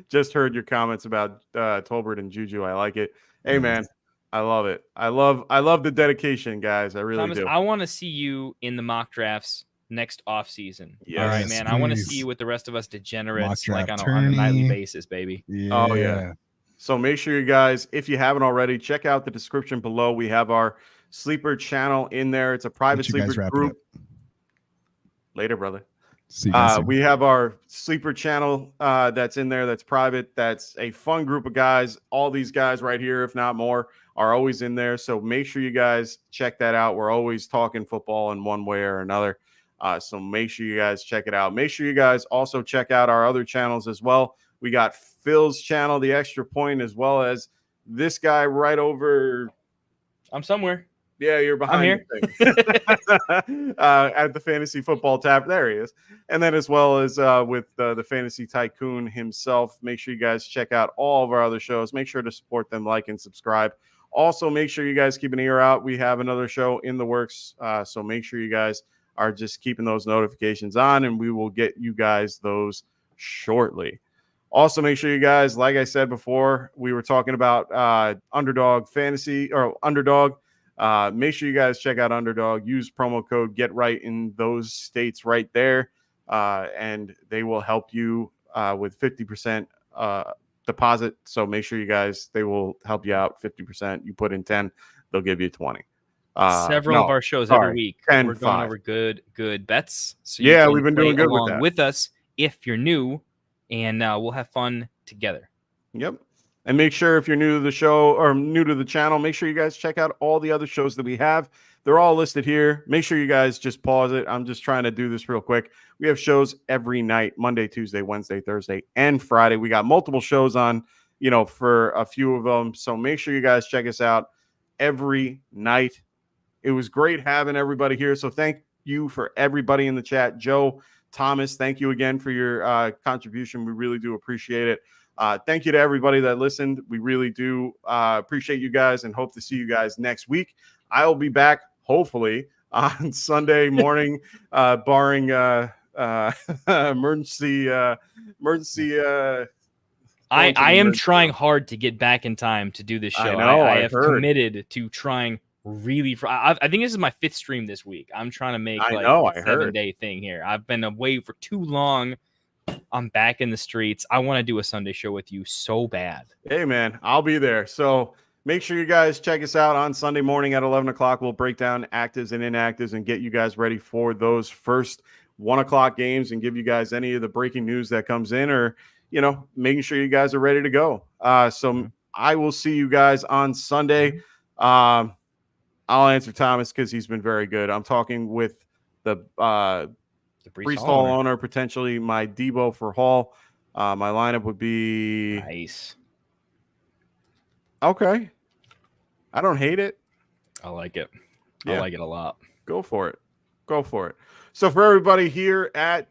Just heard your comments about Tolbert and Juju. I like it. Hey man, I love it. I love the dedication, guys. I really Thomas, do. I want to see you in the mock drafts next off season. Yes, All right, man. I want to please. see you with the rest of us degenerates, Mock like draft on a nightly tourney. basis, baby. Yeah. Oh, yeah. So make sure you guys, if you haven't already, check out the description below. We have our sleeper channel in there. It's a private Let you guys sleeper wrap it group. up. Later, brother. See you guys soon. We have our sleeper channel that's in there. That's private. That's a fun group of guys. All these guys right here, if not more, are always in there. So make sure you guys check that out. We're always talking football in one way or another. So make sure you guys check it out. Make sure you guys also check out our other channels as well. We got Phil's channel, The Extra Point, as well as this guy right over. I'm somewhere. Yeah, you're behind. I'm here. The thing. At the Fantasy Football tab. There he is. And then as well as with the Fantasy Tycoon himself. Make sure you guys check out all of our other shows. Make sure to support them, like and subscribe. Also, make sure you guys keep an ear out. We have another show in the works. So make sure you guys are just keeping those notifications on, and we will get you guys those shortly. Also, make sure you guys, like I said before, we were talking about Underdog Fantasy or Underdog. Make sure you guys check out Underdog. Use promo code GetRight in those states right there, and they will help you with 50% deposit. So make sure you guys, they will help you out 50%. You put in 10, they'll give you 20. Several of our shows every week. 10, we're going 5. over good bets. So Yeah, you we've been can doing play good with along that. with us if you're new, and we'll have fun together. Yep. And make sure if you're new to the show or new to the channel, make sure you guys check out all the other shows that we have. They're all listed here. Make sure you guys just pause it. I'm just trying to do this real quick. We have shows every night, Monday, Tuesday, Wednesday, Thursday, and Friday. We got multiple shows on, for a few of them. So make sure you guys check us out every night. It was great having everybody here. So thank you for everybody in the chat. Joe, Thomas, thank you again for your contribution. We really do appreciate it. Thank you to everybody that listened. We really do appreciate you guys and hope to see you guys next week. I'll be back, hopefully, on Sunday morning, barring emergency. I am trying hard to get back in time to do this show. I know, I I have heard. committed to trying really. I think this is my 5th stream this week. I'm trying to make I like know, a I heard. 7-day thing here. I've been away for too long. I'm back in the streets. I want to do a Sunday show with you so bad. Hey, man, I'll be there. So make sure you guys check us out on Sunday morning at 11 o'clock. We'll break down actives and inactives and get you guys ready for those first 1 o'clock games and give you guys any of the breaking news that comes in or, making sure you guys are ready to go. So I will see you guys on Sunday. I'll answer Thomas because he's been very good. I'm talking with the Priest Hall owner, potentially my Debo for Hall. My lineup would be nice. Okay. I don't hate it. I like it. Yeah. I like it a lot. Go for it. Go for it. So for everybody here at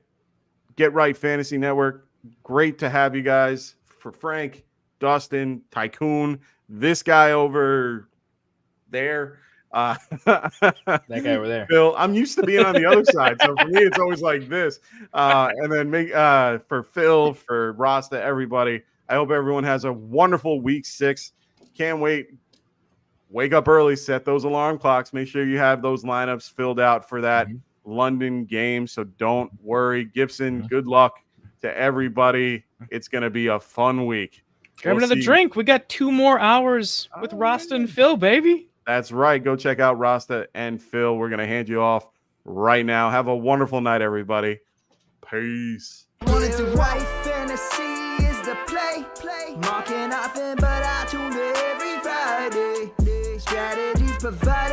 Get Right Fantasy Network, great to have you guys. For Frank, Dustin, Tycoon, this guy over there. That guy over there. Phil, I'm used to being on the other side. So for me, it's always like this. And then for Phil, for Rasta, everybody, I hope everyone has a wonderful week 6. Can't wait. Wake up early, set those alarm clocks. Make sure you have those lineups filled out for that London game. So don't worry. Gibson, good luck to everybody. It's going to be a fun week. Grab another drink. We got 2 more hours with Rasta and Phil, baby. That's right. Go check out Rasta and Phil. We're going to hand you off right now. Have a wonderful night, everybody. Peace. Wanted to write fantasy is the play. Marking nothing, but I tune in every Friday. Strategies provide.